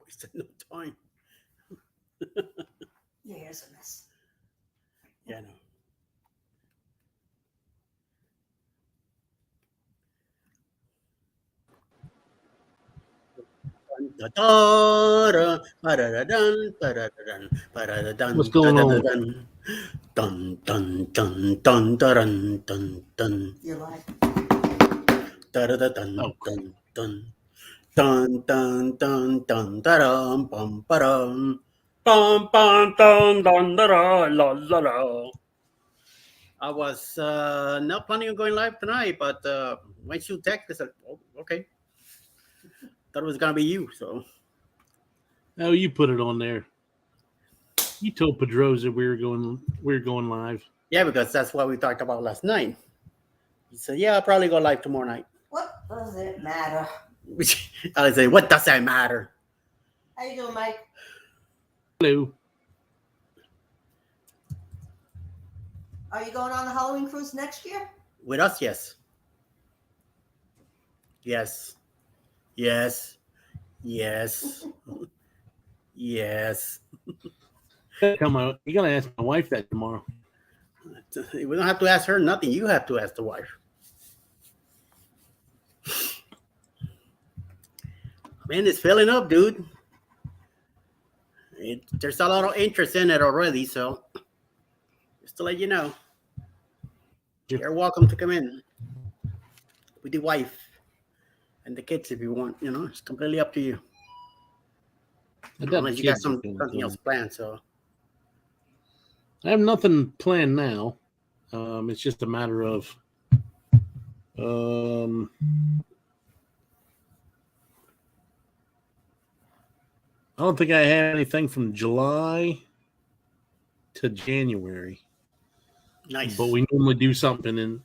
wasted no time. Your hair's a mess. Yeah, no. What's going on? Dun dun dun dun dun dun dun. You're live. Dun dun Oh, dun dun. Dun dun dun dun dun bum ba-dum. Bum bum dun dun da la la la. I was not planning on going live tonight, but once you text, I said, oh, okay. Thought it was gonna be you, so oh, you put it on there. You told Pedroza we were going live. yeah, because that's what we talked about last night. He said, yeah, I'll probably go live tomorrow night. What does it matter? I say, what does that matter? How you doing, Mike? Hello. Are you going on the Halloween cruise next year? With us, yes. Yes. Yes. Yes. Yes. You're gonna ask my wife that tomorrow. We don't have to ask her nothing. You have to ask the wife. Man, it's filling up, dude. There's a lot of interest in it already, so just to let you know, you're welcome to come in with the wife and the kids if you want. You know, it's completely up to you. Unless you got something else planned. So I have nothing planned now. It's just a matter of I don't think I had anything from July to January. nice. But we normally do something in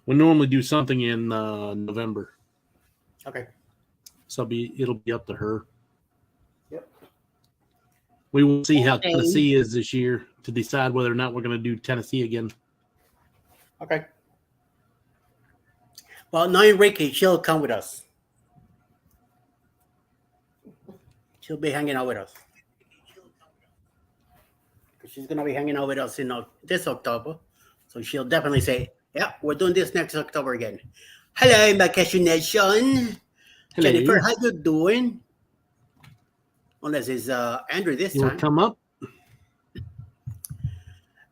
we normally do something in November. Okay. So it'll be up to her. Yep. We will see how Tennessee is this year to decide whether or not we're going to do Tennessee again. Okay. Well, knowing Ricky, she'll come with us. She'll be hanging out with us. She's going to be hanging out with us in this October. So she'll definitely say, yeah, we're doing this next October again. Hello, my Cashew Nation. Hello. Jennifer, how you doing? Unless it's Andrew this You time. want to come up?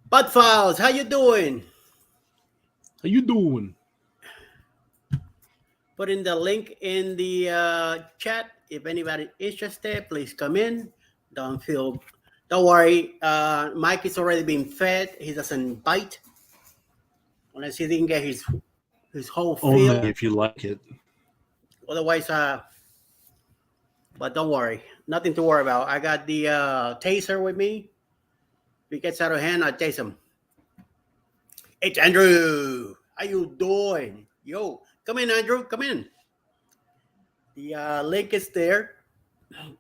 Bud Files, how you doing? How you doing? Put in the link in the chat. If anybody interested, please come in. Don't worry. Mike is already being fed. He doesn't bite unless he didn't get his whole Only fill. if you like it. Otherwise, but don't worry. Nothing to worry about. I got the taser with me. If he gets out of hand, I tase him. It's Andrew. How you doing? Yo, come in, Andrew. Come in. The link is there.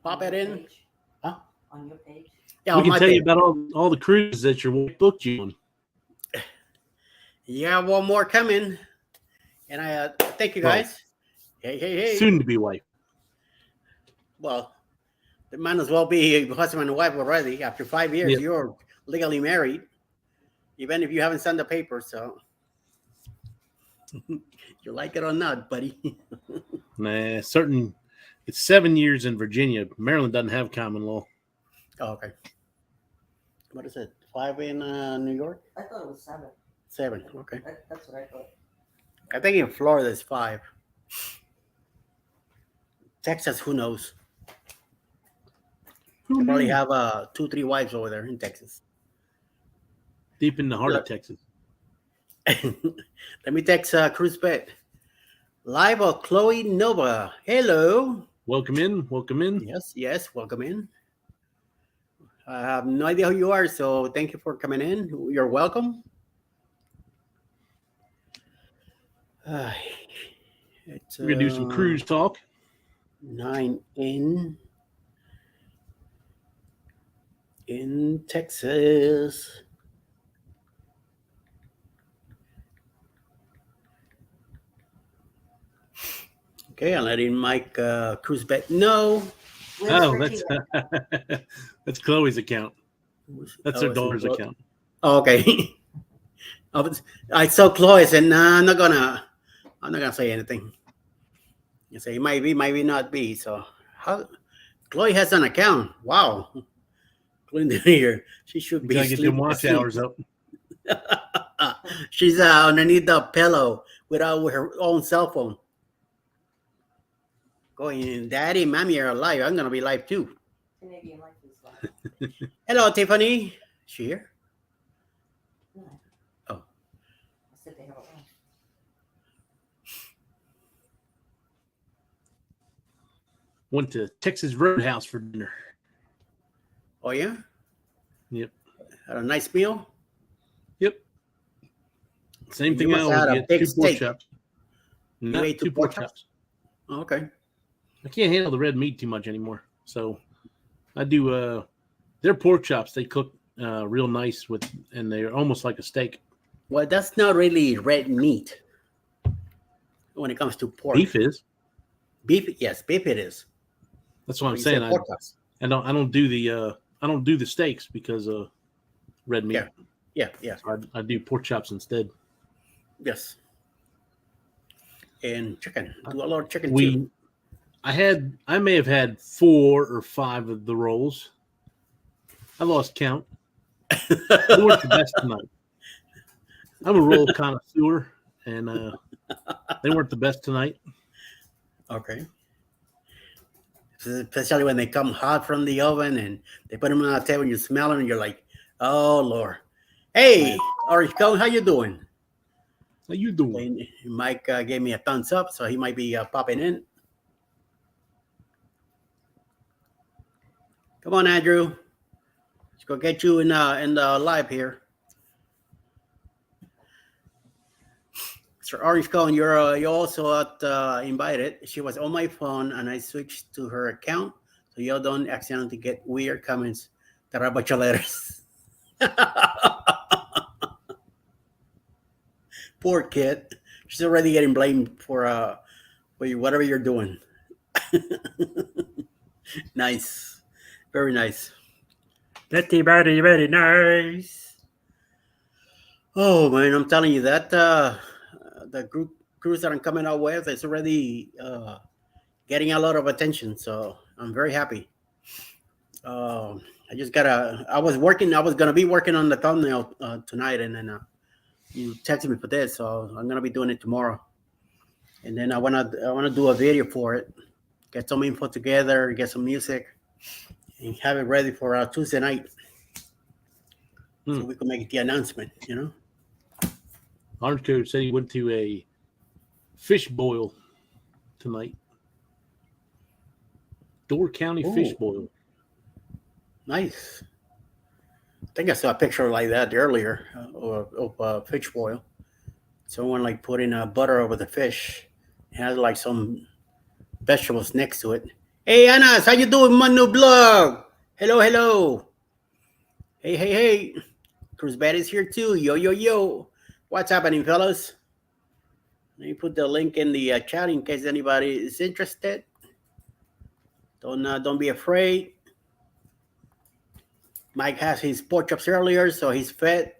Pop it in. Page? Huh? On your page? Yeah, We on can my tell page. you about all the cruises that your wife booked you on. Yeah, one more coming. And I thank you guys. Hey. Soon to be wife. Well, it might as well be husband and wife already. After 5 years, Yep. You're legally married, even if you haven't signed the paper. So you like it or not, buddy. Nah, it's 7 years in Virginia. Maryland doesn't have common law. Oh, okay. What is it? 5 in New York? I thought it was 7. 7. Okay. That's what I thought. I think in Florida it's 5. Texas, who knows? They probably have 2-3 wives over there in Texas. Deep in the heart of Texas. Let me text Cruz Bet. Live of Chloe Nova. Hello. Welcome in. Yes. Welcome in. I have no idea who you are, so thank you for coming in. You're welcome. We're going to do some cruise talk. 9 in Texas. Okay, I'm letting Mike Cruz bet no. Oh, that's Chloe's account. That's her it's in daughter's Chloe. account. Oh, okay. I saw Chloe and nah, I'm not gonna say anything. You say might be, not be. So how Chloe has an account. Wow. Chloe here. She should You be gotta get them asleep. watch hours up. She's underneath the pillow without her own cell phone. Going, Daddy, Mommy are alive. I'm gonna be live too. Canadian life is like. Hello, Tiffany. She here? No. Oh. I said they have a life. Went to Texas Roadhouse for dinner. Oh yeah? Yep. Had a nice meal? Yep. Same thing You I must always have had a get. big 2 pork steak. chops. You Not ate 2 pork chops. Oh, okay. I can't handle the red meat too much anymore. So I do their pork chops, they cook real nice and they're almost like a steak. Well, that's not really red meat when it comes to pork. Beef is. Beef, yes, beef it is. That's what I'm You saying. said pork chops. I don't do the steaks because of red meat. Yeah. So I do pork chops instead. Yes. And chicken. Do a lot of chicken too. I may have had 4 or 5 of the rolls. I lost count. They weren't the best tonight. I'm a roll connoisseur, and they weren't the best tonight. Okay. Especially when they come hot from the oven and they put them on the table and you smell them and you're like, oh, Lord. Hey, Orange Cone, how you doing? How you doing? And Mike gave me a thumbs up, so he might be popping in. Come on, Andrew. Let's go get you in the live here. Mr. Orange Cone, you're also invited. She was on my phone, and I switched to her account, so you don't accidentally get weird comments. Tarabachaleras. Poor kid. She's already getting blamed for whatever you're doing. Nice. Very nice. Very, very nice. Oh, man, I'm telling you that the cruise that I'm coming out with is already getting a lot of attention. So I'm very happy. I was going to be working on the thumbnail tonight, and then you texted me for this, so I'm going to be doing it tomorrow. And then I want to do a video for it, get some info together, get some music, and have it ready for Tuesday night. So we can make the announcement, Orange Code said he went to a fish boil tonight. Door County Fish Boil. Nice. I think I saw a picture like that earlier of fish boil. Someone like putting butter over the fish. It has like some vegetables next to it. Hey, Anas, how you doing, my new blog? Hello. Hey. Cruz Bad is here too. Yo. What's happening, fellas? Let me put the link in the chat in case anybody is interested. Don't be afraid. Mike has his pork chops earlier, so he's fed.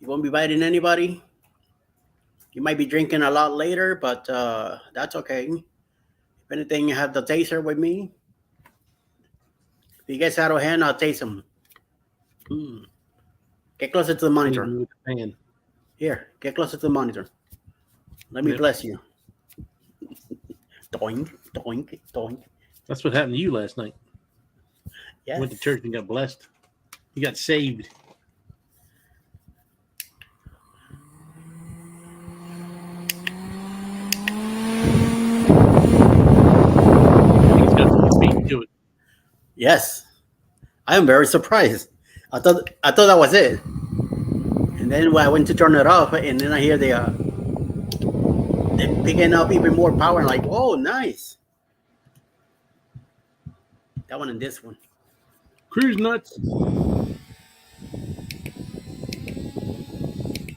He won't be biting anybody. You might be drinking a lot later, but that's okay. If anything, I have the taster with me. If he gets out of hand, I'll taste him. Get closer to the monitor. Here, get closer to the monitor. Let me bless you. Doink. That's what happened to you last night. Yes. Went to church and got blessed. You got saved. He's got some beat to it. Yes. I am very surprised. I thought that was it. And then when I went to turn it off, and then I hear they're picking up even more power. And like, oh, nice. That one and this one. Cruise nuts.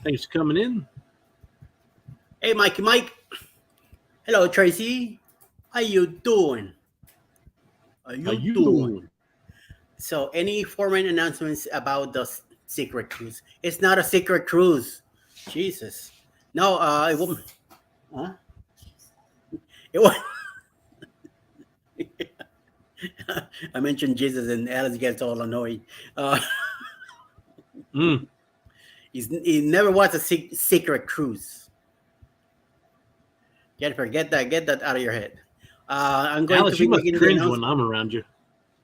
Thanks for coming in. Hey, Mike. Hello, Tracy. How you doing? How How you you doing? doing? So, any foreign announcements about the secret cruise? It's not a secret cruise. Jesus. No, it won't. Huh? It won't. I mentioned Jesus and Alice gets all annoyed. Uh, Mm. he never was a secret cruise. Jennifer, get that out of your head. I'm going to Alice, be you must making the cringe when announcement. I'm around you.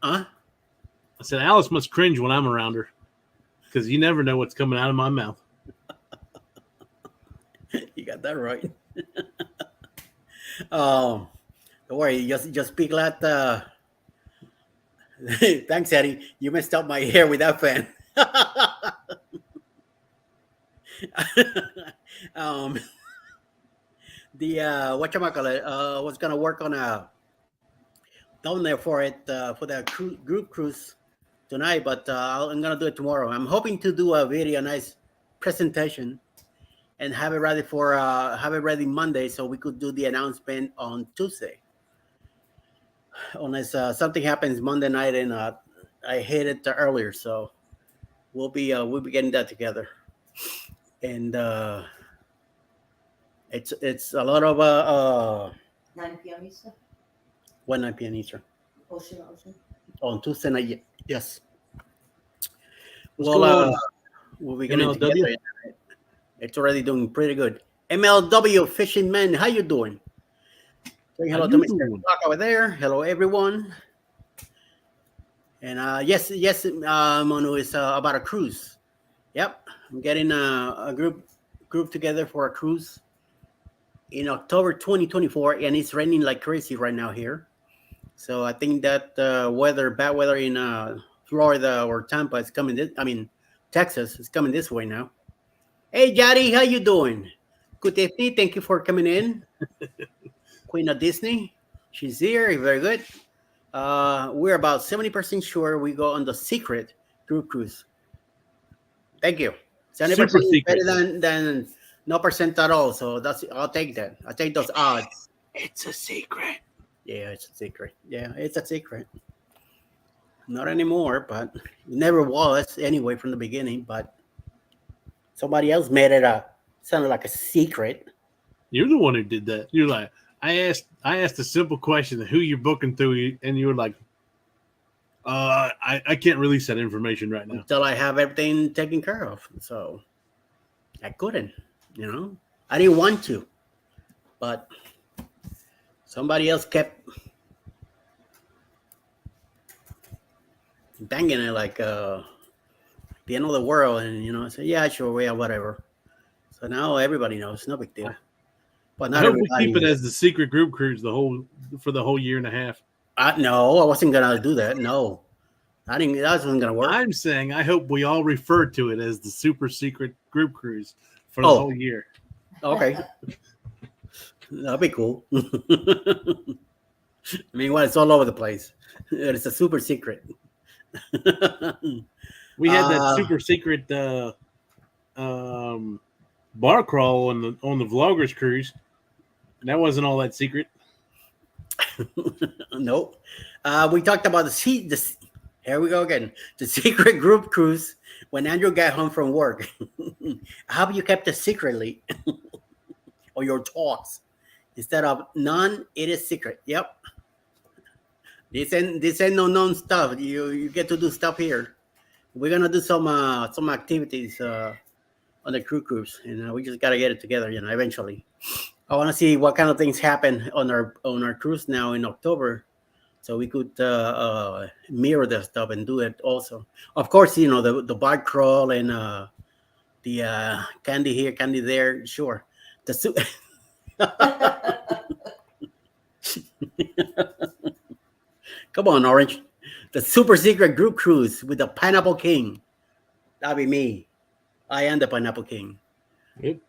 Huh? I said, Alice must cringe when I'm around her because you never know what's coming out of my mouth. You got that right. Don't worry, just speak like Thanks, Eddie. You messed up my hair with that fan. um, the whatchamacallit, was gonna work on a down there for it for the group cruise tonight, but I'm gonna do it tomorrow. I'm hoping to do a very nice presentation and have it ready Monday, so we could do the announcement on Tuesday. Unless something happens Monday night and I hit it earlier, so we'll be getting that together. And it's a lot of 9 p.m. Eastern. 9 p.m. Eastern Ocean. on Tuesday night. Yes. What's Well, going on? we'll be getting MLW? together. It's already doing pretty good. MLW Fishing Man, how you doing? Saying hello How to you Mr. doing? Klock over there. Hello, everyone. And yes, Manu, is about a cruise. Yep, I'm getting a group together for a cruise in October 2024, and it's raining like crazy right now here. So I think that bad weather in Florida or Tampa is coming. Texas is coming this way now. Hey, Jari, how you doing? Good evening. Thank you for coming in. Queen of Disney, she's here. Very good. We're about 70% sure we go on the secret group cruise. Thank you. 70% Super is secret. better than no percent at all. So I'll take that. I'll take those odds. It's a secret. Yeah, it's a secret. Yeah, it's a secret. Not anymore, but it never was anyway from the beginning. But somebody else made it sounded like a secret. You're the one who did that. You're like, I asked a simple question, who you're booking through, and you were like, I can't release that information right now. Until I have everything taken care of. So I couldn't, I didn't want to, but somebody else kept banging it like the end of the world. And, I said, yeah, sure, yeah, whatever. So now everybody knows. No big deal. But I not hope we everybody. keep it as the secret group cruise for the whole year and a half. No, I wasn't going to do that. No. That wasn't going to work. I'm saying I hope we all refer to it as the super secret group cruise for the whole year. Okay. That'd be cool. Meanwhile, it's all over the place. It's a super secret. We had that super secret bar crawl on the vloggers cruise, and that wasn't all that secret. Nope. We talked about the here we go again. The secret group cruise when Andrew got home from work. How you kept it secretly, or your talks instead of none? It is secret. Yep. This ain't no known stuff. You get to do stuff here. We're gonna do some activities on the crew cruise, and we just gotta get it together. Eventually. I want to see what kind of things happen on our cruise now in October, so we could mirror that stuff and do it also. Of course, the bar crawl and the candy here, candy there. Sure, Come on, Orange. The super secret group cruise with the Pineapple King. That'll be me. I am the Pineapple King. Yep.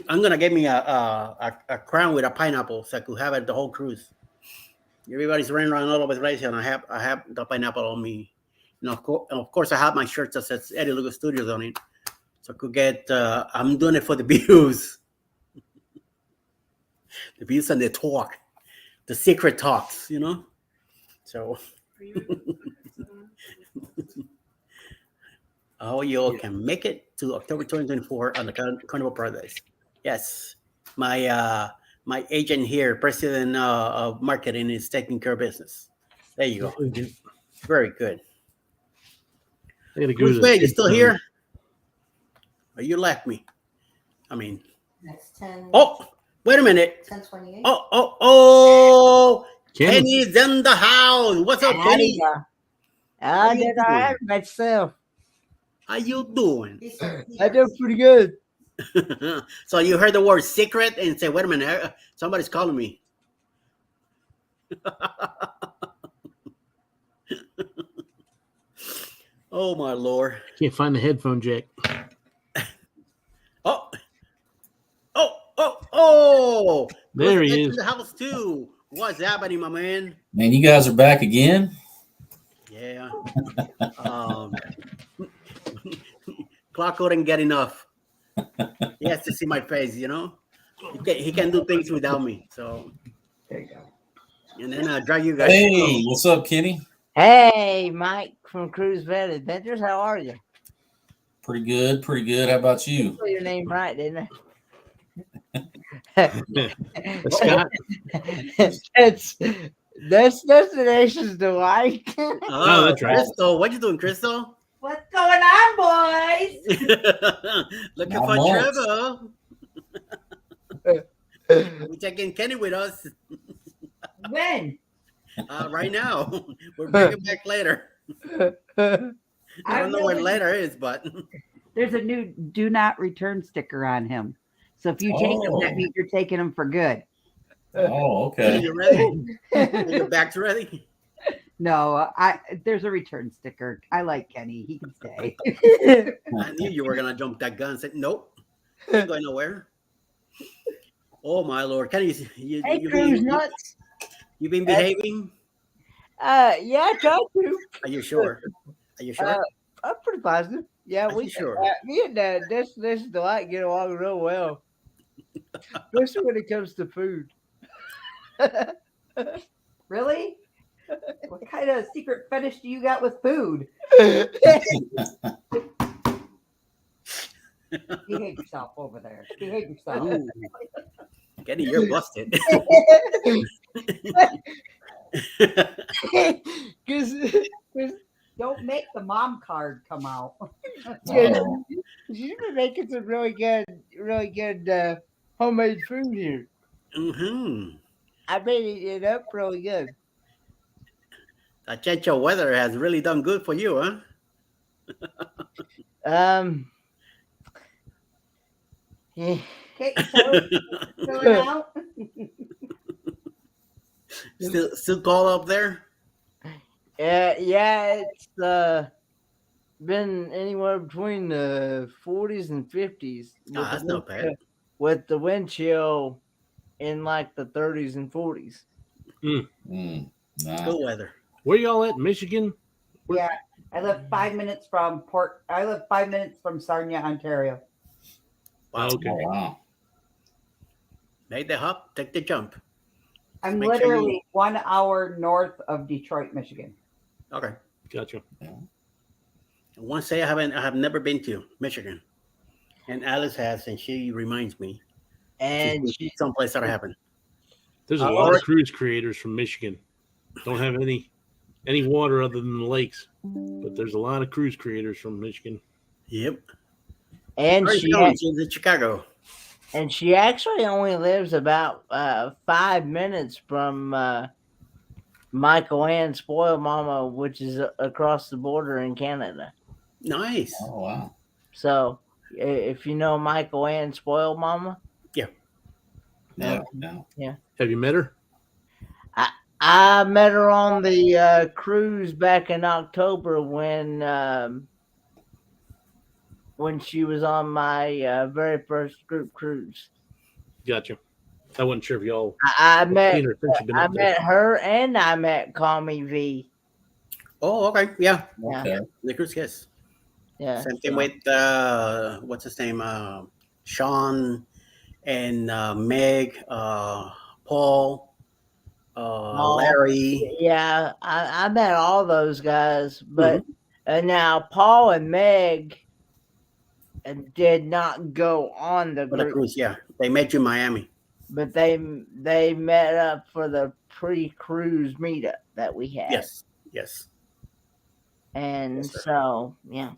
I'm gonna get me a crown with a pineapple so I could have it the whole cruise. Everybody's running around all over the place, and I have the pineapple on me. Of course, I have my shirt that says EddieLugoStudios on it, so I could get. I'm doing it for the views, the views and the talk. the secret talks, So how you can make it to October 2024 on the Carnival Paradise. Yes, my agent here, president of marketing, is taking care of business. There you go. Very good. I gotta go Who's to the you still here? Or you left me? I mean, That's 10. oh, wait a minute. 10:28. Oh, Kenny's in the house. What's up, Kenny? I did all right myself. How you doing? I do pretty good. So you heard the word secret and say, wait a minute, somebody's calling me. Oh, my Lord. Can't find the headphone jack. Oh. There he is. In the house, too. What's happening, my man? Man, you guys are back again? Yeah. Klock couldn't get enough. He has to see my face, He can do things without me. So There you go. And then I'll drag you guys. Hey, what's up, Kenny? Hey, Mike from Cruise Vet Adventures. How are you? Pretty good, pretty good. How about you? I got your name right, didn't Scott. That's Destinations Delight. Oh, that's right. Crystal, what you doing, Crystal? What's going on, boys? Looking Not for much. Trevor. We taking Kenny with us When? right now. We'll bring him back later. I don't know what later is, but There's a new do not return sticker on him. So if you take him, that means you're taking him for good. Oh, are okay. you ready? Are your back's ready? No, there's a return sticker. I like Kenny. He can stay. I knew you were gonna jump that gun and say, nope, ain't going nowhere. Oh my Lord. Kenny, Hey, Cruise Nuts. you been behaving? Yeah, I tried to. Are you sure? Are you sure? I'm pretty positive. Yeah, Are we you sure? me and Destination Delight get along real well, especially when it comes to food. Really? What kind of secret fetish do you got with food? Behave yourself over there. Behave yourself. Ooh. Kenny, you're busted. Because Don't make the mom card come out. Oh, she's been making some really good homemade food here. Mm-hmm. I made it up really good. That change of weather has really done good for you, huh? Yeah. Okay, so filling out. Still cold up there? Yeah, it's been anywhere between the 40s and 50s. Oh, that's not bad. With the wind chill in like the 30s and 40s. nah. Good weather. Where y'all at? Michigan? Yeah, I live 5 minutes from I live 5 minutes from Sarnia, Ontario. Wow. Okay. Oh, wow. Make the hop, take the jump. I'm Make sure literally 1 hour north of Detroit, Michigan. Okay. Gotcha. One say I have never been to Michigan, and Alice has, and she reminds me. And Someplace that happened. There's a lot of cruise creators from Michigan. Don't have any water other than the lakes, but there's a lot of cruise creators from Michigan. Yep. and She's in Chicago. And she actually only lives about 5 minutes from Michael Ann's Spoil Mama, which is across the border in Canada. Nice. Oh, wow. So if you know Michael Ann's Spoil Mama. Yeah. Have you met her? I met her on the cruise back in October when she was on my very first group cruise. Gotcha. I wasn't sure if y'all I met seen her since you've been up there. her and I met Call Me V. Oh, okay. Yeah. Okay. The cruise, yes. Yeah. Same thing with what's his name? Sean and Meg, Paul. Larry. Yeah, I met all those guys, but Mm-hmm. now Paul and Meg did not go on the For the group, cruise, yeah. They met you in Miami. but they met up for the pre-cruise meetup that we had. Yes. And Yes, sir. so yeah.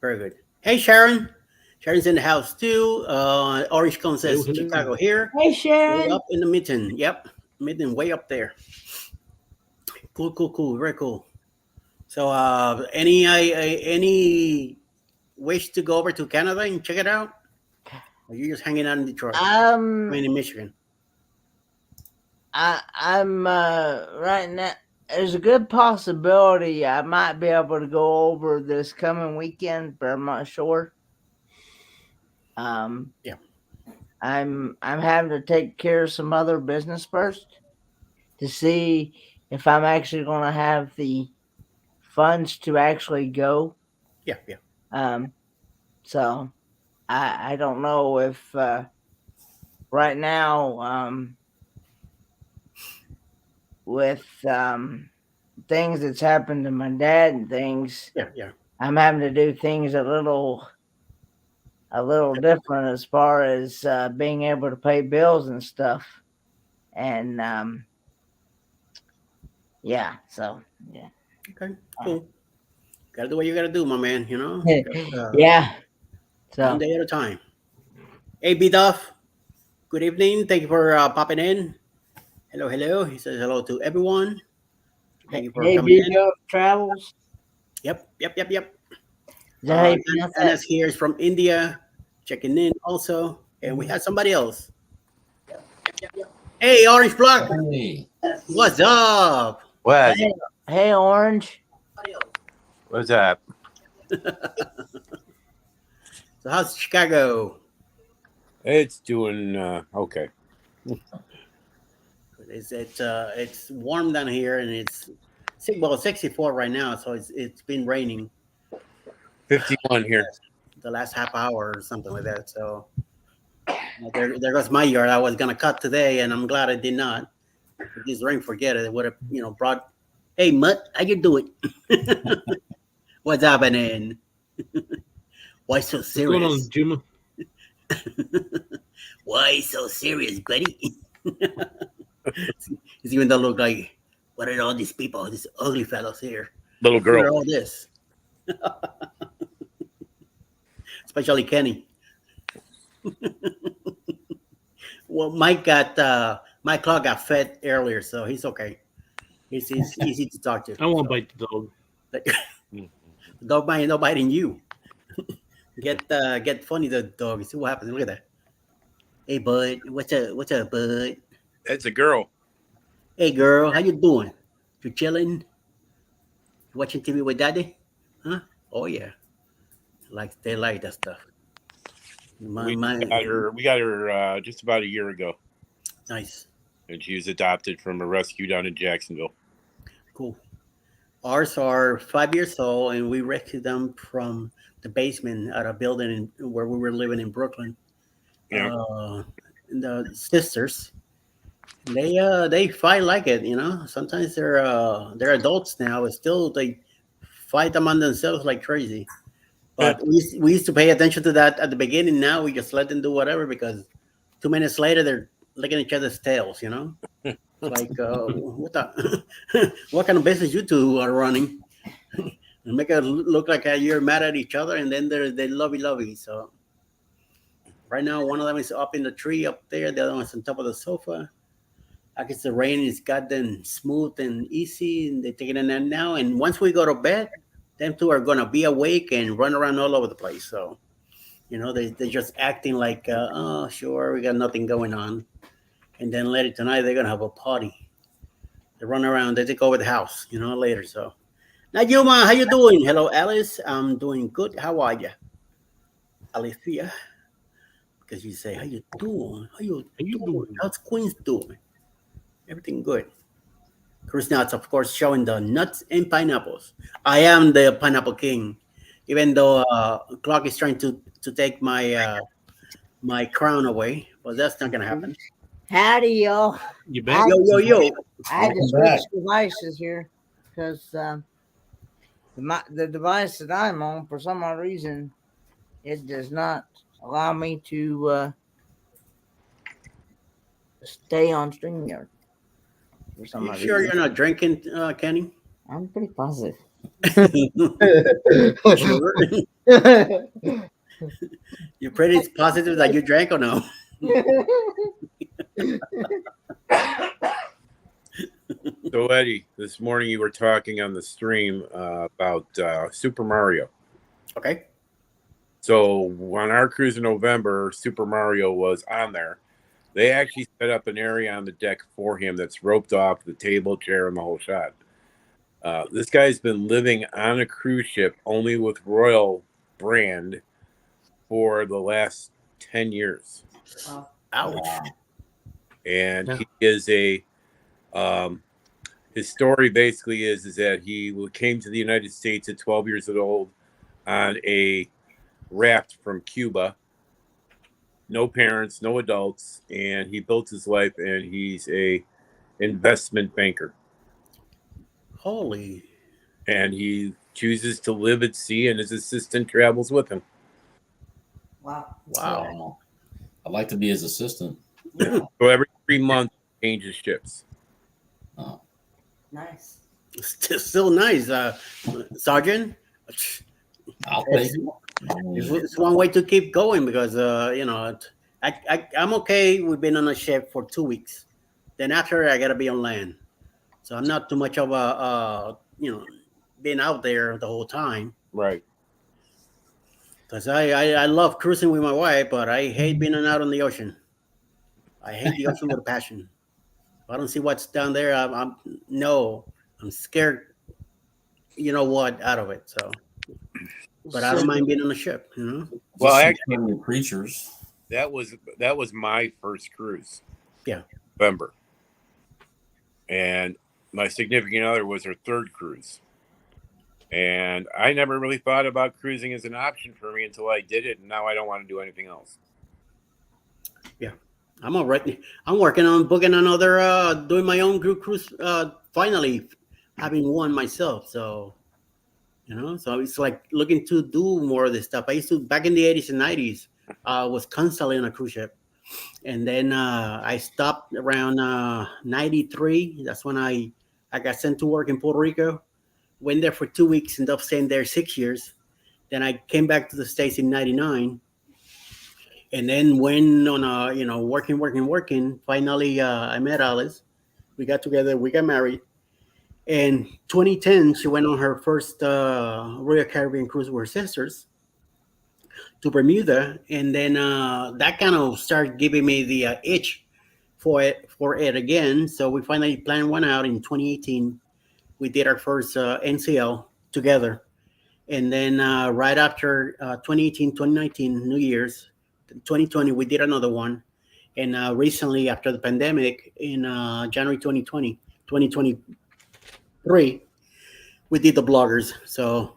Very good. Hey, Sharon. Sharon's in the house too. Orange Cone says Hello. Chicago here. Hey Way Sharon. up in the mitten. Yep. Mitten way up there. Cool. Very cool. So any wish to go over to Canada and check it out? Or you just hanging out in Detroit? I mean in Michigan. I'm right now. There's a good possibility I might be able to go over this coming weekend, but I'm not sure. Yeah. I'm having to take care of some other business first to see if I'm actually going to have the funds to actually go. Yeah. So I don't know if right now with things that's happened to my dad and things, Yeah. I'm having to do things a little different as far as being able to pay bills and stuff. And yeah, so yeah. Okay. Cool. Gotta do what you gotta do, my man. You know. Yeah. So One day at a time. Hey, B Duff. Good evening. Thank you for popping in. Hello. He says hello to everyone. Thank you for hey, coming in. Big Travels. Yep. Is that how you pronounce that? Anas here is from India, checking in also. And we have somebody else. Hey, Orange Block. Hey. What's up? What? Hey, Orange. What's up? So how's Chicago? It's doing okay. It's warm down here, and it's 64 right now. So it's been raining 51 here. the last half hour or something like that. So there goes my yard. I was gonna cut today, and I'm glad I did not. With this rain, forget it. It would have brought. Hey, Mutt, how you doing? What's happening? Why so What's going on, serious? Juma? Why so serious, buddy? He's even though look like, what are all these people, these ugly fellows here? Little What are girl. all this? Especially Kenny. Well, Mike Klock got fed earlier, so he's okay. He's easy to talk to. I won't bite the dog. The dog no biting you. Get funny, the dog. See what happens. Look at that. Hey, bud. What's up, bud? That's a girl. Hey, girl. How you doing? You chilling? You watching TV with daddy? Huh? Oh yeah. They like that stuff. We got her just about a year ago, Nice. and she was adopted from a rescue down in Jacksonville. Cool. Ours are 5 years old, and we rescued them from the basement at a building where we were living in Brooklyn. Yeah. The sisters, they fight like it. Sometimes they're adults now, but still they fight among themselves like crazy. But we used to pay attention to that at the beginning. Now we just let them do whatever because 2 minutes later they're licking each other's tails. It's like what kind of business you two are running? And make it look like you're mad at each other, and then they lovey. So right now one of them is up in the tree up there, the other one's on top of the sofa. I guess the rain is gotten smooth and easy, and they're taking a nap now. And once we go to bed, them two are gonna be awake and run around all over the place. So, they're just acting like, oh, sure, we got nothing going on. And then later tonight, they're gonna have a party. They run around, they take over the house, later. So, Najuma, how you doing? Hello, Alice. I'm doing good. How are you, Alicia? Because you say, how you doing? How you doing? How's Queens doing? Everything good. Chris Nuts, of course, showing the nuts and pineapples. I am the pineapple king, even though Klock is trying to take my my crown away. But that's not gonna happen. Howdy, y'all. You back? Yo, yo, yo. I had to Welcome switch back. devices here because the device that I'm on, for some odd reason, it does not allow me to stay on StreamYard. For some You odd sure reason. you're not drinking, Kenny? I'm pretty positive. Sure. You're pretty positive that you drank or no? So Eddie, this morning you were talking on the stream about Super Mario. Okay. So on our cruise in November, Super Mario was on there. They actually set up an area on the deck for him that's roped off the table, chair, and the whole shot. This guy's been living on a cruise ship only with Royal brand for the last 10 years. Ouch. Wow. And Yeah. he is a his story basically is that he came to the United States at 12 years old on a raft from Cuba. No parents, no adults, and he built his life, and he's a investment banker. Holy. And he chooses to live at sea, and his assistant travels with him. Wow. Wow. Wow. I'd like to be his assistant. So every 3 months, he changes ships. Oh. Nice. Still nice, Sergeant. I'll take it. It's one way to keep going because I'm okay with being on a ship for 2 weeks. Then after I gotta be on land, so I'm not too much of a being out there the whole time. Right. Because I love cruising with my wife, but I hate being out on the ocean. I hate the ocean with a passion. I don't see what's down there. I'm scared. You know what? Out of it. So, but I don't mind being on a ship. Well, Just some actually- friendly creatures. That was my first cruise. Yeah. November. And my significant other was her third cruise. And I never really thought about cruising as an option for me until I did it, and now I don't want to do anything else. I'm all right. I'm working on booking another, doing my own group cruise. Finally, having one myself. So, so it's like looking to do more of this stuff. I used to back in the 80s and 90s. Was constantly on a cruise ship, and then I stopped around 93. That's when I got sent to work in Puerto Rico. Went there for 2 weeks, ended up staying there 6 years. Then I came back to the States in 99. And then went on working. Finally, I met Alice. We got together. We got married. In 2010, she went on her first Royal Caribbean cruise with her sisters to Bermuda, and then that kind of started giving me the itch for it again. So we finally planned one out in 2018. We did our first NCL together, and then right after 2018, 2019, New Year's, 2020, we did another one. And recently, after the pandemic, in January 2023, we did the bloggers. So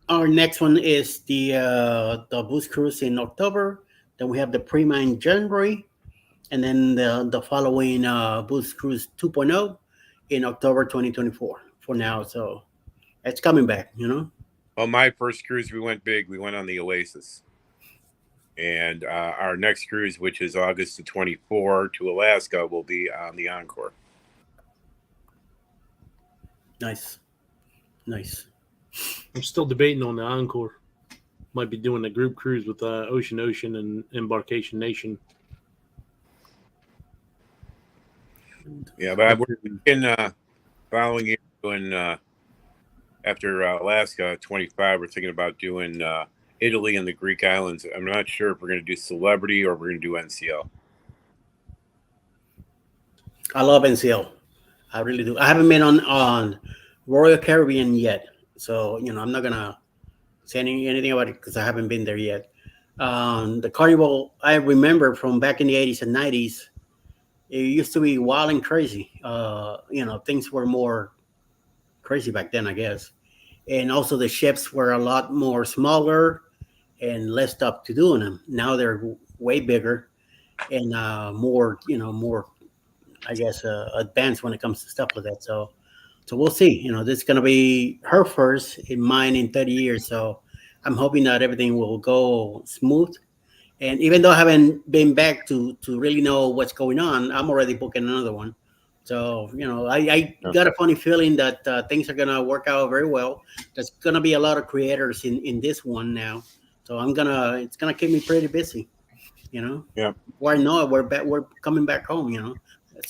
our next one is the booze cruise in October. Then we have the Prima in January. And then the following booze cruise 2.0 in October 2024 for now. So it's coming back, Well, my first cruise, we went big. We went on the Oasis. And our next cruise, which is August the 24 to Alaska, will be on the Encore. Nice. I'm still debating on the Encore. Might be doing a group cruise with Ocean and Embarkation Nation. Yeah, but we're in following year doing after Alaska 25. We're thinking about doing Italy and the Greek islands. I'm not sure if we're going to do Celebrity or we're going to do NCL. I love NCL. I really do. I haven't been on Royal Caribbean yet, so I'm not gonna say anything about it because I haven't been there yet. The Carnival I remember from back in the 80s and 90s. It used to be wild and crazy. Things were more crazy back then, I guess. And also the ships were a lot more smaller and less stuff to do in them. Now they're way bigger, and more, more, I guess, advanced when it comes to stuff like that. So we'll see. This is gonna be her first in mine in 30 years. So I'm hoping that everything will go smooth. And even though I haven't been back to really know what's going on, I'm already booking another one. So I got a funny feeling that things are gonna work out very well. There's gonna be a lot of creators in this one now. So it's gonna keep me pretty busy. Yeah. Why not? We're coming back home.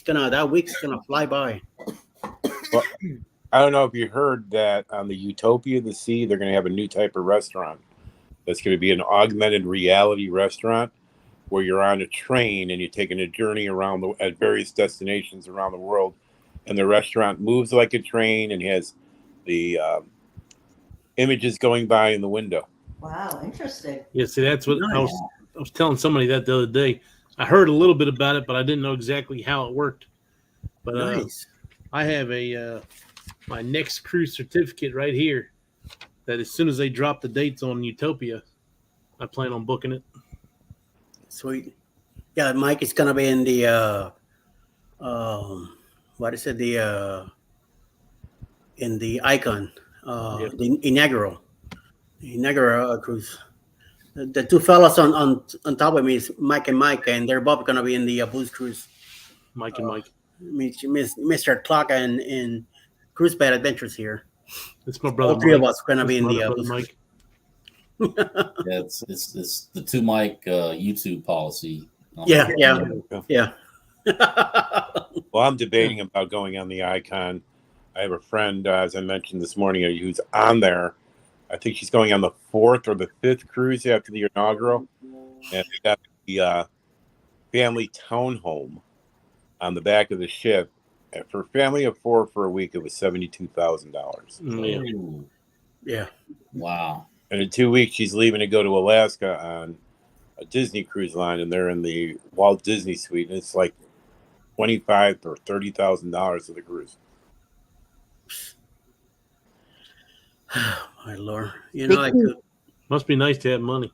That week's gonna fly by. Well, I don't know if you heard that on the Utopia of the Sea, they're going to have a new type of restaurant. That's going to be an augmented reality restaurant where you're on a train and you're taking a journey around at various destinations around the world, and the restaurant moves like a train and has the images going by in the window. Wow, interesting. Yeah, see, that's what Nice. I was telling somebody that the other day. I heard a little bit about it, but I didn't know exactly how it worked. But Nice. I have my next cruise certificate right here. That as soon as they drop the dates on Utopia, I plan on booking it. Sweet. Yeah, Mike is gonna be in the what is it, in the Icon, Yep. the inaugural cruise. The two fellas on top of me is Mike, and they're both gonna be in the Booze Cruise. Mike and Mike. Mr. Klock and Cruise Bad Adventures here. It's my brother. All three Mike. of us are gonna be in That's the my brother Booze Mike. Yeah, it's the two mic YouTube policy. Yeah. Well, I'm debating about going on the Icon. I have a friend, as I mentioned this morning, who's on there. I think she's going on the 4th or the 5th cruise after the inaugural, and they got the family townhome on the back of the ship. And for a family of 4 for a week, it was $72,000. Yeah. Ooh, Yeah. wow. And in 2 weeks, she's leaving to go to Alaska on a Disney cruise line, and they're in the Walt Disney Suite, and it's like $25,000 or $30,000 for the cruise. My Lord, I could. Must be nice to have money.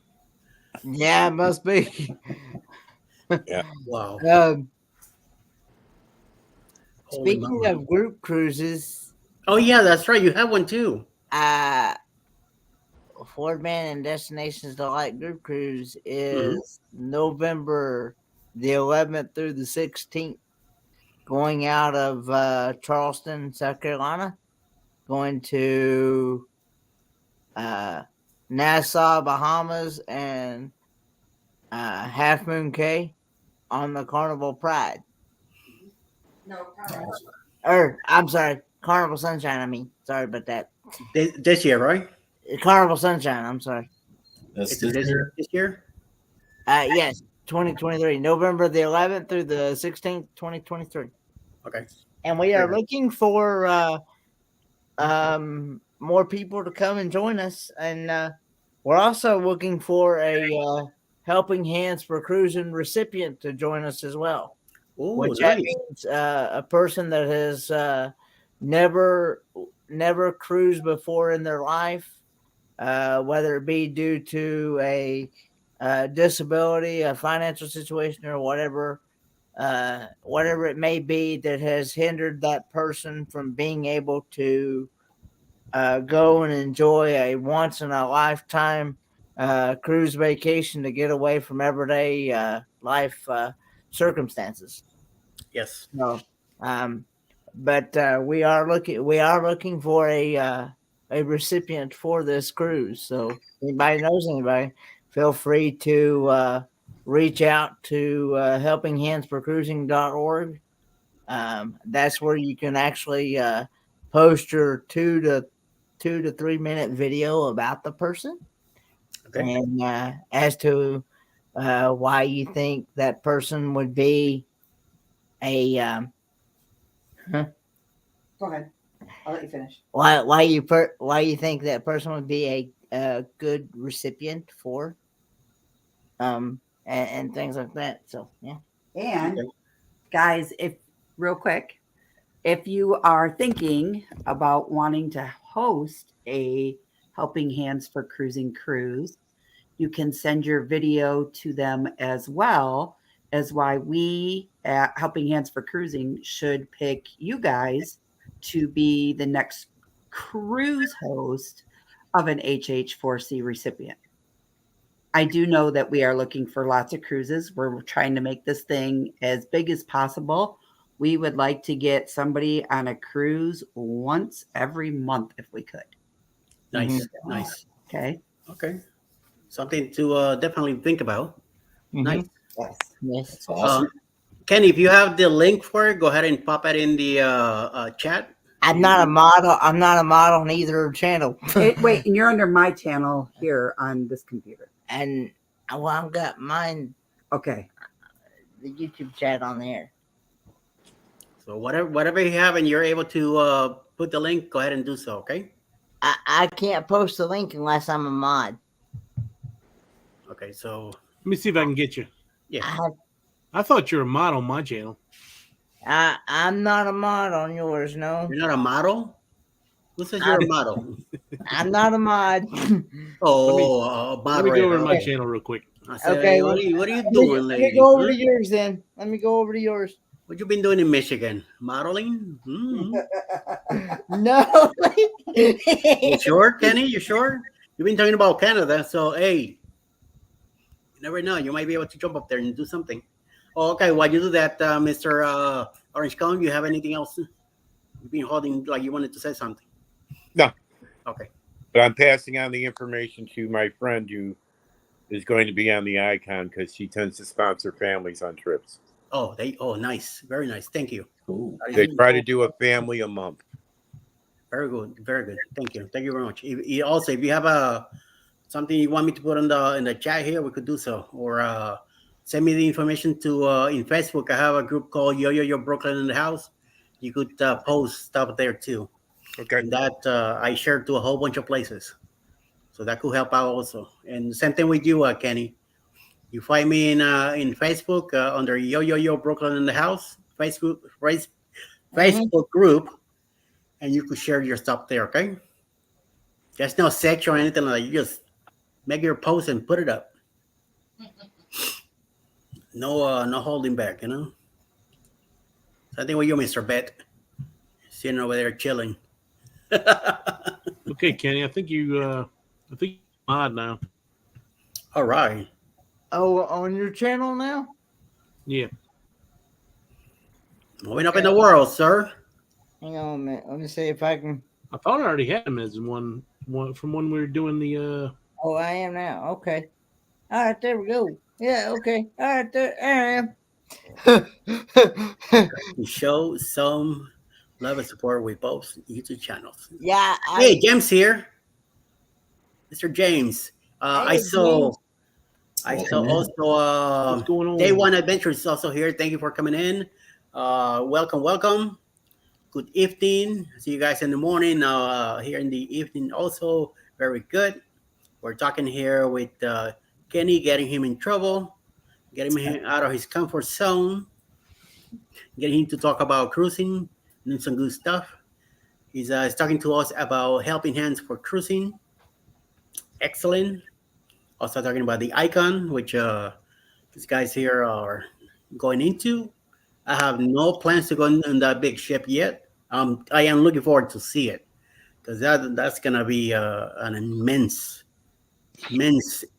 Yeah, it must be. Wow. Holy Speaking moly. of group cruises, Oh yeah, that's right. You have one too. Ford Man and Destinations Delight group cruise is November the 11th through the 16th, going out of Charleston, South Carolina, going to Nassau, Bahamas, and Half Moon Cay on the Carnival Pride. No problem. Or, I'm sorry, Carnival Sunshine, I mean. Sorry about that. This year, right? Carnival Sunshine, I'm sorry. That's It's this year. Yes, 2023, November the 11th through the 16th, 2023. Okay. And we are looking for more people to come and join us. And we're also looking for a Helping Hands for Cruising recipient to join us as well. Oh, Which nice. that means a person that has never cruised before in their life, whether it be due to a disability, a financial situation, or whatever it may be that has hindered that person from being able to go and enjoy a once in a lifetime cruise vacation to get away from everyday life circumstances. Yes. No, but we are looking for a recipient for this cruise. So if anybody knows anybody, feel free to reach out to helpinghandsforcruising.org. That's where you can actually post your 2 to 3 minute video about the person, Okay. and as to why you think that person would be a Go ahead. I'll let you finish. why you think that person would be a good recipient for and things like that. So yeah. And Okay. guys, if you are thinking about wanting to host a Helping Hands for Cruising cruise, you can send your video to them as well. is why we at Helping Hands for Cruising should pick you guys to be the next cruise host of an HH4C recipient. I do know that we are looking for lots of cruises. We're trying to make this thing as big as possible. We would like to get somebody on a cruise once every month if we could. Nice, nice. Okay. Okay, something to definitely think about. Nice. Yes. Yes. That's awesome. Kenny, if you have the link for it, go ahead and pop it in the chat. I'm not a model. I'm not a model on either channel. Wait, and you're under my channel here on this computer. And well, I've got mine, Okay. the YouTube chat on there. So whatever you have and you're able to put the link, go ahead and do so. Okay. I can't post the link unless I'm a mod. Okay. So Let me see if I can get you. yeah. I thought you were a mod on my channel. I'm not a mod on yours, no. You're not a model. Who says you're a model? I'm not a mod. Oh, Let me go over to my moderator. channel real quick. I said, Okay, hey, what are you Let doing, me lady? go over Huh? to yours then. Let me go over to yours. What you been doing in Michigan? Modeling? No. You sure, Kenny? You sure? You've been talking about Canada, so hey, you never know. You might be able to jump up there and do something. Oh, okay. While you do that, Mr. Orange Cone, you have anything else? You've been holding like you wanted to say something. No. Okay. But I'm passing on the information to my friend who is going to be on the icon because she tends to sponsor families on trips. Oh, nice. Very nice. Thank you. Cool. They try to do a family a month. Very good. Very good. Thank you. Thank you very much. Also, if you have something you want me to put in the chat here, we could do so. Or send me the information to in Facebook. I have a group called YOYOYO Brooklyn in the house. You could post stuff there too. Okay. And that I share to a whole bunch of places. So that could help out also. And same thing with you, Kenny. You find me in Facebook under YOYOYO Brooklyn in the house Facebook group, and you could share your stuff there. Okay. There's no section or anything like that. You just make your post and put it up. No holding back, you know. So I think with you, Mr. Bet, sitting over there chilling. Okay, Kenny, I think you're mod now. All right. Oh, on your channel now? Yeah. Moving up in the world, sir. Hang on a minute. Let me see if I can. I thought I already had him as one from when we were doing the Oh, I am now. Okay. All right, there we go. Yeah, okay. All right, there I am. We show some love and support with both YouTube channels. Yeah. Hey, James here. Mr. James. I Hey, saw Welcome in. also what's going on. Day One Adventures is also here. Thank you for coming in. Welcome. Good evening. See you guys in the morning. Here in the evening also. Very good. We're talking here with Kenny, getting him in trouble, getting him out of his comfort zone, getting him to talk about cruising and some good stuff. He's talking to us about Helping Hands for Cruising. Excellent. Also talking about the icon, which these guys here are going into. I have no plans to go on that big ship yet. I am looking forward to see it because that's gonna be an immense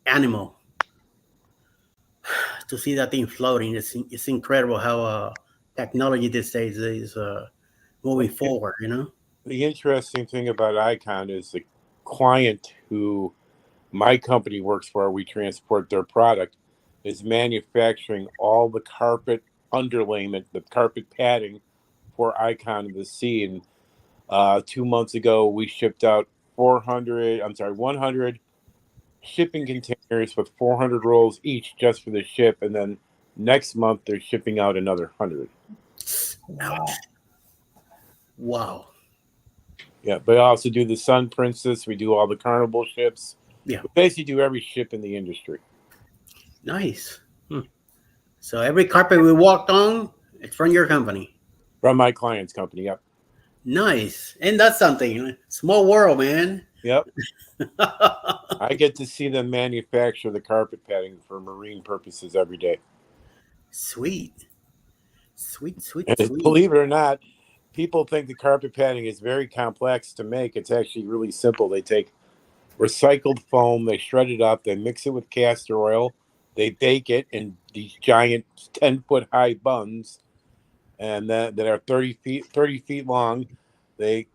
animal. To see that thing floating, it's incredible how technology these days is moving forward. You know. The interesting thing about Icon is the client who my company works for, we transport their product, is manufacturing all the carpet underlayment, the carpet padding for Icon of the Sea. And 2 months ago, we shipped out 100 shipping containers with 400 rolls each just for the ship. And then next month, they're shipping out another 100. Wow. Yeah, but I also do the Sun Princess. We do all the Carnival ships. Yeah. We basically do every ship in the industry. Nice. So every carpet we walked on, it's from your company. From my client's company, yep. Nice. And that's something. Small world, man. Yep. I get to see them manufacture the carpet padding for marine purposes every day. Sweet. Sweet. Believe it or not, people think the carpet padding is very complex to make. It's actually really simple. They take recycled foam, they shred it up, they mix it with castor oil, they bake it in these giant 10-foot high buns, and that are 30 feet long. They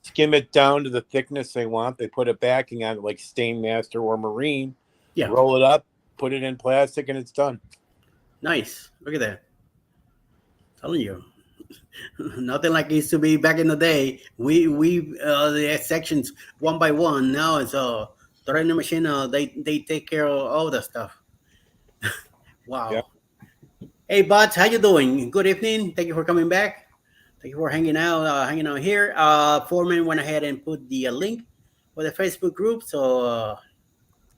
skim it down to the thickness they want. They put a backing on it like Stainmaster or Marine, Yeah. roll it up, put it in plastic, and it's done. Nice. Look at that. Telling you. Nothing like it used to be back in the day. We the sections one by one. Now it's threading machine. They take care of all that stuff. Wow. Yep. Hey, Bots, how you doing? Good evening. Thank you for coming back. Thank you for hanging out here. Foreman went ahead and put the link for the Facebook group. So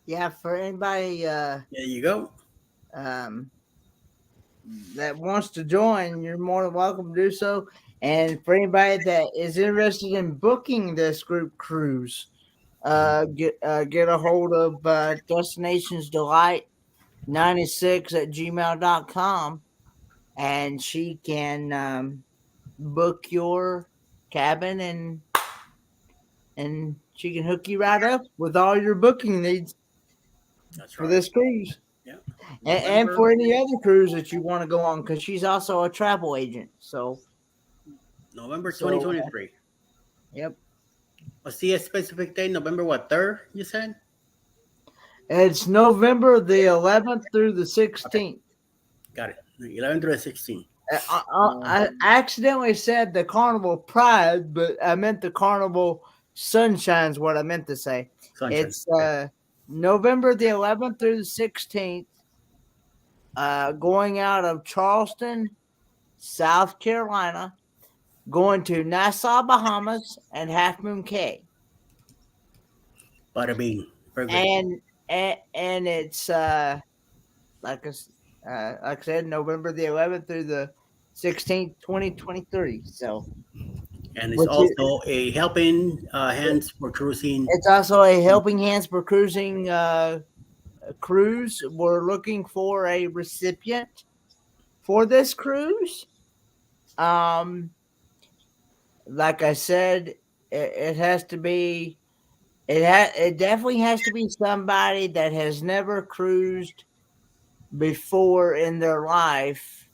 Yeah, for anybody there you go. That wants to join, you're more than welcome to do so. And for anybody that is interested in booking this group cruise, get a hold of Destinations Delight 96 at gmail.com, and she can book your cabin, and she can hook you right up with all your booking needs. That's for right. this cruise. Yeah. And for any other cruise that you want to go on, because she's also a travel agent. So November 2023. Yep. What's the specific date? November what, 3rd, you said? It's November the 11th through the 16th. Got it. 11th through the 16th. I accidentally said the Carnival Pride, but I meant the Carnival Sunshine is what I meant to say. Sunshine. It's November the 11th through the 16th, going out of Charleston, South Carolina, going to Nassau, Bahamas, and Half Moon Cay. Bada bing. Very good. And it's like I said, November the 11th through the 16th, 2023. So, and it's also a helping hands for cruising. It's also a helping hands for cruising cruise. We're looking for a recipient for this cruise. Like I said, it has to be. It definitely has to be somebody that has never cruised before in their life,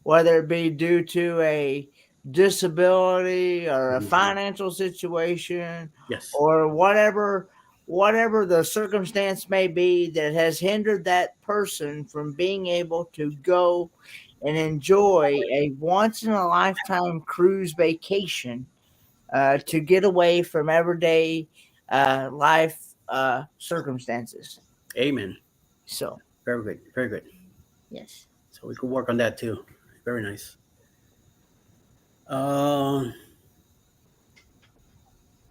whether it be due to a disability or a financial situation, yes, or whatever the circumstance may be that has hindered that person from being able to go and enjoy a once in a lifetime cruise vacation, to get away from everyday life circumstances. Amen. So very good, very good. Yes. So we could work on that too. Very nice.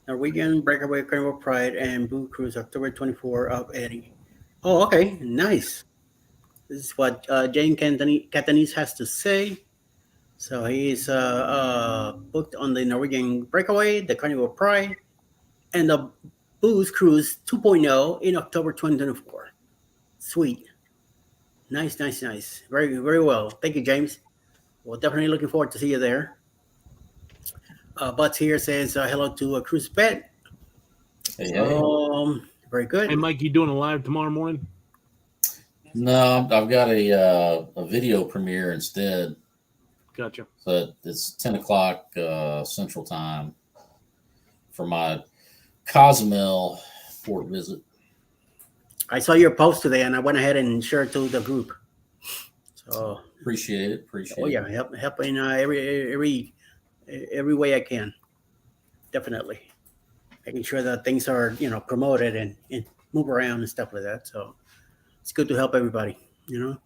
Norwegian Breakaway Carnival Pride and Blue Cruise October 24 of Eddie. Oh, okay, nice. This is what Jane Catanese has to say. So he's booked on the Norwegian Breakaway, the Carnival Pride, and the Booze Cruise 2.0 in October 2024. Sweet. Nice. Very, very well. Thank you, James. Well, definitely looking forward to see you there. Butts here says hello to Cruise Pet. Hey. Very good. Hey, Mike, you doing a live tomorrow morning? No, I've got a video premiere instead. Gotcha. So it's 10 o'clock Central Time for my Cozumel port visit. I saw your post today, and I went ahead and shared to the group. So appreciate it. Oh yeah, helping every way I can. Definitely making sure that things are promoted and move around and stuff like that. So it's good to help everybody. You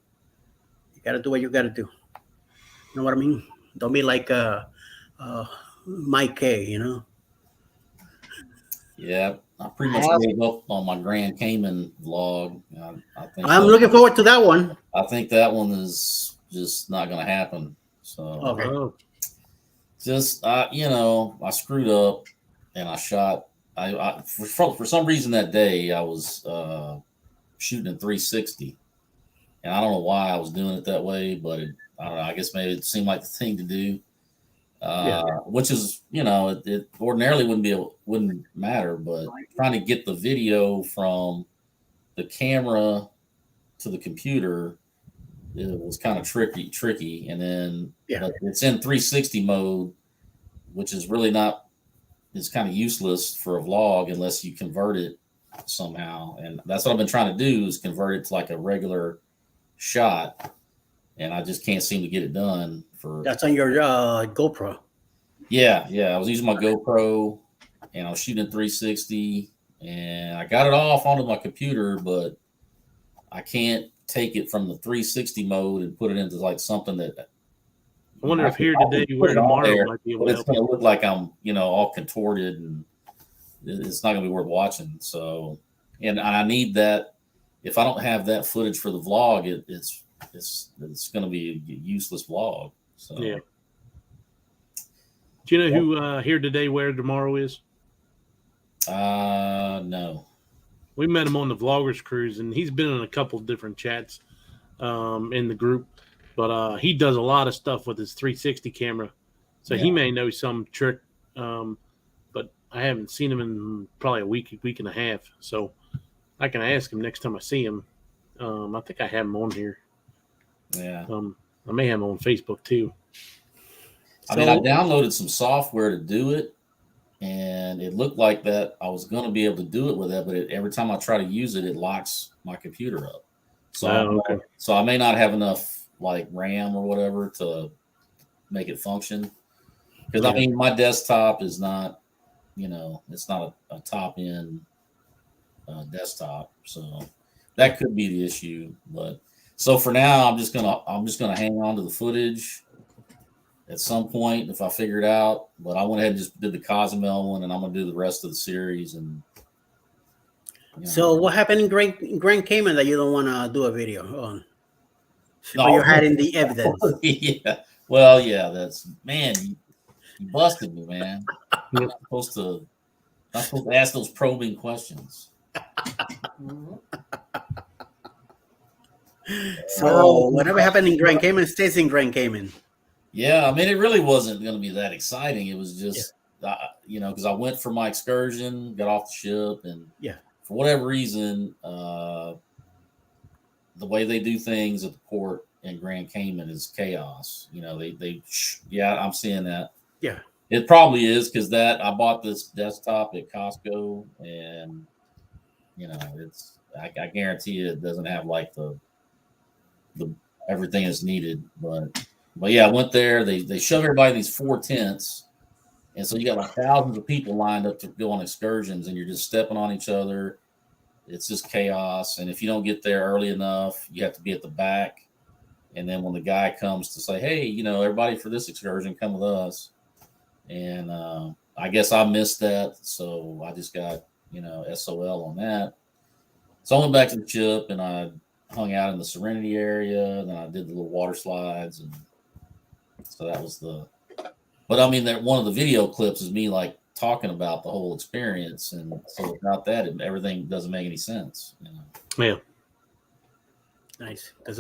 got to do what you got to do. You know what I mean? Don't be like Mike K. Yeah, I pretty much gave up on my Grand Cayman vlog. I think I'm looking forward to that one. I think that one is just not going to happen. So okay, just I screwed up and I shot. For some reason that day I was shooting in 360, And I don't know why I was doing it that way, but I don't know. I guess maybe it seemed like the thing to do. Which is, it ordinarily wouldn't matter, but trying to get the video from the camera to the computer, it was kind of tricky. And then but it's in 360 mode, which is really not, it's kind of useless for a vlog unless you convert it somehow. And that's what I've been trying to do, is convert it to like a regular shot. And I just can't seem to get it done. That's on your GoPro. Yeah. I was using my GoPro and I was shooting in 360 and I got it off onto my computer, but I can't take it from the 360 mode and put it into like something that I wonder if here today, where tomorrow might be able to help. It's going to look like I'm, all contorted, and it's not going to be worth watching. So, and I need that. If I don't have that footage for the vlog, it's going to be a useless vlog. So, yeah. Do you know who here today, where tomorrow is? No. We met him on the Vloggers Cruise, and he's been in a couple different chats in the group. But he does a lot of stuff with his 360 camera. So he may know some trick. But I haven't seen him in probably a week and a half. So I can ask him next time I see him. I think I have him on here. Yeah. I may have him on Facebook too. I mean, I downloaded some software to do it, and it looked like that I was going to be able to do it with that, but every time I try to use it, it locks my computer up. So, so I may not have enough like RAM or whatever to make it function. Because I mean, my desktop is not, it's not a top end desktop, so that could be the issue. But so for now, I'm just gonna hang on to the footage. At some point, if I figure it out, but I went ahead and just did the Cozumel one, and I'm gonna do the rest of the series. And so, what happened in Grand Cayman that you don't want to do a video on? No, or you're hiding the evidence? Yeah. Well, yeah. That's, man. You busted me, man. You're supposed to ask those probing questions. So, whatever happened in Grand Cayman stays in Grand Cayman. Yeah, I mean, it really wasn't going to be that exciting. It was just, because I went for my excursion, got off the ship, and for whatever reason, the way they do things at the port in Grand Cayman is chaos. I'm seeing that. Yeah, it probably is, because I bought this desktop at Costco, and I guarantee you it doesn't have like the everything is needed, but yeah, I went there. They shove everybody in these 4 tents, and so you got like thousands of people lined up to go on excursions, and you're just stepping on each other. It's just chaos. And if you don't get there early enough, you have to be at the back. And then when the guy comes to say, hey, everybody for this excursion, come with us. And I guess I missed that. So I just got, SOL on that. So I went back to the ship and I hung out in the Serenity area. And then I did the little water slides. And so that was but I mean, that one of the video clips is me like talking about the whole experience, and so without that, everything doesn't make any sense. Yeah. Nice, because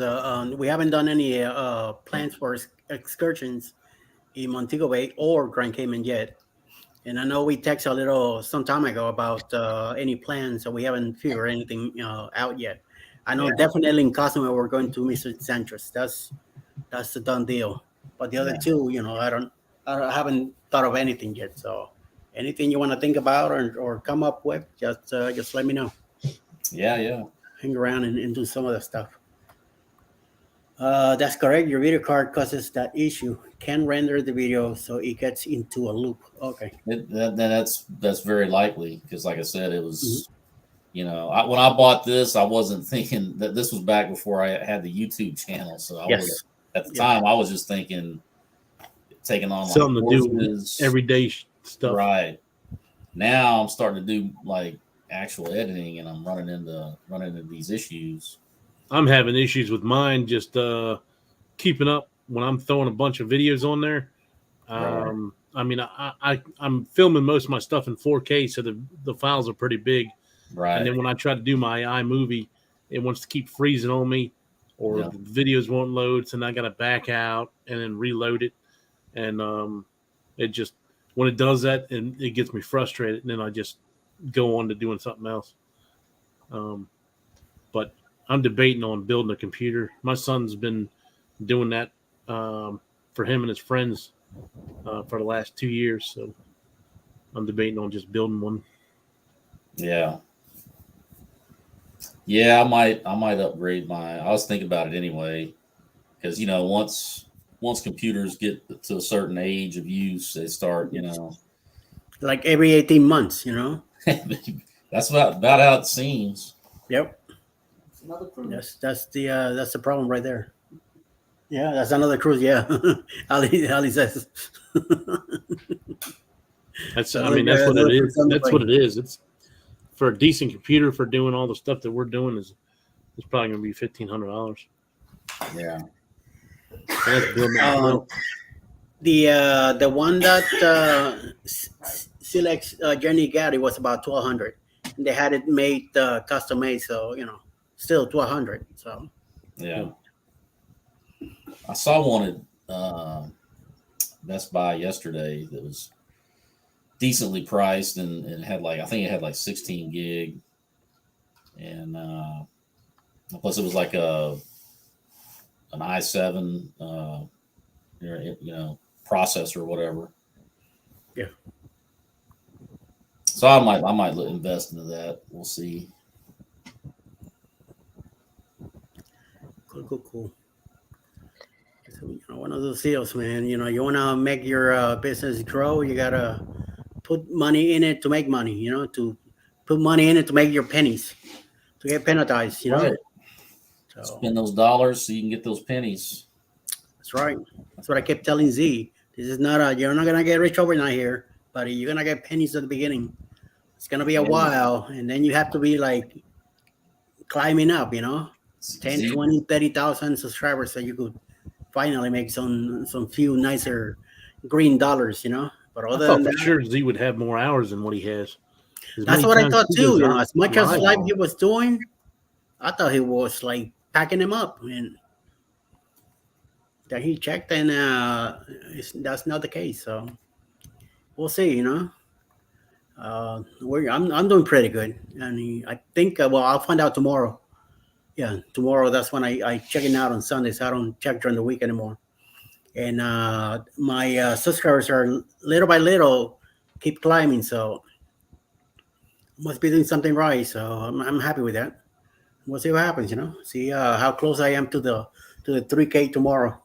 we haven't done any plans for excursions in Montego Bay or Grand Cayman yet, and I know we texted a little some time ago about any plans, so we haven't figured anything out yet. I know definitely in Cozumel we're going to Mr. Sanchez. That's a done deal. But the other two, I haven't thought of anything yet. So anything you want to think about or come up with, just let me know. Yeah. Hang around and do some of the stuff. That's correct. Your video card causes that issue. Can't render the video, so it gets into a loop. Okay. That's very likely, because like I said, it was, when I bought this, I wasn't thinking that this was back before I had the YouTube channel. So at the time, I was just thinking taking on something to do with everyday stuff. Right. Now I'm starting to do like actual editing, and I'm running into these issues. I'm having issues with mine just keeping up when I'm throwing a bunch of videos on there. Right. I mean, I'm filming most of my stuff in 4K, so the files are pretty big. Right. And then when I try to do my iMovie, it wants to keep freezing on me. or Yeah. the videos won't load, so now I got to back out and then reload it, and it just when it does that, and it gets me frustrated, and then I just go on to doing something else. But I'm debating on building a computer. My son's been doing that for him and his friends for the last 2 years, so I'm debating on just building one. Yeah. Yeah, I might upgrade my. I was thinking about it anyway, because once computers get to a certain age of use, they start Like every 18 months, that's about how it seems. Yep. It's another cruise. That's the problem right there. Yeah, that's another cruise. Yeah, Ali says. That's Another I mean that's guy, what another it is. cruise on the That's plane. what it is. It's for a decent computer for doing all the stuff that we're doing is it's probably going to be $1,500. Yeah. And that's building it myself. The one that Silex Jenny got, it was about 1,200. And they had it made custom made, so still 1,200. So Yeah. I saw one at Best Buy yesterday that was decently priced and had I think it had like 16 gig, and plus it was like an i7 processor or whatever. Yeah. So I might invest into that. We'll see. cool. So, one of those deals, man. You want to make your business grow, you gotta put money in it to make money. To put money in it to make your pennies, to get penalized. Right. So Spend those dollars so you can get those pennies. that's right. That's what I kept telling Z. This is not you're not gonna get rich overnight here, buddy. You're gonna get pennies at the beginning. It's gonna be a while, and then you have to be like climbing up. 10, 20, 30,000 subscribers, so you could finally make some few nicer green dollars. But I other thought than for that, sure Z would have more hours than what he has. As that's many what I times thought he too. goes out As much as live, live he was doing, I thought he was like packing them up, and that he checked, and that's not the case. So we'll see. I'm doing pretty good, and I think I'll find out tomorrow. Yeah, tomorrow. That's when I check it out on Sundays. I don't check during the week anymore. And my subscribers are little by little keep climbing, so must be doing something right. So I'm happy with that. We'll see what happens. See how close I am to the 3K tomorrow,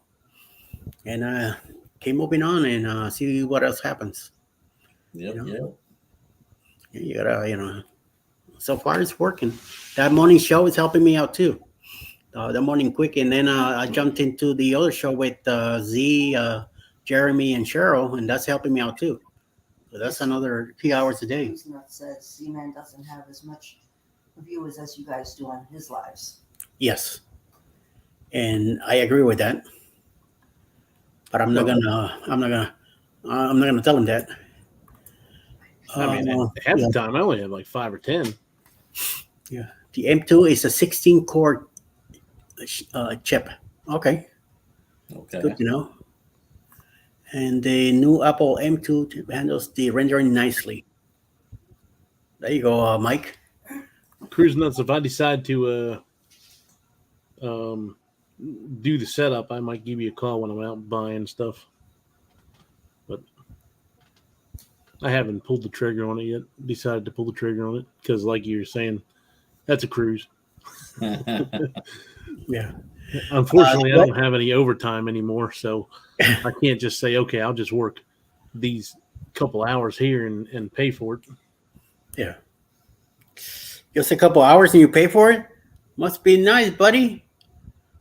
and keep moving on and see what else happens. Yep. You gotta so far it's working. That morning show is helping me out too. The morning quick, and then I jumped into the other show with Z, Jeremy, and Cheryl, and that's helping me out too. So that's another few hours a day. Cruise Nut says Z-Man doesn't have as much viewers as you guys do on his lives. Yes, and I agree with that. But I'm not gonna tell him that. I mean, half the time I only have like 5 or 10. Yeah, the M2 is a 16 core chip. Okay, good to know. And the new Apple M2 handles the rendering nicely. There you go, Mike. Cruise Nuts, if I decide to do the setup, I might give you a call when I'm out buying stuff. But I haven't pulled the trigger on it yet. Decided to pull the trigger on it because, like you were saying, that's a cruise. Yeah. Unfortunately, I don't have any overtime anymore, so I can't just say, okay, I'll just work these couple hours here and pay for it. Yeah. Just a couple hours and you pay for it? Must be nice, buddy.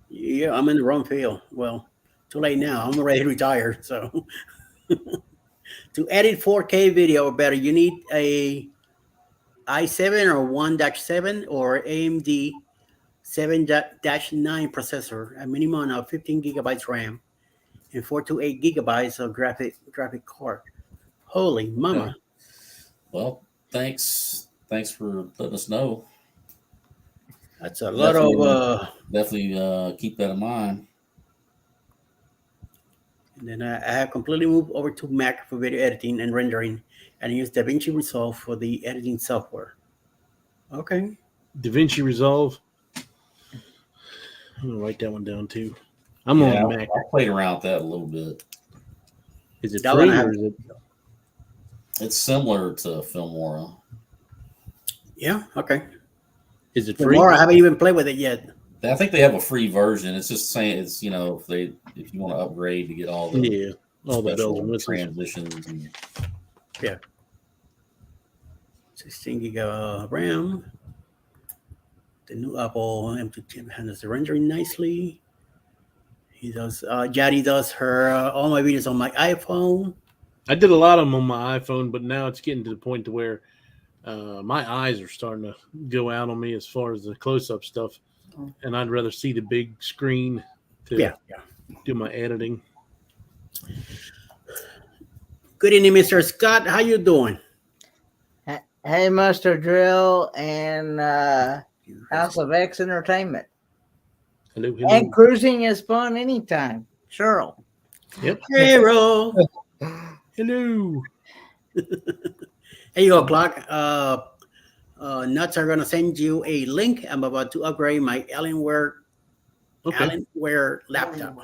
Yeah, I'm in the wrong field. Well, too late now. I'm already retired, so to edit 4K video better, you need a i7 or 1-7 or AMD 7-9 processor, a minimum of 15 gigabytes RAM, and 4 to 8 gigabytes of graphic card. Holy mama! Okay. Well, thanks for letting us know. That's a lot of. Definitely keep that in mind. And then I have completely moved over to Mac for video editing and rendering, and I use DaVinci Resolve for the editing software. Okay. DaVinci Resolve. I'm gonna write that one down too. I'm on Mac. I played around with that a little bit. Is it That free one I or is it? It's similar to Filmora. Yeah. Okay. Is it free? More, I haven't even played with it yet. I think they have a free version. It's just saying it's if you want to upgrade to get all the all the bells and special whistles. transitions. And, 16 gig of RAM. The new Apple M2 handles the rendering nicely. He does. Jaddy does her all my videos on my iPhone. I did a lot of them on my iPhone, but now it's getting to the point to where my eyes are starting to go out on me as far as the close-up stuff, and I'd rather see the big screen to do my editing. Good evening, Mr. Scott. How you doing? Hey, Mustard Drill and House of X Entertainment. Hello. And cruising is fun anytime. Cheryl. Yep. Hero. Hello. Hey, you go, Klock. Nuts are gonna send you a link. I'm about to upgrade my Alienware laptop.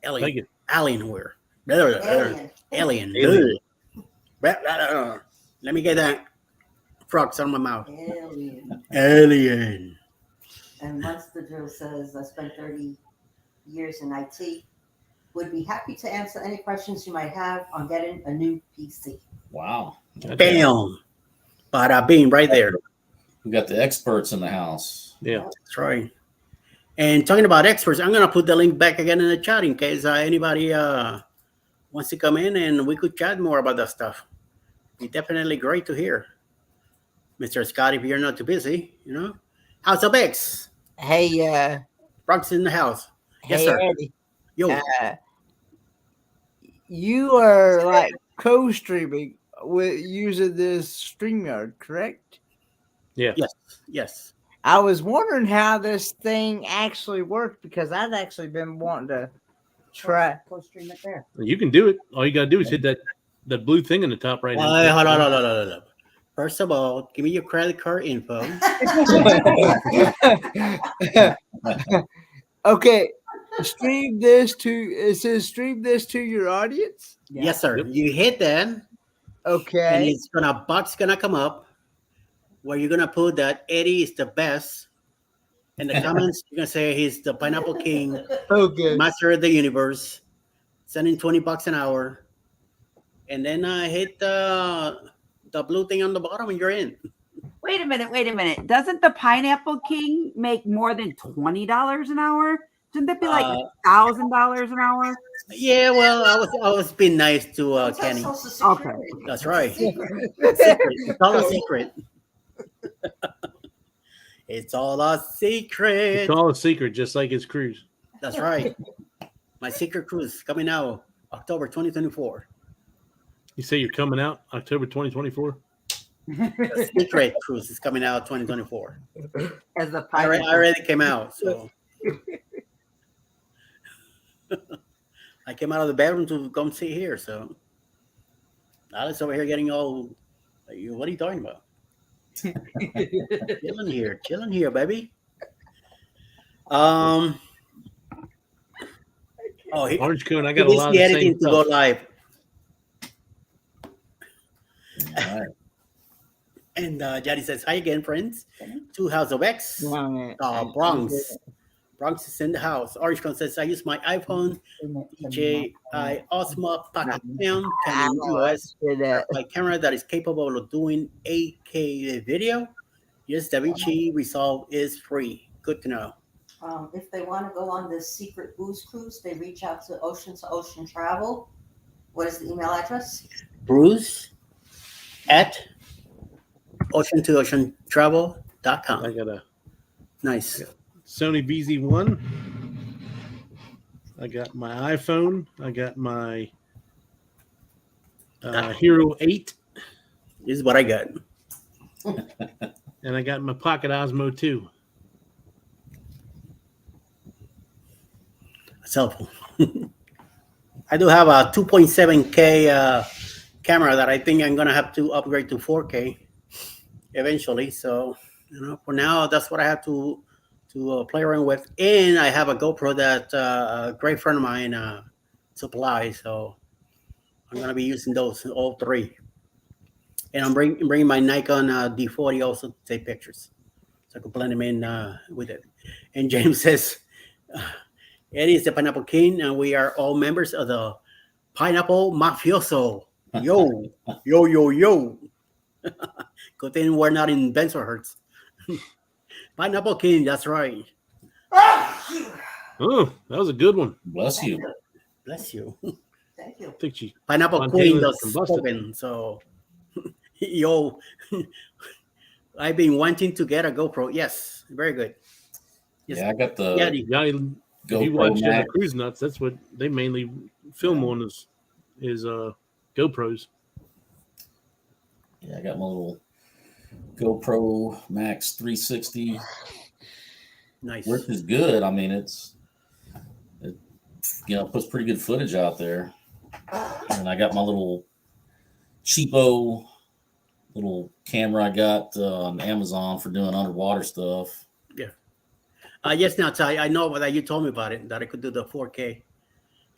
Thank you. Alienware. Alien. Alien. Let me get that frogs out of my mouth. Alien. And Monster Drill says, I spent 30 years in IT. Would be happy to answer any questions you might have on getting a new PC. wow. Bam. Bada bing, right there. We got the experts in the house. Yeah. That's right. And talking about experts, I'm going to put the link back again in the chat in case anybody wants to come in and we could chat more about that stuff. Be definitely great to hear. Mr. Scott, if you're not too busy, House of X. Hey, Bronx in the house. Yes, hey, sir. Eddie. Yo. You are like co-streaming with using this StreamYard, correct? Yeah. Yes. I was wondering how this thing actually worked because I'd actually been wanting to try. Co-stream it there. You can do it. All you got to do is hit that blue thing in the top right. Hold on. First of all, give me your credit card info. Okay. Stream this to your audience. Yes, sir. Yep. You hit that. And Okay. it's box gonna come up where you're gonna put that Eddie is the best. In the comments, you're gonna say he's the Pineapple King, Okay. Master of the Universe, sending $20 an hour. And then hit the blue thing on the bottom and you're in. Wait a minute. Doesn't the Pineapple King make more than $20 an hour? Shouldn't that be like $1,000 an hour? Yeah, well, I was being nice to Kenny. Okay. That's right. It's all a secret. It's all a secret. It's all a secret, just like his cruise. That's right. My secret cruise coming out October 2024. You say you're coming out October 2024? The secret cruise is coming out 2024. As the I already came out, so I came out of the bedroom to come sit here. So Alice over here getting all. What are you talking about? chilling here, baby. Oh, Orange Cone. I got a lot of the editing same to go stuff. live. All right. And Jaddy says, hi again, friends. To House of X. Bronx. Bronx is in the house. Orange Cone says, I use my iPhone DJI Osmo Pocket 10 Canon EOS. My camera that is capable of doing 8K video. Yes, DaVinci Resolve is free. Good to know. If they want to go on this secret booze cruise, they reach out to Ocean Travel. What is the email address? Bruce at ocean2oceantravel.com. I got a Nice. Sony VZ1. I got my iPhone. I got my Hero 8. This is what I got. And I got my Pocket Osmo 2. cell phone. I do have a 2.7K camera that I think I'm gonna have to upgrade to 4K eventually. So for now, that's what I have to play around with. And I have a GoPro that a great friend of mine supplies. So I'm gonna be using those all three. And I'm bringing my Nikon D40 also to take pictures, so I can blend them in with it. And James says, Eddie is the Pineapple King, and we are all members of the Pineapple Mafioso. Yo, yo, yo, yo. Good thing we're not in Bensonhurst. Pineapple King, that's right. Oh, that was a good one. Bless you. Bless you. Thank you. I think she Pineapple Queen spontaneously does combusted. spoken. So, yo, I've been wanting to get a GoPro. Yes, very good. Yes. Yeah, I got the Yeah, Yeah, if you GoPro watch the Max. Cruise Nuts, that's what they mainly film on is GoPros. Yeah, I got my little GoPro Max 360, nice. which is good. I mean, it puts pretty good footage out there. And I got my little cheapo little camera I got on Amazon for doing underwater stuff. Yeah. Yes, now I know that you told me about it, that I could do the 4K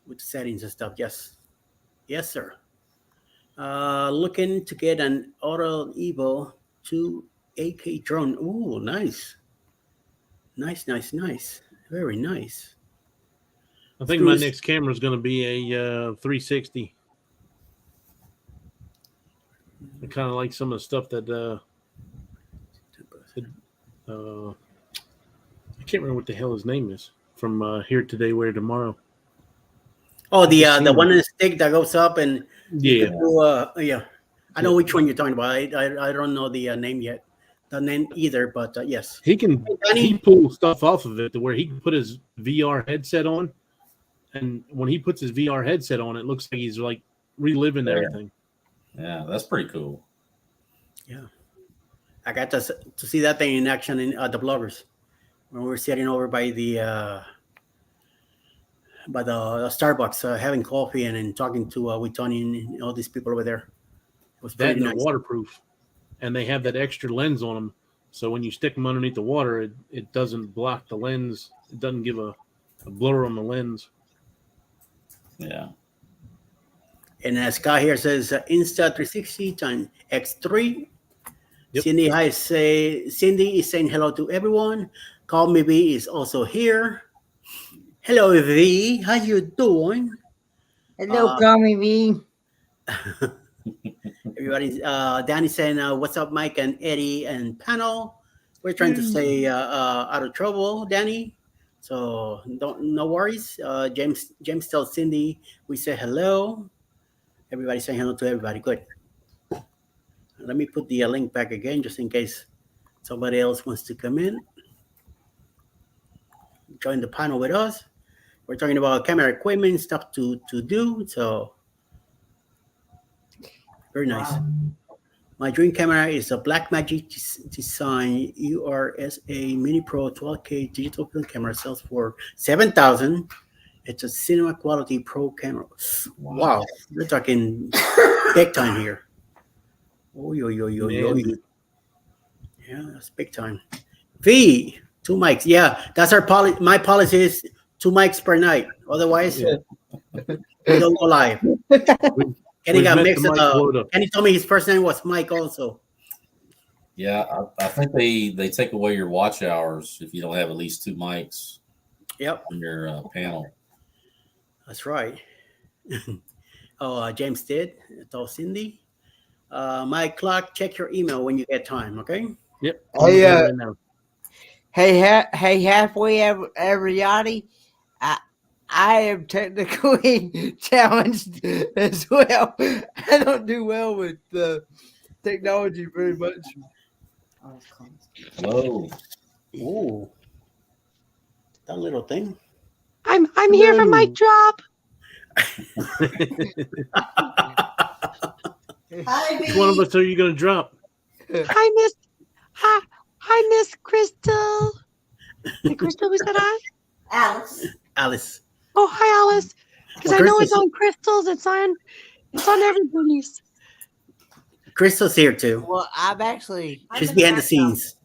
with the settings and stuff. Yes. Yes, sir. Looking to get an Auto Evo 2 AK drone. Ooh, nice. Nice, nice, nice. Very nice. I think my next camera is going to be a 360. I kind of like some of the stuff that I can't remember what the hell his name is from Here Today, Where Tomorrow. Oh, the one in the stick that goes up and Yeah. yeah. I know which one you're talking about. I don't know the name yet, the name either, but yes. He pull stuff off of it to where he can put his VR headset on, and when he puts his VR headset on, it looks like he's like reliving everything. Yeah, that's pretty cool. Yeah, I got to see that thing in action in the bloggers when we were sitting over by the Starbucks having coffee and talking to with Tony and all these people over there. It was That pretty and nice. they're waterproof, and they have that extra lens on them, so when you stick them underneath the water, it doesn't block the lens. It doesn't give a blur on the lens. Yeah. And as Scott here says, Insta360 times X3. Yep. Cindy is saying hello to everyone. Call Me V is also here. Hello, V. How you doing? Hello, Tommy V. Everybody's Danny saying, "What's up, Mike and Eddie and panel?" We're trying to stay out of trouble, Danny. So no worries. James tells Cindy we say hello. Everybody saying hello to everybody. Good. Let me put the link back again just in case somebody else wants to come in. Join the panel with us. We're talking about camera equipment, stuff to do. So very nice. Wow. My dream camera is a Blackmagic Design URSA Mini Pro 12K digital film camera. Sells for $7,000. It's a cinema quality pro camera. Wow, we're talking big time here. Oh, yo. Yeah, that's big time. V, 2 mics. Yeah, that's our policy. My policy is 2 mics per night. Otherwise, we don't go live. Kenny got mixed up. Kenny told me his first name was Mike also. Yeah, I think they take away your watch hours if you don't have at least 2 mics. Yep. On your panel. That's right. James did. Told Cindy. Mike Klock, check your email when you get time, okay? Yep. Hey, halfway everybody. I am technically challenged as well. I don't do well with technology very much. Hello. Ooh. That little thing. I'm here for mic drop. Hi, Which one of us are you going to drop? Hi, Miss Crystal. Hey, Crystal, was that I? Alice. Alice. Oh, hi, Alice. Because Oh, I know it's Crystal's- on Crystal's. It's on everybody's. Crystal's here too. Well, I'm actually. She's behind the scenes.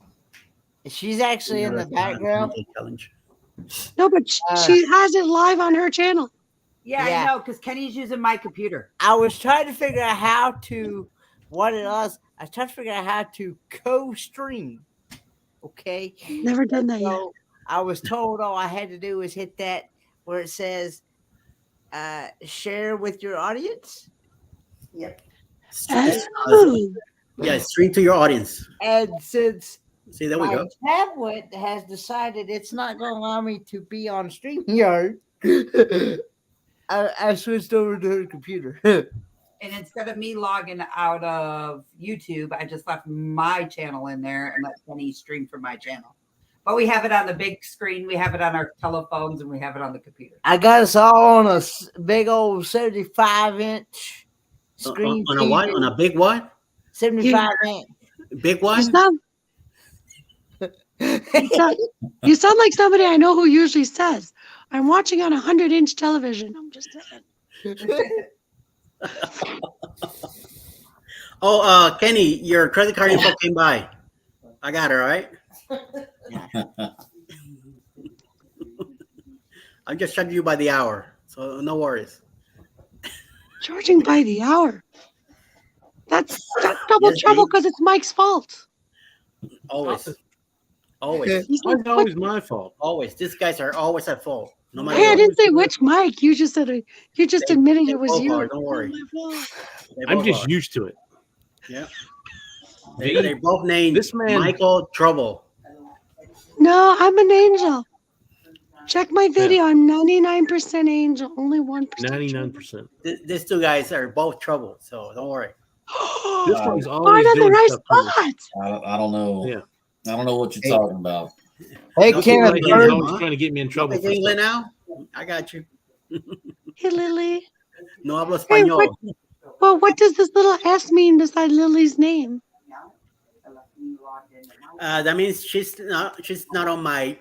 She's actually in the background. Challenge. No, but she has it live on her channel. Yeah, Yeah. I know, because Kenny's using my computer. I was trying to figure out how to what it was. I was trying to figure out how to co-stream. Okay. Never done that yet. So I was told all I had to do was hit that where it says share with your audience. Yep. Oh, Yeah, stream to your audience. And since See, there we my go. tablet has decided it's not going to allow me to be on StreamYard, I switched over to her computer. And instead of me logging out of YouTube, I just left my channel in there and let Kenny stream from my channel. But we have it on the big screen, we have it on our telephones, and we have it on the computer. I got us all on a big old 75-inch screen. On a what? TV. On a big what? 75-inch. Big one? you sound like somebody I know who usually says, I'm watching on a 100-inch television. I'm just saying. Oh, Kenny, your credit card info came by. I got it, right? I'm just charging you by the hour, so no worries. Charging by the hour. That's double Yes, trouble Dave. because it's Mike's fault. Always. Always. He's like, It's always my fault. Always. These guys are always at fault. No matter hey, I what. didn't say which Mike. You just said you just They- admitted they it was both you. are, don't worry. Oh, my fault. They I'm both just are. used to it. Yeah. They both named This man- Michael Trouble. No, I'm an angel. Check my video. I'm 99% angel, only 1% 99%. These two guys are both trouble, so don't worry. This trouble. one's Right always on the doing right stuff to me. spot. I don't know. Yeah. I don't know what you're Hey. talking about. Hey, No, Kenneth like He's Bird. Bird. always trying to get me in trouble Speak for English stuff. now? I got you. Hey, Lily. No hablo Hey, español. what does this little S mean beside Lily's name? That means she's not on my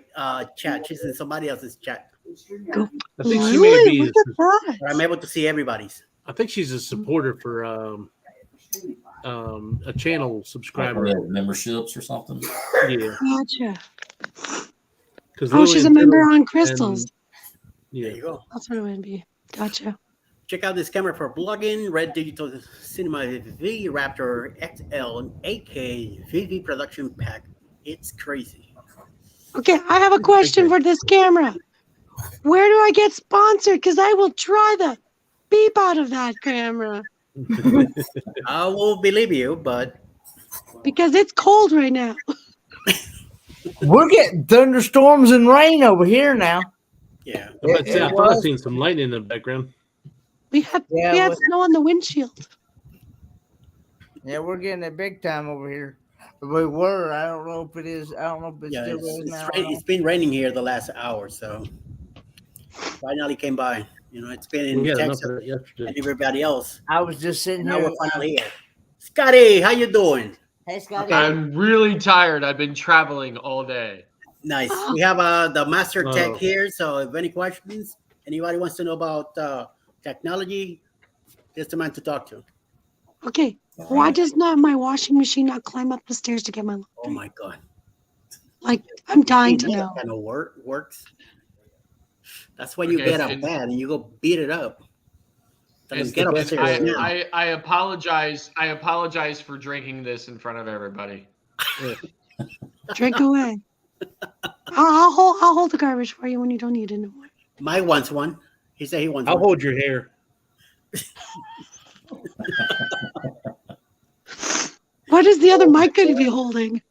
chat. She's in somebody else's chat. I think she may Really? be. Look at that. But I'm able to see everybody's. I think she's a supporter for a channel subscriber. Memberships or something. Yeah, Gotcha. because Oh, she's a member on Crystals. Yeah, There you go. That's what it would be. Gotcha. Check out this camera for blogging. Red Digital Cinema V Raptor XL 8K VV production pack. It's crazy. Okay, I have a question for this camera. Where do I get sponsored? Because I will try the beep out of that camera. I will believe you, but Because it's cold right now. We're getting thunderstorms and rain over here now. yeah. I It thought I was- seen some lightning in the background. We had Yeah, we had well- snow on the windshield. Yeah, we're getting it big time over here. We were. I don't know if it is. I don't know if it Yeah, still is now. it's been raining here the last hour, so finally came by. You know, it's been in We had enough Texas of that yesterday. and everybody else. I was just sitting Now here. we're finally here. Scotty, how you doing? Hey, Scotty. I'm really tired. I've been traveling all day. Nice. We have the master tech Oh. here, so if any questions, anybody wants to know about technology, just the man to talk to. Okay, why does not my washing machine not climb up the stairs to get my laundry? Oh my god. Like, I'm dying to That know. kind of works. That's why you Okay, get out of and- bed and you go beat it up. Tell them, It's get the up best- stairs now. I apologize. I apologize for drinking this in front of everybody. Drink away. I'll hold the garbage for you when you don't need it anymore. Mike wants one. He said he wants I'll one. hold your hair. What is the other mic going to be holding?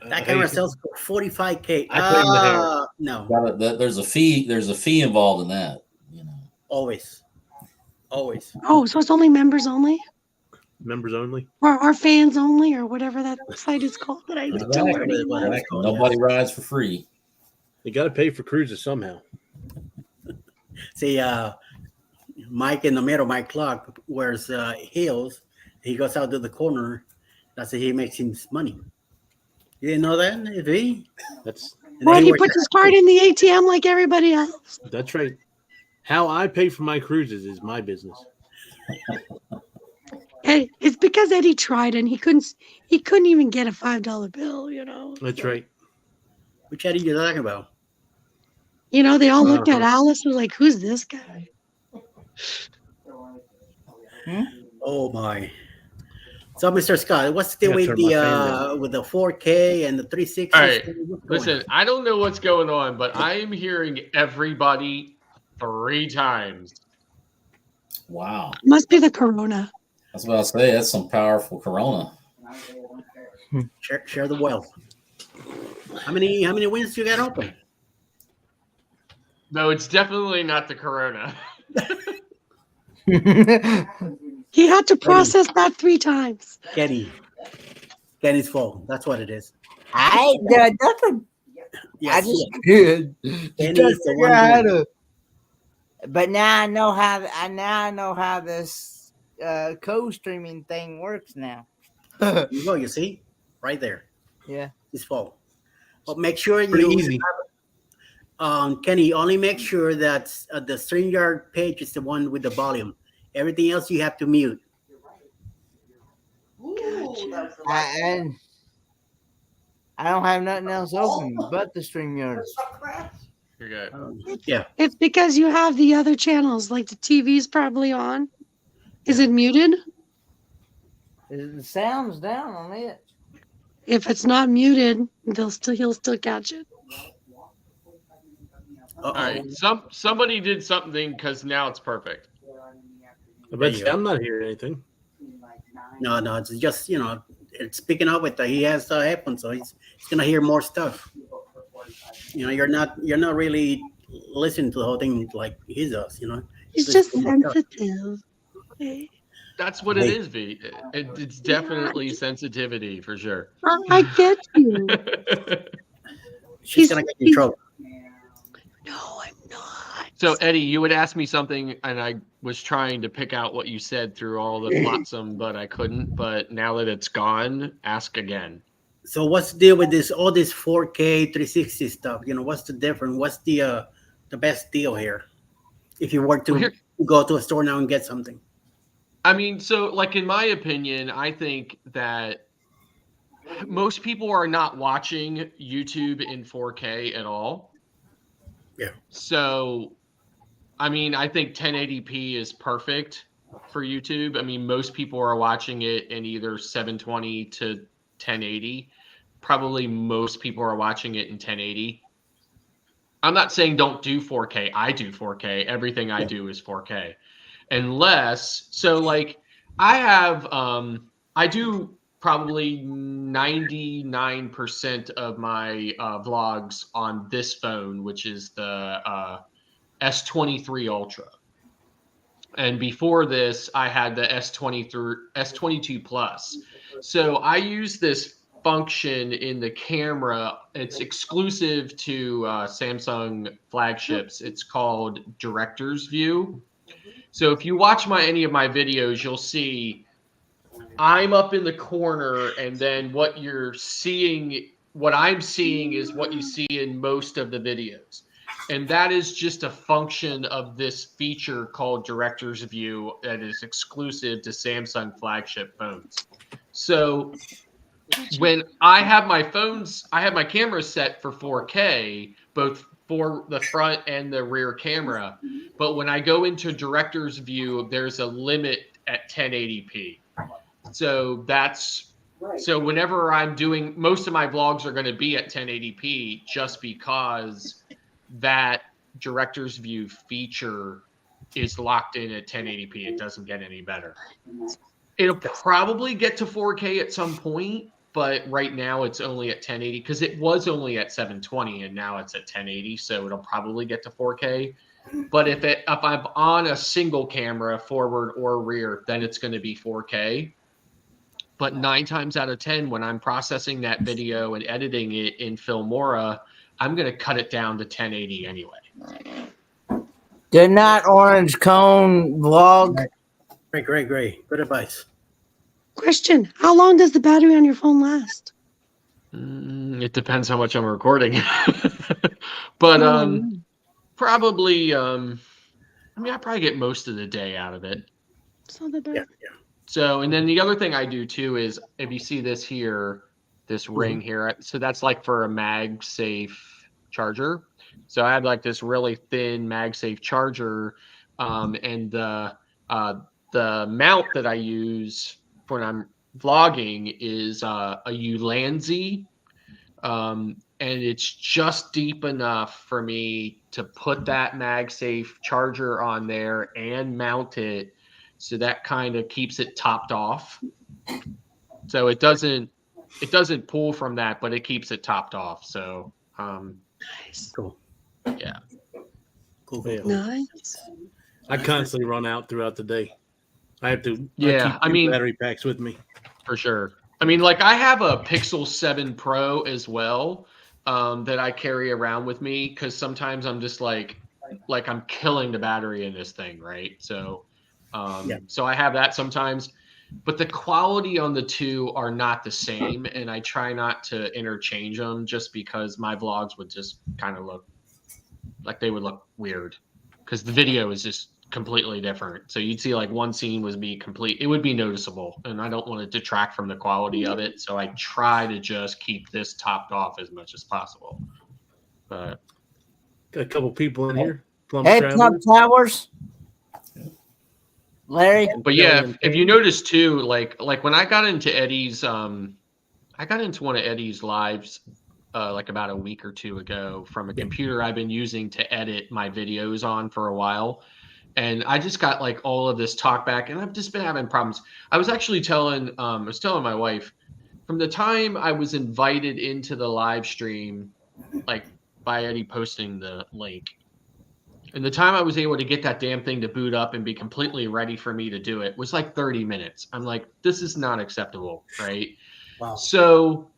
That camera sells for $45K. I claim the hair. No, There's a fee. There's a fee involved in that. You know. always. Oh, so it's only members only? Members only. Or fans only, or whatever that site is called that I don't Exactly. learn what anymore. it's called, Nobody rides for free. You got to pay for cruises somehow. See, Mike in the middle, Mike Klock, wears heels. He goes out to the corner. That's how he makes his money. You didn't know that, V? That's And Well, he he works puts his card in the ATM like everybody else. That's right. How I pay for my cruises is my business. Hey, it's because Eddie tried and he couldn't even get a $5 bill, That's right. Which Eddie you talking about? They all looked at Uh-huh. Alice and were like, who's this guy? Oh my. So, Mr. Scott, what's the Gotta with turn my fan down. the 4K and the 360? All right. What's going Listen, on? I don't know what's going on, but I am hearing everybody 3 times. Wow. Must be the corona. That's what I say. That's some powerful Corona. Share the wealth. How many wins you got open? No, it's definitely not the corona. He had to process that 3 times. Kenny's fault. That's what it is. I ain't done nothing. Yes, I just could. Kenny is the one doing it. But now I know how. I know how this co-streaming thing works now. You go. You see, right there. Yeah. His fault. But make sure Pretty you. easy. Kenny, only make sure that the StreamYard page is the one with the volume. Everything else you have to mute. And I don't have nothing else open but the StreamYard. You're good. Yeah. It's because you have the other channels, like the TV's probably on. Is it muted? The sound's down on it. If it's not muted, he'll still catch it. All right. Somebody did something because now it's perfect. I bet you you go. I'm not hearing anything. No, it's just it's picking up with he has headphones, so he's gonna hear more stuff. You're not really listening to the whole thing like he does. He's Listen just to more stuff. sensitive. Okay. That's what it is, V. It's definitely sensitivity for sure. I get you. She's gonna get you in trouble. No, I'm not. So, Eddie, you would ask me something, and I was trying to pick out what you said through all the flotsam, but I couldn't. But now that it's gone, ask again. So what's the deal with all this 4K 360 stuff? What's the difference? What's the best deal here? If you were to go to a store now and get something. I mean, so like in my opinion, I think that most people are not watching YouTube in 4K at all. Yeah. So, I mean, I think 1080p is perfect for YouTube. I mean, most people are watching it in either 720 to 1080. Probably most people are watching it in 1080. I'm not saying don't do 4K. I do 4K. Everything I do is 4K. Like I do probably 99% of my vlogs on this phone, which is the S23 Ultra. And before this, I had the S22 Plus. So I use this function in the camera. It's exclusive to Samsung flagships. It's called Director's View. So if you watch any of my videos, you'll see I'm up in the corner, and then what I'm seeing is what you see in most of the videos. And that is just a function of this feature called Director's View that is exclusive to Samsung flagship phones. So when I have my camera set for 4K, both for the front and the rear camera. But when I go into Director's View, there's a limit at 1080p. So so whenever I'm doing, most of my vlogs are going to be at 1080p just because that Director's View feature is locked in at 1080p. It doesn't get any better. It'll probably get to 4K at some point, but right now it's only at 1080 because it was only at 720 and now it's at 1080. So it'll probably get to 4K. But if I'm on a single camera, forward or rear, then it's going to be 4K. But 9 times out of 10, when I'm processing that video and editing it in Filmora, I'm going to cut it down to 1080 anyway. Did not Orange Cone vlog? Great. Good advice. Question: how long does the battery on your phone last? It depends how much I'm recording. But probably I probably get most of the day out of it. It's not that bad. Yeah. So, and then the other thing I do too is if you see this here, this ring here, so that's like for a MagSafe charger. So I have like this really thin MagSafe charger, and the mount that I use when I'm vlogging is a Ulanzi, and it's just deep enough for me to put that MagSafe charger on there and mount it. So that kind of keeps it topped off. So it doesn't pull from that, but it keeps it topped off. So Nice. Cool. yeah. Cool. Yeah. Nice. I constantly run out throughout the day. I have to. Yeah, I keep two battery packs with me. For sure. I mean, like I have a Pixel 7 Pro as well, that I carry around with me because sometimes I'm just like I'm killing the battery in this thing, right? So so I have that sometimes, but the quality on the two are not the same, and I try not to interchange them just because my vlogs would just kind of look like they would look weird because the video is just completely different. So you'd see like one scene was me complete. It would be noticeable, and I don't want to detract from the quality of it. So I try to just keep this topped off as much as possible. But Got a couple people in here. Plum Hey, Traveler. Plum Towers. Larry. But yeah, if you notice too, like when I got into Eddie's, I got into one of Eddie's lives like about a week or two ago from a computer I've been using to edit my videos on for a while. And I just got like all of this talk back, and I've just been having problems. I was actually telling my wife from the time I was invited into the live stream, like by Eddie posting the link, and the time I was able to get that damn thing to boot up and be completely ready for me to do it was like 30 minutes. I'm like, this is not acceptable, right? Wow. So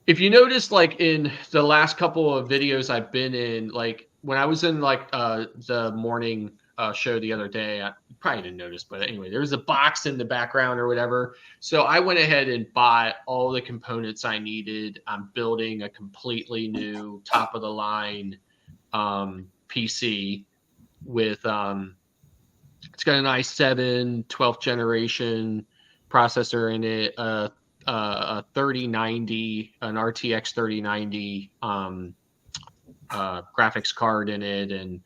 if you notice, like in the last couple of videos I've been in, like when I was in like the morning show the other day, I probably didn't notice, but anyway, there was a box in the background or whatever. So I went ahead and bought all the components I needed. I'm building a completely new top of the line PC with it's got an i7 12th generation processor in it, a 3090, an RTX 3090 graphics card in it, and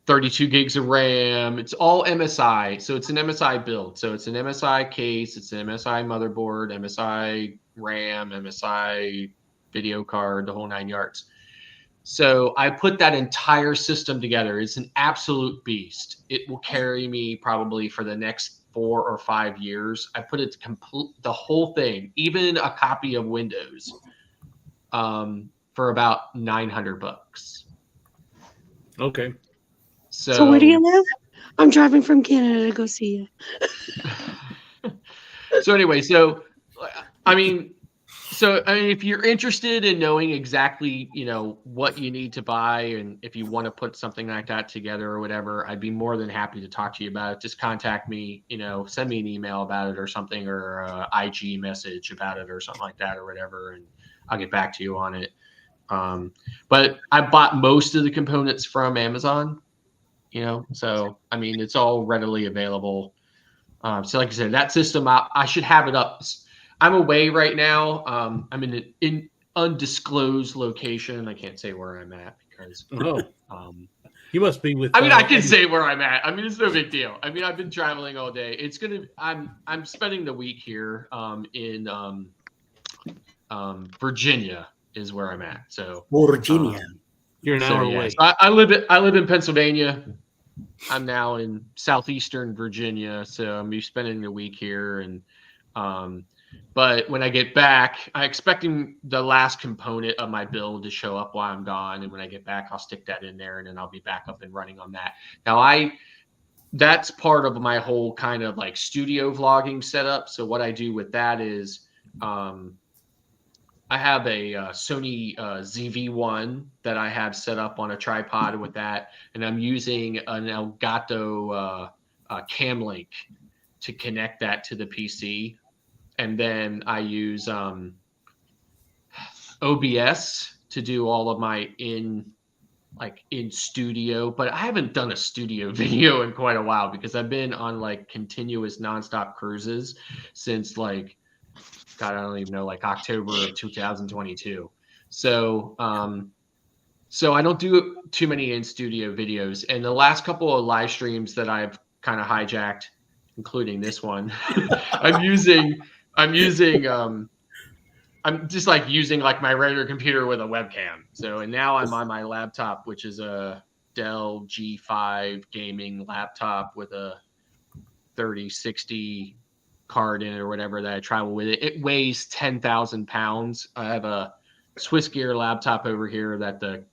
32 gigs of RAM. It's all MSI, so it's an MSI build. So it's an MSI case, it's an MSI motherboard, MSI RAM, MSI video card, the whole 9 yards. So I put that entire system together. It's an absolute beast. It will carry me probably for the next 4 or 5 years. I put it complete, the whole thing, even a copy of Windows, for about $900. Okay. So where do you live? I'm driving from Canada to go see you. So anyway, I mean, if you're interested in knowing exactly, what you need to buy, and if you want to put something like that together or whatever, I'd be more than happy to talk to you about it. Just contact me, send me an email about it or something, or a IG message about it or something like that or whatever, and I'll get back to you on it. But I bought most of the components from Amazon, so I mean, it's all readily available. So like I said, that system, I should have it up. I'm away right now. I'm in an undisclosed location. I can't say where I'm at because you must be with. I mean, I can say where I'm at. I mean, it's no big deal. I mean, I've been traveling all day. I'm spending the week here in Virginia is where I'm at. So Virginia. You're an hour away. So I live in Pennsylvania. I'm now in southeastern Virginia, so I'm be spending the week here. And but when I get back, I'm expecting the last component of my build to show up while I'm gone. And when I get back, I'll stick that in there, and then I'll be back up and running on that. Now that's part of my whole kind of like studio vlogging setup. So what I do with that is I have a Sony ZV-1 that I have set up on a tripod with that, and I'm using an Elgato cam link to connect that to the PC. And then I use OBS to do all of my in studio, but I haven't done a studio video in quite a while because I've been on like continuous nonstop cruises since like, God, I don't even know, like October of 2022. So, so I don't do too many in studio videos. And the last couple of live streams that I've kind of hijacked, including this one, I'm just like using like my regular computer with a webcam. So, and now I'm on my laptop, which is a Dell G5 gaming laptop with a 3060 card in it or whatever that I travel with it. It weighs 10,000 pounds. I have a Swiss Gear laptop over here that the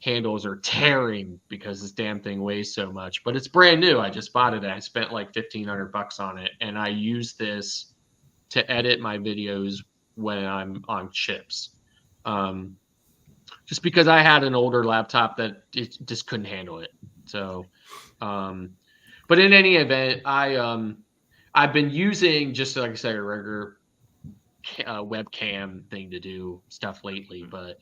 handles are tearing because this damn thing weighs so much, but it's brand new. I just bought it. I spent like $1,500 on it. And I use this to edit my videos when I'm on chips. Just because I had an older laptop that it just couldn't handle it. So, but in any event, I've been using, just like I said, a regular webcam thing to do stuff lately, but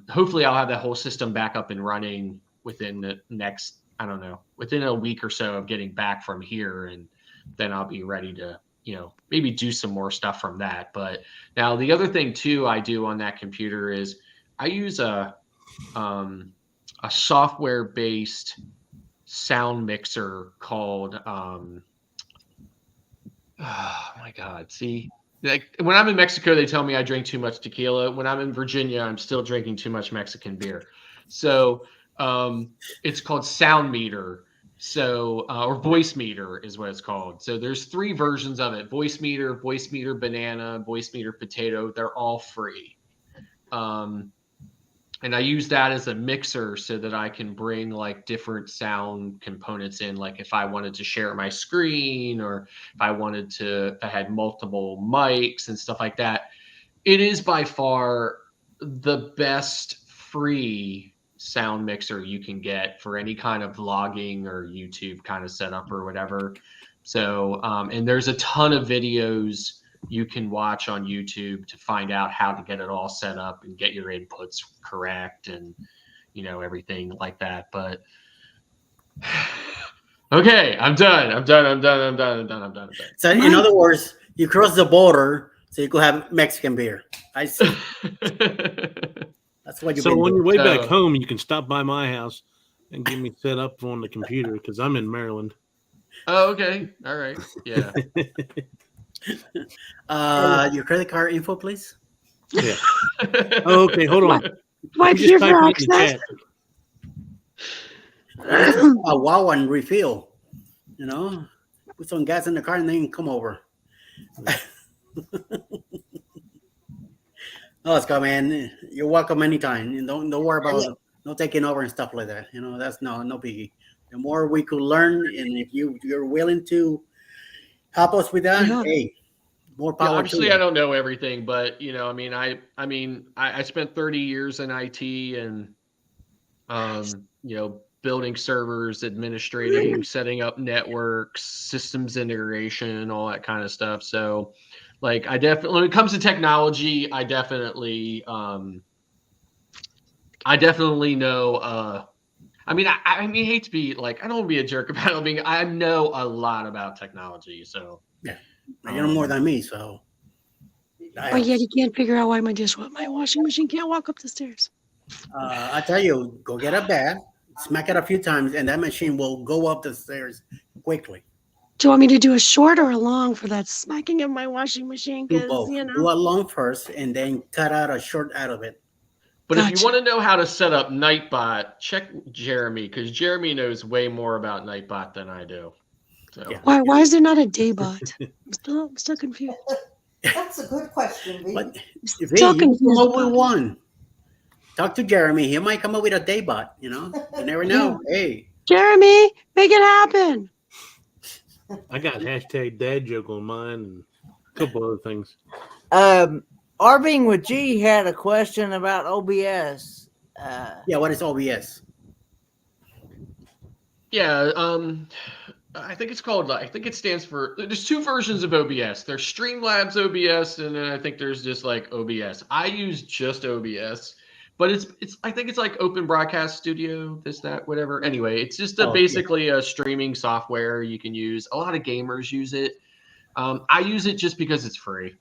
hopefully I'll have that whole system back up and running within the next, I don't know, within a week or so of getting back from here, and then I'll be ready to, maybe do some more stuff from that. But now the other thing too I do on that computer is I use a software-based sound mixer called oh my God, see, like when I'm in Mexico, they tell me I drink too much tequila. When I'm in Virginia, I'm still drinking too much Mexican beer. So it's called Sound Meter. So, or Voice Meter is what it's called. So there's 3 versions of it: Voice Meter Banana, Voice Meter Potato. They're all free. And I use that as a mixer so that I can bring like different sound components in. Like if I wanted to share my screen, or if I had multiple mics and stuff like that. It is by far the best free sound mixer you can get for any kind of vlogging or YouTube kind of setup or whatever. So, and there's a ton of videos you can watch on YouTube to find out how to get it all set up and get your inputs correct and, everything like that. But okay, I'm done. So in other words, you cross the border so you could have Mexican beer. I see. That's what you've So been when doing. you're way back home, you can stop by my house and get me set up on the computer because I'm in Maryland. Oh, okay. All right. Yeah. Your credit card info, please. Yeah. Oh, okay, hold on. Wipe You here just for type it in the access. chat. A wow and refill. Put some gas in the car and then come over. No, Scott, man, you're welcome anytime. And don't worry about no taking over and stuff like that. That's no biggie. The more we could learn, and if you're willing to help us with that, hey, more power. Yeah, obviously, I don't know everything, but I spent 30 years in IT and building servers, administrating, setting up networks, systems integration, all that kind of stuff. So, like, when it comes to technology, I definitely know. I hate to be like, I don't want to be a jerk about it. I know a lot about technology, so yeah, you know more than me, so. But yet you can't figure out why my washing machine can't walk up the stairs. I tell you, go get a bat, smack it a few times, and that machine will go up the stairs quickly. Do you want me to do a short or a long for that smacking of my washing machine? Do both. Do a long first, and then cut out a short out of it. But if you want to know how to set up Nitebot, check Jeremy, because Jeremy knows way more about Nitebot than I do. So. Yeah. Why is there not a daybot? I'm still confused. That's a good question, V. But if you come up with one, talk to Jeremy. He might come up with a daybot. You never know. Hey, Jeremy, make it happen. I got hashtag dad joke on mine and a couple other things. Arving with G had a question about OBS. Yeah, what is OBS? Yeah, I think it's called. I think it stands for. There's 2 versions of OBS. There's Streamlabs OBS, and then I think there's just like OBS. I use just OBS but it's I think it's like Open Broadcast Studio, this, that, whatever. Anyway, it's just Oh, yeah. basically a streaming software you can use. A lot of gamers use it. I use it just because it's free.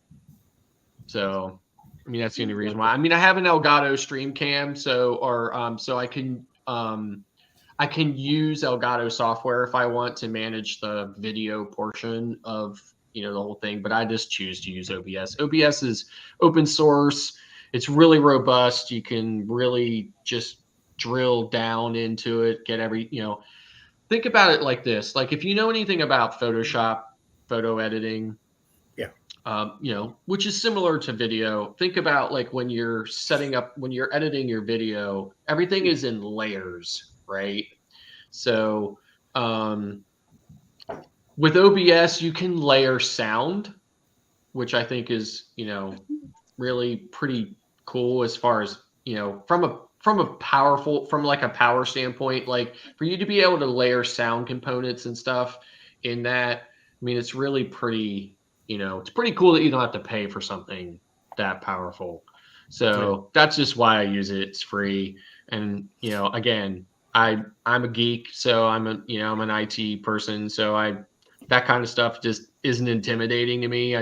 So, I mean, that's the only reason why. I mean, I have an Elgato Stream Cam, so I can use Elgato software if I want to manage the video portion of the whole thing. But I just choose to use OBS. OBS is open source. It's really robust. You can really just drill down into it. Get think about it like this. Like if you know anything about Photoshop, photo editing, which is similar to video. Think about like when you're editing your video, everything is in layers, right? So with OBS, you can layer sound, which I think is, really pretty cool as far as, from a power standpoint, like for you to be able to layer sound components and stuff in that, I mean, it's really pretty, it's pretty cool that you don't have to pay for something that powerful. So that's just why I use it. It's free. And, again, I'm a geek, so I'm an IT person. So that kind of stuff just isn't intimidating to me.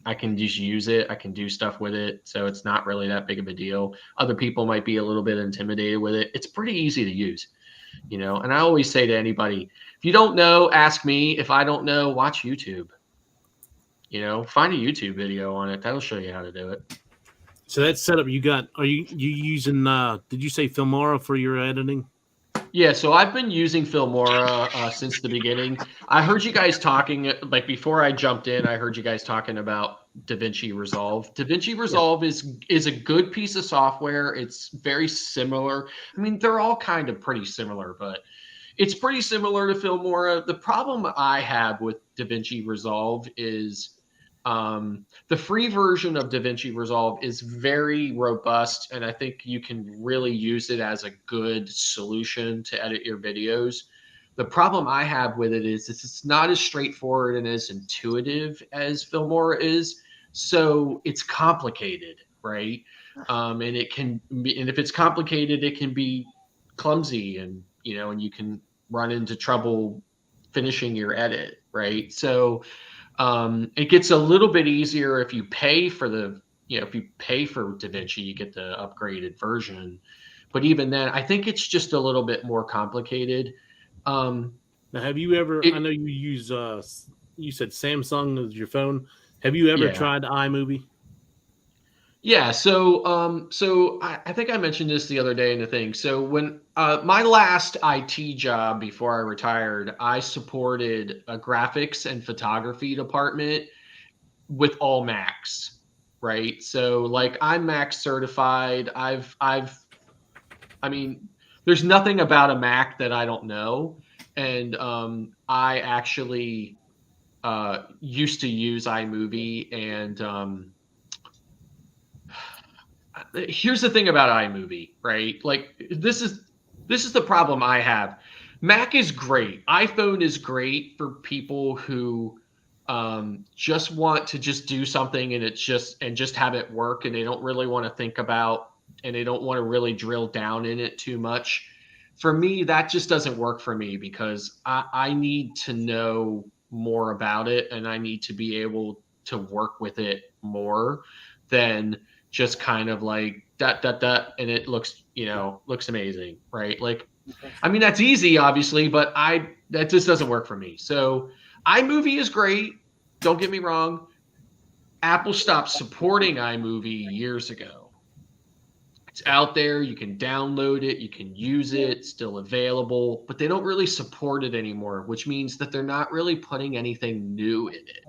I can just use it. I can do stuff with it. So it's not really that big of a deal. Other people might be a little bit intimidated with it. It's pretty easy to use, and I always say to anybody, if you don't know, ask me. If I don't know, watch YouTube. Find a YouTube video on it. That'll show you how to do it. So that setup you got, are you using, did you say Filmora for your editing? Yeah, so I've been using Filmora since the beginning. I heard you guys talking, like before I jumped in, I heard you guys talking about DaVinci Resolve. DaVinci Resolve is a good piece of software. It's very similar. I mean, they're all kind of pretty similar, but it's pretty similar to Filmora. The problem I have with DaVinci Resolve is the free version of DaVinci Resolve is very robust, and I think you can really use it as a good solution to edit your videos. The problem I have with it is it's not as straightforward and as intuitive as Filmora is, so it's complicated, right? And it can be, and if it's complicated, it can be clumsy, and and you can run into trouble finishing your edit, right? So it gets a little bit easier if you pay for DaVinci, you get the upgraded version. But even then, I think it's just a little bit more complicated. Now, have you ever? I know you use. You said Samsung as your phone. Have you ever tried iMovie? Yeah, so I think I mentioned this the other day in the thing. So when my last IT job before I retired, I supported a graphics and photography department with all Macs, right? So like I'm Mac certified. I mean, there's nothing about a Mac that I don't know, and I actually used to use iMovie, and here's the thing about iMovie, right? Like this is the problem I have. Mac is great. iPhone is great for people who just want to just do something and just have it work, and they don't really want to think about, and they don't want to really drill down in it too much. For me, that just doesn't work for me because I need to know more about it, and I need to be able to work with it more than just kind of like that, and it looks amazing, right? Like, I mean, that's easy, obviously, but that just doesn't work for me. So iMovie is great. Don't get me wrong. Apple stopped supporting iMovie years ago. It's out there. You can download it. You can use it. It's still available, but they don't really support it anymore, which means that they're not really putting anything new in it.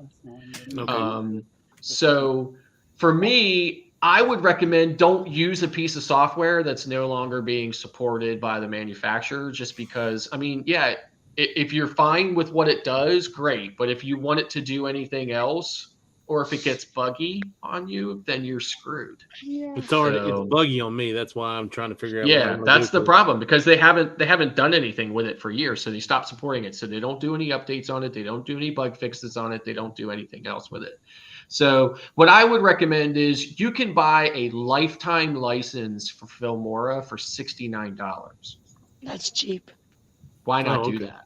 Okay. So for me, I would recommend don't use a piece of software that's no longer being supported by the manufacturer, just because, I mean, yeah, if you're fine with what it does, great. But if you want it to do anything else, or if it gets buggy on you, then you're screwed. Yeah. It's already So- it's buggy on me. That's why I'm trying to figure out. what I Yeah, wanna that's do the for it. problem, because they haven't done anything with it for years. So they stopped supporting it. So they don't do any updates on it. They don't do any bug fixes on it. They don't do anything else with it. So what I would recommend is you can buy a lifetime license for Filmora for $69. That's cheap. Why not Oh, do okay. that?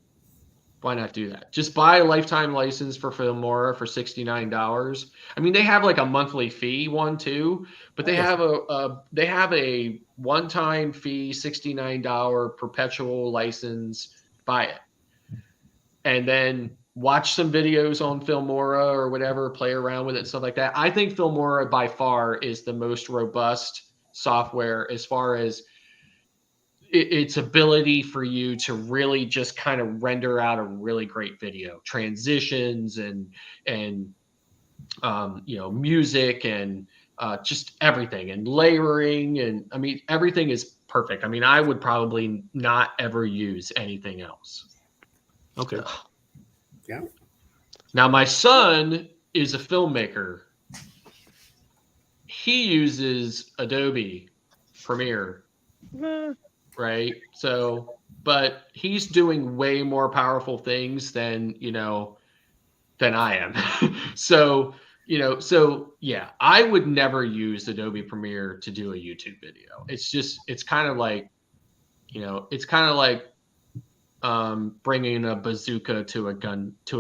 Why not do that? Just buy a lifetime license for Filmora for $69. I mean, they have like a monthly fee one too, but they have a one-time fee, $69 perpetual license. Buy it, and then watch some videos on Filmora or whatever, play around with it, stuff like that. I think Filmora by far is the most robust software as far as its ability for you to really just kind of render out a really great video, transitions and music and just everything, and layering, and I mean everything is perfect. I mean, I would probably not ever use anything else. Okay. Yeah. Now my son is a filmmaker. He uses Adobe Premiere, right? So, but he's doing way more powerful things than I am. So yeah, I would never use Adobe Premiere to do a YouTube video. It's kind of like bringing a bazooka to a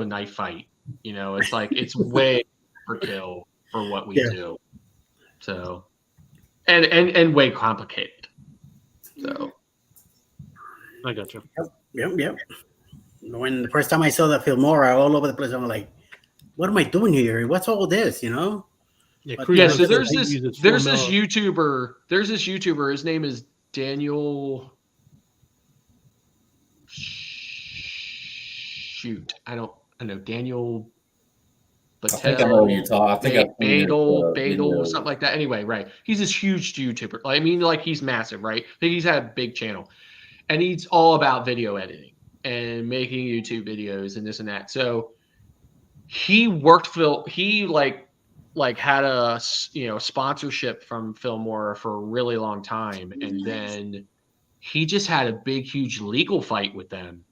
knife fight. It's like it's way overkill for what we do. So, and way complicated. So, I got you. Yep. When the first time I saw the Filmora all over the place, I'm like, what am I doing here? What's all this? Yeah. But Cruise yeah. House So says there's he this uses there's this 4mm. YouTuber. His name is Daniel. Shoot, I know Daniel. I think I know what you're talking. I think I've seen your, Badel, videos. something like that. Anyway, right? He's this huge YouTuber. I mean, like he's massive, right? I think he's had a big channel, and he's all about video editing and making YouTube videos and this and that. So he had a sponsorship from Filmora for a really long time, and then he just had a big, huge legal fight with them.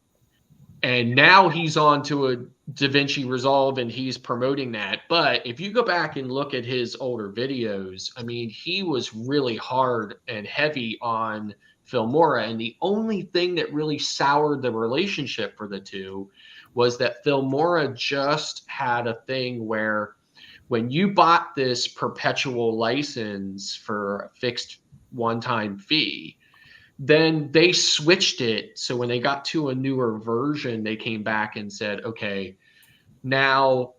And now he's on to a DaVinci Resolve and he's promoting that. But if you go back and look at his older videos, I mean, he was really hard and heavy on Filmora. And the only thing that really soured the relationship for the two was that Filmora just had a thing where when you bought this perpetual license for a fixed one-time fee, then they switched it. So when they got to a newer version, they came back and said, okay, now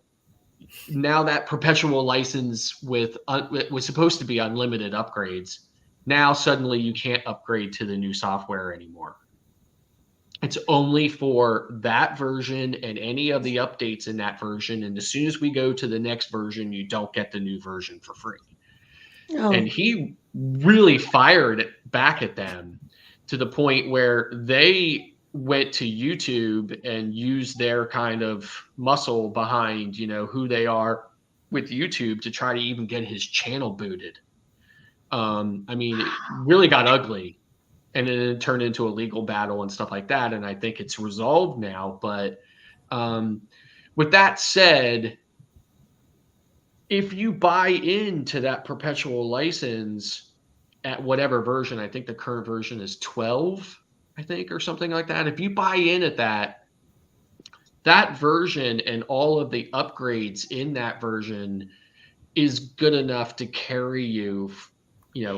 that perpetual license was supposed to be unlimited upgrades. Now suddenly you can't upgrade to the new software anymore. It's only for that version and any of the updates in that version. And as soon as we go to the next version, you don't get the new version for free. Oh. And he really fired back at them to the point where they went to YouTube and used their kind of muscle behind, who they are with YouTube to try to even get his channel booted. I mean, it really got ugly, and then it turned into a legal battle and stuff like that. And I think it's resolved now. But with that said, if you buy into that perpetual license at whatever version, I think the current version is 12, I think, or something like that. If you buy in at that version and all of the upgrades in that version is good enough to carry you,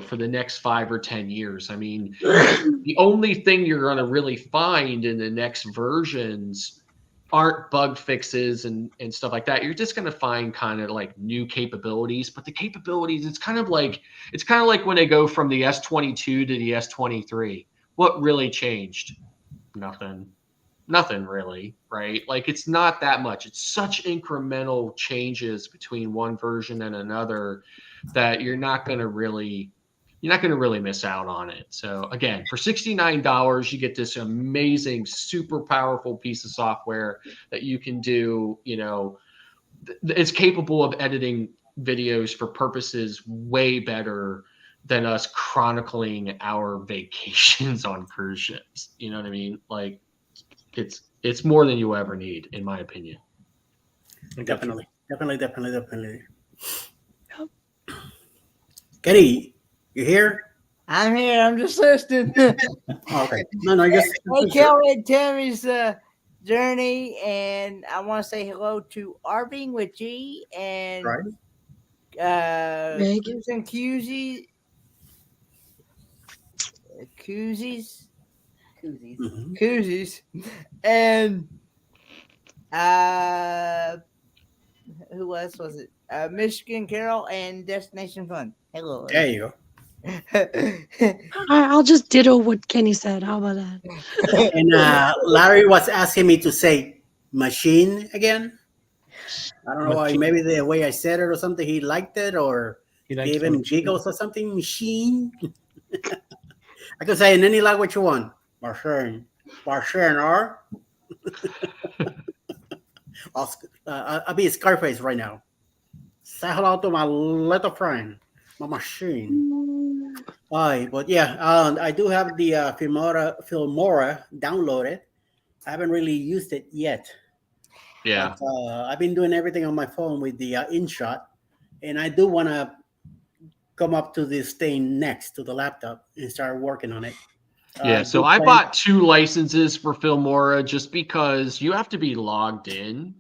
for the next 5 or 10 years. I mean, the only thing you're going to really find in the next versions aren't bug fixes and stuff like that. You're just going to find kind of like new capabilities, but the capabilities, it's kind of like when they go from the S22 to the S23. What really changed? Nothing really, right? Like it's not that much. It's such incremental changes between one version and another that you're not going to really miss out on it. So again, for $69, you get this amazing, super powerful piece of software that you can do, it's capable of editing videos for purposes way better than us chronicling our vacations on cruise ships. You know what I mean? Like it's more than you ever need, in my opinion. Definitely. Kenny, you here? I'm here. I'm just listening. Oh, okay. No, just I can't read Tammy's journey, and I want to say hello to Arving with G and right. Meg. Susan Koozies. Koozies. Koozies. Mhm. Koozies. And who else was it? Michigan Carol and Destination Fun. Hello. There you go. I'll just ditto what Kenny said. How about that? And Larry was asking me to say machine again. I don't know why. Machine. Maybe the way I said it or something, he liked it or He likes gave him machine. giggles or something. Machine. I could say in any language you want. Machine. Or I'll be a Scarface right now. Say hello to my little friend, my machine. But yeah, I do have the Filmora downloaded. I haven't really used it yet. Yeah. But, I've been doing everything on my phone with the InShot, and I do want to come up to this thing next to the laptop and start working on it. Yeah, so I bought 2 licenses for Filmora just because you have to be logged in.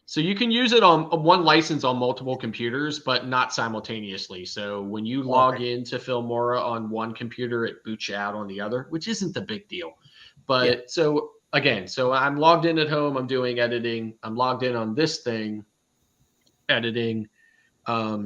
So you can use it on one license on multiple computers, but not simultaneously. So when you log into Filmora on one computer, it boots you out on the other, which isn't the big deal. But so again, so I'm logged in at home. I'm doing editing. I'm logged in on this thing, editing. I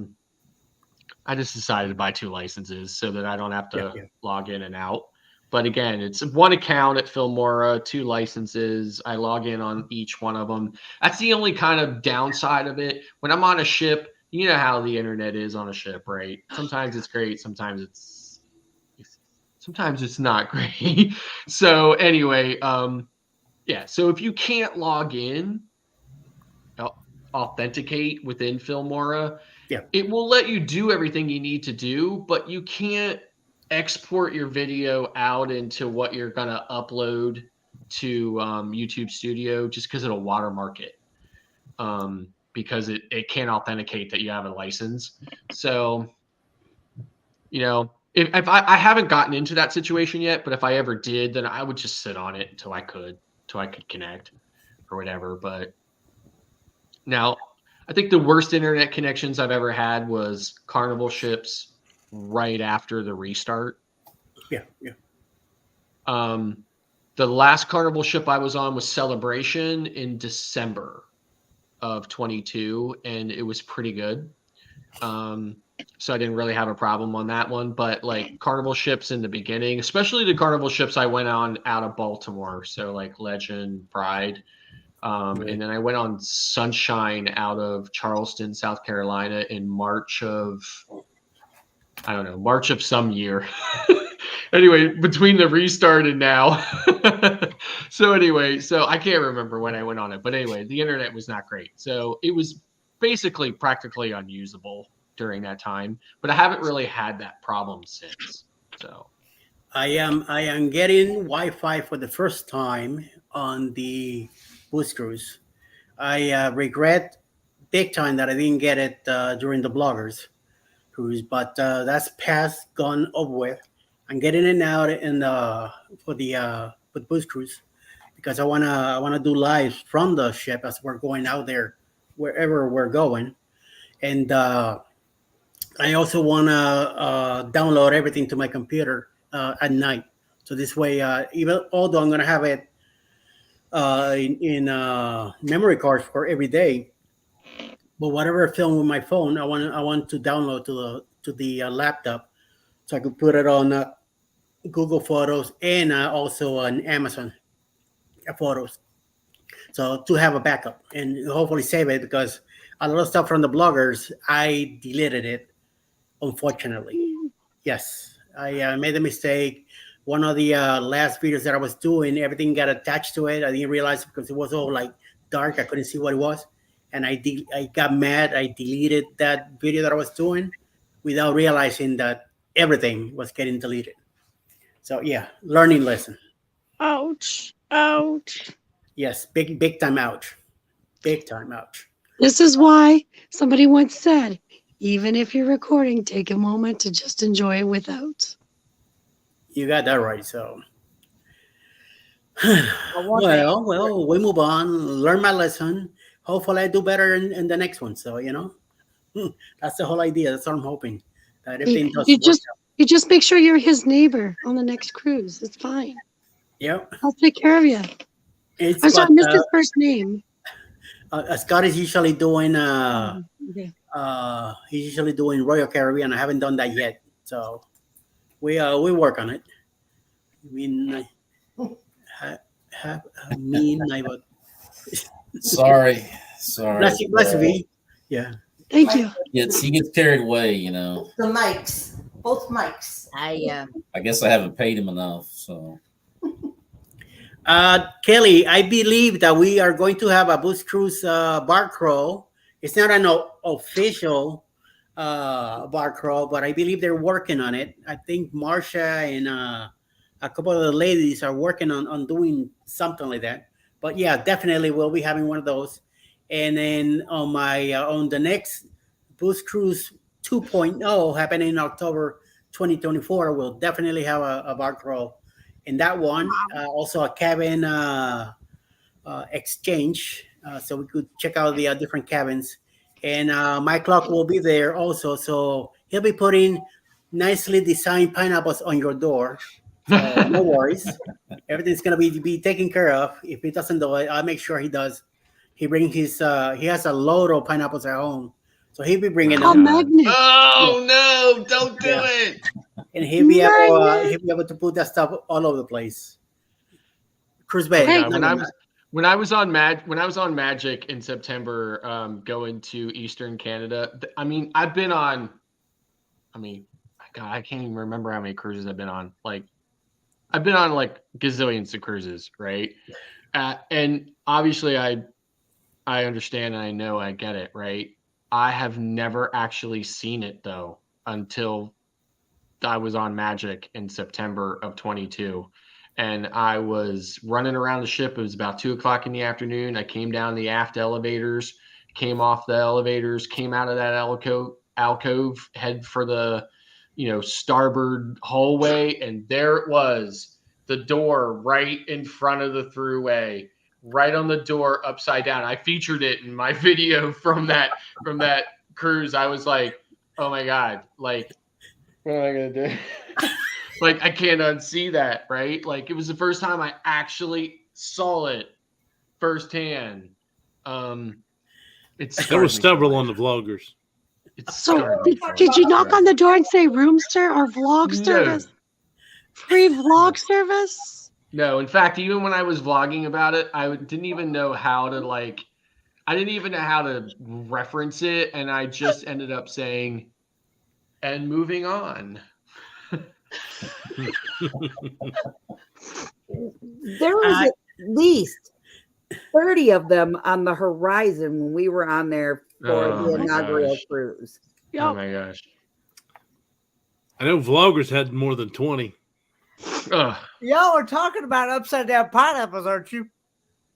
just decided to buy 2 licenses so that I don't have to log in and out. But again, it's one account at Filmora, 2 licenses. I log in on each one of them. That's the only kind of downside of it. When I'm on a ship, you know how the internet is on a ship, right? Sometimes it's great, sometimes it's not great. So anyway, yeah. So if you can't log in, authenticate within Filmora, it will let you do everything you need to do, but you can't export your video out into what you're going to upload to YouTube Studio just because it'll watermark it, because it can't authenticate that you have a license. So, you know, if I haven't gotten into that situation yet, but if I ever did, then I would just sit on it until I could connect or whatever. But now, I think the worst internet connections I've ever had was Carnival ships right after the restart. Yeah. The last Carnival ship I was on was Celebration in December of 22, and it was pretty good. So I didn't really have a problem on that one. But like Carnival ships in the beginning, especially the Carnival ships I went on out of Baltimore, so like Legend, Pride. And then I went on Sunshine out of Charleston, South Carolina in March of some year. Anyway, between the restart and now. So anyway, so I can't remember when I went on it. But anyway, the internet was not great. So it was basically practically unusable during that time. But I haven't really had that problem since. So I am getting Wi-Fi for the first time on the boost cruise. I regret big time that I didn't get it during the bloggers cruise, but that's past, gone, over with. I'm getting it now for the boost cruise because I wanna do live from the ship as we're going out there wherever we're going, and I also wanna download everything to my computer at night. So this way, even although I'm gonna have it in memory cards for every day, but whatever I film with my phone, I want to download to the laptop, so I could put it on Google Photos and also on Amazon Photos. So to have a backup and hopefully save it, because a lot of stuff from the bloggers I deleted it, unfortunately. Yes, I made a mistake. One of the last videos that I was doing, everything got attached to it. I didn't realize because it was all like dark. I couldn't see what it was. and I got mad. I deleted that video that I was doing without realizing that everything was getting deleted. So yeah, learning lesson. Ouch. Ouch. Yes, big time ouch. Big time ouch. This is why somebody once said, even if you're recording, take a moment to just enjoy it without. You got that right. So I want to well, we move on. Learn my lesson. Hopefully, I do better in the next one. So that's the whole idea. That's what I'm hoping, that everything does You work just you just make sure you're his neighbor on the next cruise. It's fine. Yep. I'll take care of you. It's I'm sorry, I what missed his first name. Scott is usually doing. Okay. He's usually doing Royal Caribbean. I haven't done that yet, so we work on it. I mean, I would. Sorry. Bless you, V. Yeah. Thank you. He gets carried away, you know. The mics, both mics. I guess I haven't paid him enough, so. Kelly, I believe that we are going to have a Boost Cruise bar crawl. It's not an official bar crawl, but I believe they're working on it. I think Marsha and a couple of the ladies are working on doing something like that. But yeah, definitely we'll be having one of those. And then on the next Boost Cruise 2.0 happening in October 2024, we'll definitely have a bar crawl. In that one, also a cabin exchange, so we could check out the different cabins. And my Klock will be there also, so he'll be putting nicely designed pineapples on your door. So no worries, everything's gonna be taken care of. If he doesn't do it, I'll make sure he does. He brings his he has a load of pineapples at home, so he'll be bringing them. Magnet. Oh no! Don't do it. And he'll be able to put that stuff all over the place. Cruise Bay. Hey. When I was on Magic in September, going to Eastern Canada. I mean, I've been on. I mean, God, I can't even remember how many cruises I've been on. Like, I've been on like gazillions of cruises, right? And obviously, I understand and I know I get it, right? I have never actually seen it though until I was on Magic in September of 22, and I was running around the ship. It was about 2:00 in the afternoon. I came down the aft elevators, came off the elevators, came out of that alcove, head for the, starboard hallway, and there it was, the door right in front of the throughway, right on the door, upside down. I featured it in my video from that cruise. I was like, oh my God, like, what am I gonna do? Like, I can't unsee that, right? Like, it was the first time I actually saw it firsthand. There were several on the vloggers. So did you knock on the door and say roomster or vlog service? Free vlog service? No, in fact, even when I was vlogging about it, I didn't even know how to I didn't even know how to reference it, and I just ended up saying, and moving on. There was at least 30 of them on the horizon when we were on there for the inaugural cruise. Yep. Oh my gosh. I know vloggers had more than 20. Ugh. Y'all are talking about upside down pineapples, aren't you?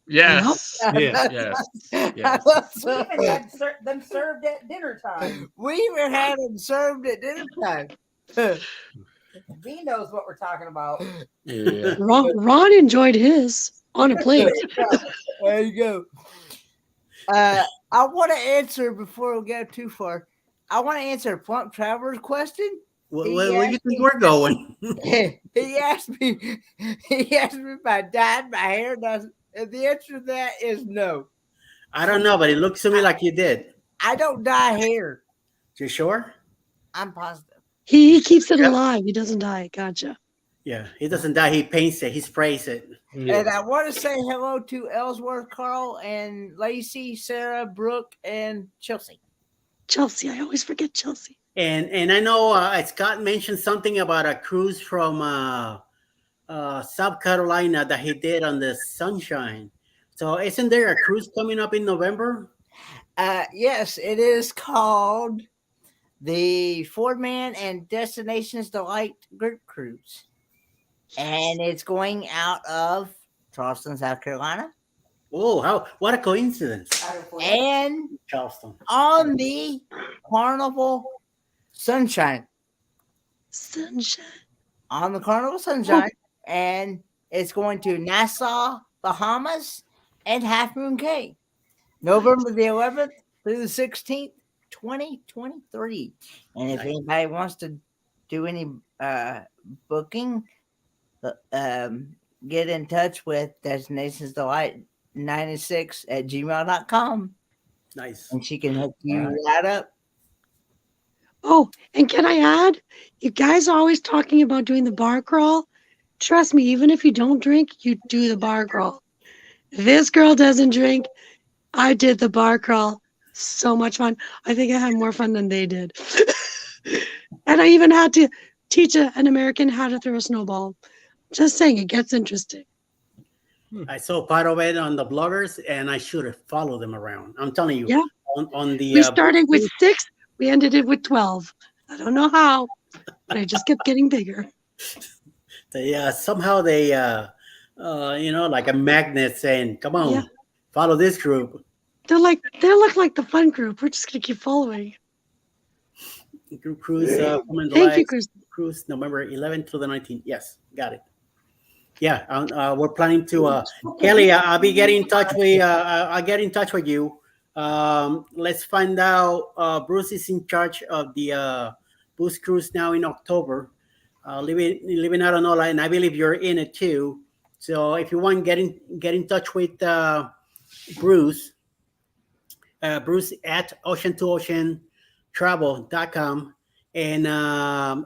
Yes. Yeah. Yes. We even had them served at dinner time. We even had them served at dinner time. V knows what we're talking about. Yeah. Ron enjoyed his on a plate. There you go. I want to answer before we get too far. I want to answer Plump Traveler's question. Where do you think we're going? He asked me if I dyed my hair. And the answer to that is no. I don't know, but it looks to me like you did. I don't dye hair. You sure? I'm positive. He keeps it alive. He doesn't die. Gotcha. Yeah, he doesn't die. He paints it. He sprays it. Yeah. And I want to say hello to Ellsworth, Carl, and Lacey, Sarah, Brooke, and Chelsea. Chelsea. I always forget Chelsea. And I know Scott mentioned something about a cruise from South Carolina that he did on the Sunshine. So isn't there a cruise coming up in November? Yes, it is called the 4-Man and Destinations Delight Group Cruise. And it's going out of Charleston, South Carolina. Oh, what a coincidence. And Charleston. on the Carnival Sunshine. Sunshine. On the Carnival Sunshine. And it's going to Nassau, Bahamas, and Half Moon Cay. November the 11th through the 16th, 2023. And if anybody wants to do any booking, get in touch with Destinations Delight 96@gmail.com. Nice. And she can hook you right up. Oh, and can I add? You guys are always talking about doing the bar crawl. Trust me, even if you don't drink, you do the bar crawl. This girl doesn't drink. I did the bar crawl. So much fun. I think I had more fun than they did. And I even had to teach an American how to throw a snowball. Just saying, it gets interesting. I saw part of it on the bloggers, and I should have followed them around. I'm telling you. Yeah. On the We started with 6. We ended it with 12. I don't know how, but I just kept getting bigger. They somehow they like a magnet saying, "Come on, follow this group." They look like the fun group. We're just gonna keep following. Group cruise. Thank you, Chris. Cruise November 11th to the 19th. Yes, got it. Yeah, we're planning to. Kelly, I'll be getting in touch with. I'll get in touch with you. Let's find out. Bruce is in charge of the booze cruise now in October. Living out on Ola, and I believe you're in it too. So if you want, get in touch with Bruce. Bruce at ocean2oceantravel.com, and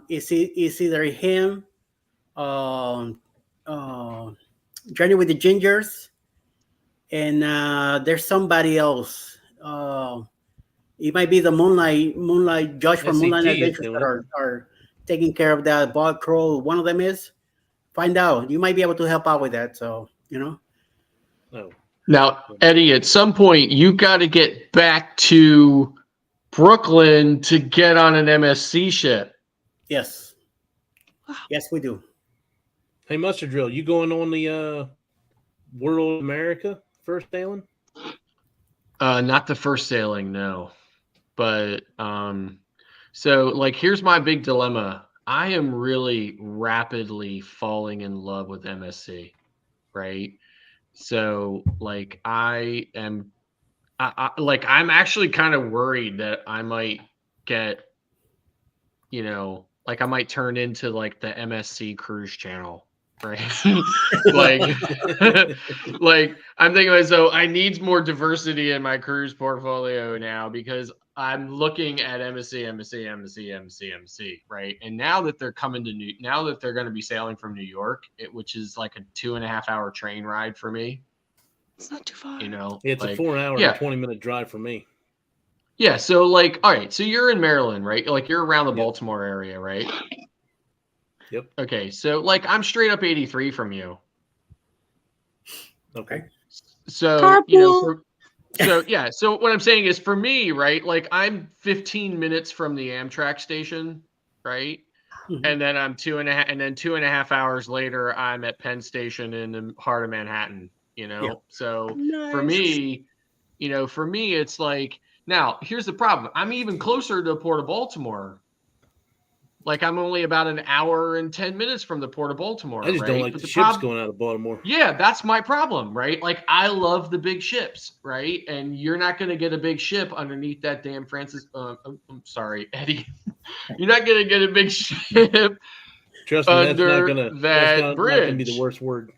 it's either him, Journey with the Gingers, and there's somebody else. It might be the Moonlight Josh from Moonlight Adventures that are taking care of that bog crawl. One of them is. Find out. You might be able to help out with that. So No. Now, Eddie, at some point, you got to get back to Brooklyn to get on an MSC ship. Yes. Yes, we do. Hey, Mustard Drill, you going on the World America first sailing? Not the first sailing, no. But so like here's my big dilemma. I am really rapidly falling in love with MSC, right? So like I'm actually kind of worried that I might get, like I might turn into like the MSC cruise channel, right? like I'm thinking myself, I need more diversity in my cruise portfolio now because I'm looking at MSC, right? And now that they're now that they're going to be sailing from New York, which is like a 2.5-hour train ride for me. It's not too far. It's a 4-hour and 20-minute drive for me. Yeah. So like, all right. So you're in Maryland, right? Like you're around the Baltimore area, right? Yep. Okay. So like I'm straight up 83 from you. Okay. So, Carpool. So what I'm saying is for me, right? Like I'm 15 minutes from the Amtrak station, right? Mm-hmm. And then I'm 2.5 hours later, I'm at Penn Station in the heart of Manhattan, So Nice. for me, it's like, now here's the problem. I'm even closer to the Port of Baltimore. Like I'm only about an hour and 10 minutes from the Port of Baltimore. I just don't like the ships going out of Baltimore. Yeah, that's my problem, right? Like I love the big ships, right? And you're not going to get a big ship underneath that damn I'm sorry, Eddie. You're not going to get a big ship. Trust me, that's not gonna be the worst word.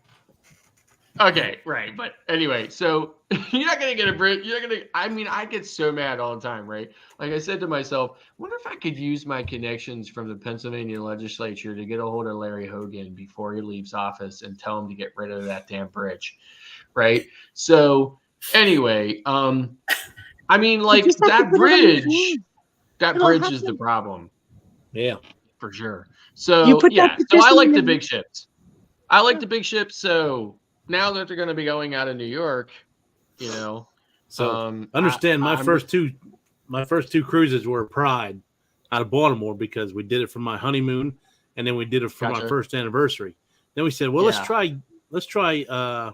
Okay, right. But anyway, so you're not going to get a bridge. I get so mad all the time, right? Like I said to myself, I wonder if I could use my connections from the Pennsylvania legislature to get a hold of Larry Hogan before he leaves office and tell him to get rid of that damn bridge. Right. So anyway, that bridge is the problem. Yeah, for sure. So so I like the big ships. So now that they're going to be going out of New York, So understand my first two cruises were Pride out of Baltimore because we did it for my honeymoon, and then we did it for my first anniversary. Then we said, well, let's try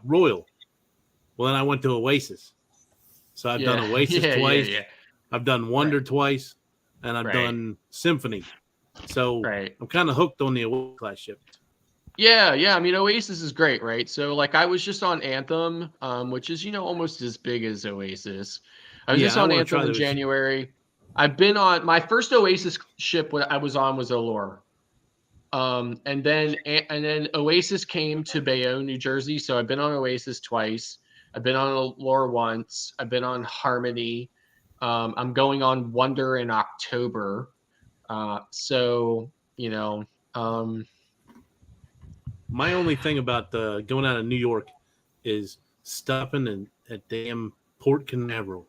Royal. Well, then I went to Oasis. So I've done Oasis twice. I've done Wonder twice, and I've done Symphony. So I'm kind of hooked on the Oasis class ship. Yeah. I mean, Oasis is great, right? So, like, I was just on Anthem, which is, almost as big as Oasis. I was just on Anthem in January. I've been on my first Oasis ship. What I was on was Allure. And then Oasis came to Bayonne, New Jersey. So I've been on Oasis twice. I've been on Allure once. I've been on Harmony. I'm going on Wonder in October. My only thing about going out of New York is stopping at damn Port Canaveral.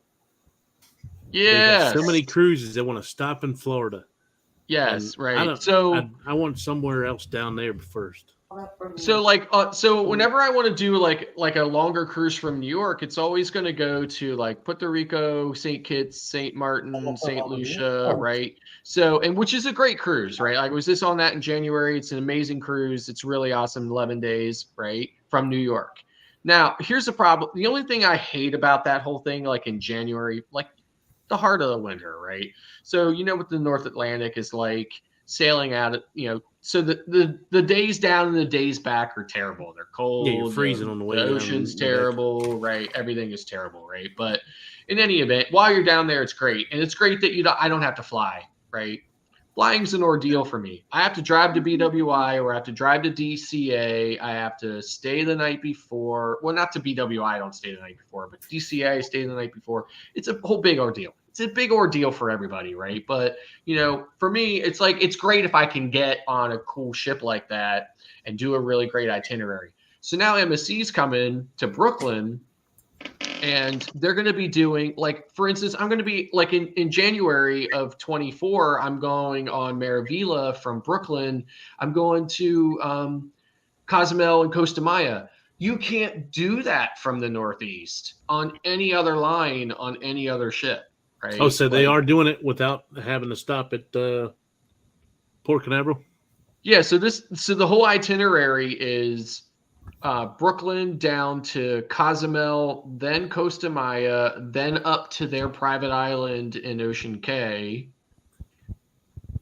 Yeah. So many cruises that want to stop in Florida. Yes, right. I want somewhere else down there first. So whenever I want to do like a longer cruise from New York, it's always going to go to like Puerto Rico, St. Kitts, St. Martin, St. Lucia, right? So, and which is a great cruise, right? I was just on that in January. It's an amazing cruise. It's really awesome. 11 days, right? From New York. Now, here's the problem. The only thing I hate about that whole thing, like in January, like the heart of the winter, right? So, what the North Atlantic is like sailing out, so the days down and the days back are terrible. They're cold. Yeah, you're freezing on the way. The ocean's terrible, right? Everything is terrible, right? But in any event, while you're down there, it's great. And it's great that I don't have to fly, right? Flying's an ordeal for me. I have to drive to BWI or I have to drive to DCA. I have to stay the night before. Well, not to BWI, I don't stay the night before, but DCA, I stay the night before. It's a whole big ordeal. It's a big ordeal for everybody, right? But, for me, it's like, it's great if I can get on a cool ship like that and do a really great itinerary. So now MSC's coming to Brooklyn, and they're going to be doing, like, for instance, I'm going to be, like, in January of 24, I'm going on Maravilla from Brooklyn. I'm going to Cozumel and Costa Maya. You can't do that from the Northeast on any other line on any other ship. Right? Oh, so they are doing it without having to stop at Port Canaveral? Yeah, so the whole itinerary is Brooklyn down to Cozumel, then Costa Maya, then up to their private island in Ocean Cay,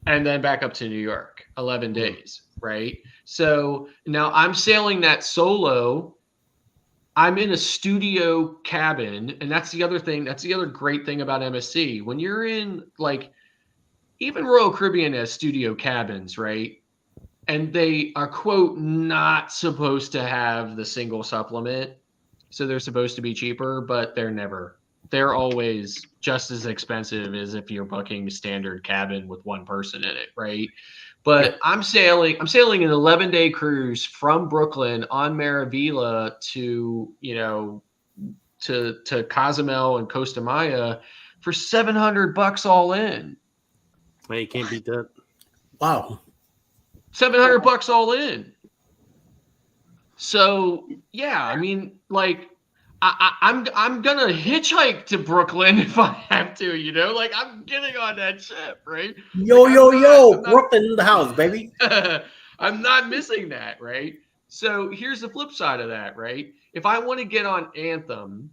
and then back up to New York, 11 days, right? So now I'm sailing that solo. I'm in a studio cabin, and that's the other thing. That's the other great thing about MSC. When you're in, like, even Royal Caribbean has studio cabins, right? And they are, quote, not supposed to have the single supplement. So they're supposed to be cheaper, but they're always just as expensive as if you're booking a standard cabin with one person in it, right? But I'm sailing an 11-day cruise from Brooklyn on Maravilla to Cozumel and Costa Maya for $700 all in. Man, you can't beat that. Wow. $700 all in. So yeah, I mean, like, I'm gonna hitchhike to Brooklyn if I have to, like, I'm getting on that ship, right? Yo, Brooklyn in the house, baby. I'm not missing that, right? So here's the flip side of that, right? If I want to get on Anthem,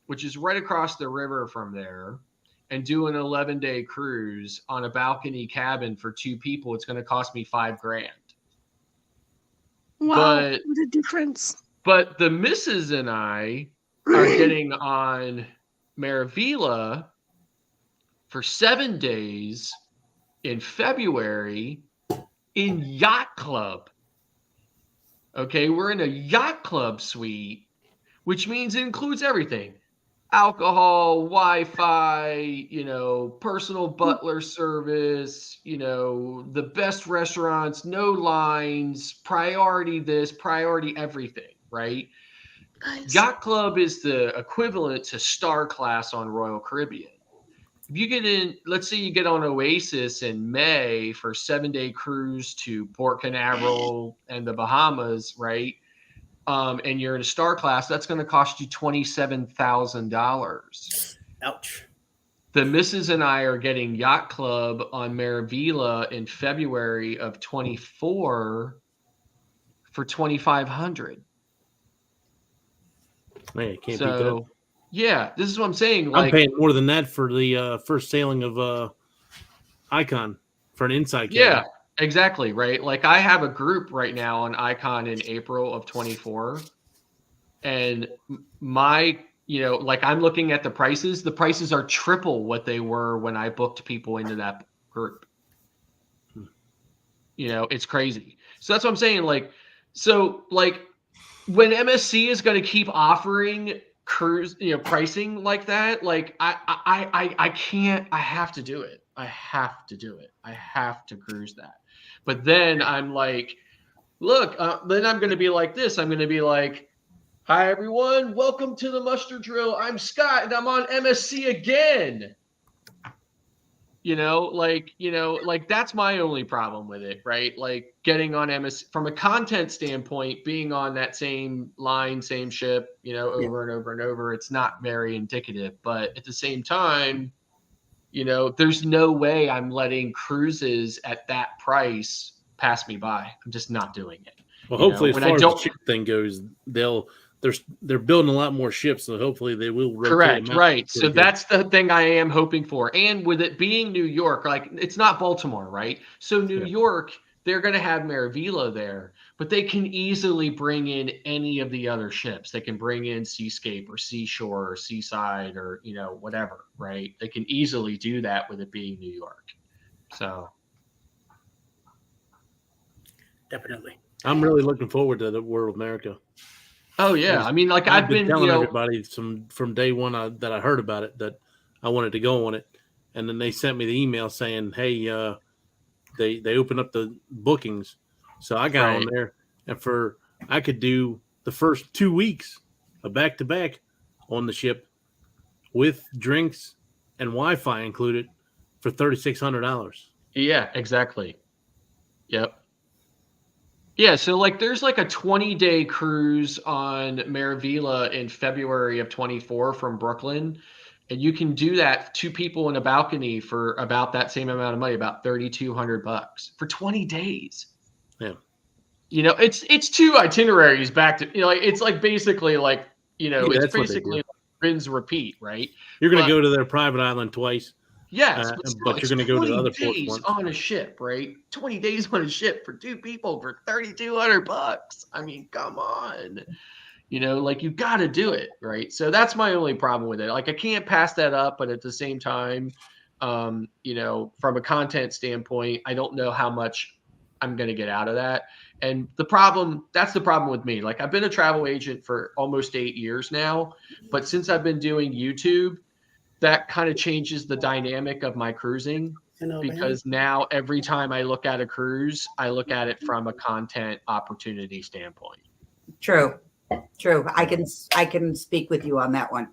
which is right across the river from there, and do an 11-day cruise on a balcony cabin for 2 people, it's going to cost me $5,000. Wow, what a difference. But the missus and I are getting on Maravilla for 7 days in February in Yacht Club. Okay, we're in a Yacht Club suite, which means it includes everything. Alcohol, Wi-Fi, personal butler service, the best restaurants, no lines, priority this, priority everything, right? Nice. Yacht Club is the equivalent to Star Class on Royal Caribbean. If you get in, let's say you get on Oasis in May for a 7-day cruise to Port Canaveral and the Bahamas, right? and you're in a star class, that's going to cost you $27,000. Ouch. The missus and I are getting Yacht Club on Maravilla in February of 24 for $2,500. Man, can't beat that. So, yeah, this is what I'm saying. I'm Like, paying more than that for the first sailing of Icon for an inside cabin. yeah, exactly, right? Like, I have a group right now on Icon in April of 24, and my, like, I'm looking at the prices. The prices are triple what they were when I booked people into that group. It's crazy. So that's what I'm saying. Like, when MSC is going to keep offering cruise, pricing like that, like I can't. I have to do it. I have to do it. I have to cruise that. But then I'm like, look. Then I'm going to be like this. I'm going to be like, hi everyone, welcome to the muster drill. I'm Scott, and I'm on MSC again. That's my only problem with it, right? Like getting on MS from a content standpoint, being on that same line, same ship, over and over and over, it's not very indicative. But at the same time, there's no way I'm letting cruises at that price pass me by. I'm just not doing it. Well, hopefully, as far as the ship thing goes, they're building a lot more ships, so hopefully they will rotate correct, them out. right? So that's the thing I am hoping for. And with it being New York, like it's not Baltimore, right? So New York, they're going to have Maravilla there, but they can easily bring in any of the other ships. They can bring in Seascape or Seashore or Seaside or whatever, right? They can easily do that with it being New York. So Definitely. I'm really looking forward to the World of America. Oh yeah, I mean, like I've been telling everybody from day one that I heard about it that I wanted to go on it, and then they sent me the email saying, "Hey, they opened up the bookings," so I got on there, and I could do the first 2 weeks of back to back on the ship with drinks and Wi-Fi included for $3,600. Yeah, exactly. Yep. Yeah, so like there's like a 20-day cruise on Maravilla in February of 24 from Brooklyn, and you can do that 2 people in a balcony for about that same amount of money, about $3,200 for 20 days. Yeah. It's 2 itineraries back to it's like basically like it's basically like rinse repeat, right? You're going to go to their private island twice. Yes, but you're going to go to the other ports once. on a ship, right? 20 days on a ship for 2 people for $3,200. I mean, come on. Like you got to do it, right? So that's my only problem with it. Like I can't pass that up, but at the same time, from a content standpoint, I don't know how much I'm going to get out of that. And that's the problem with me. Like I've been a travel agent for almost 8 years now, but since I've been doing YouTube, that kind of changes the dynamic of my cruising because now every time I look at a cruise, I look at it from a content opportunity standpoint. True. I can speak with you on that one.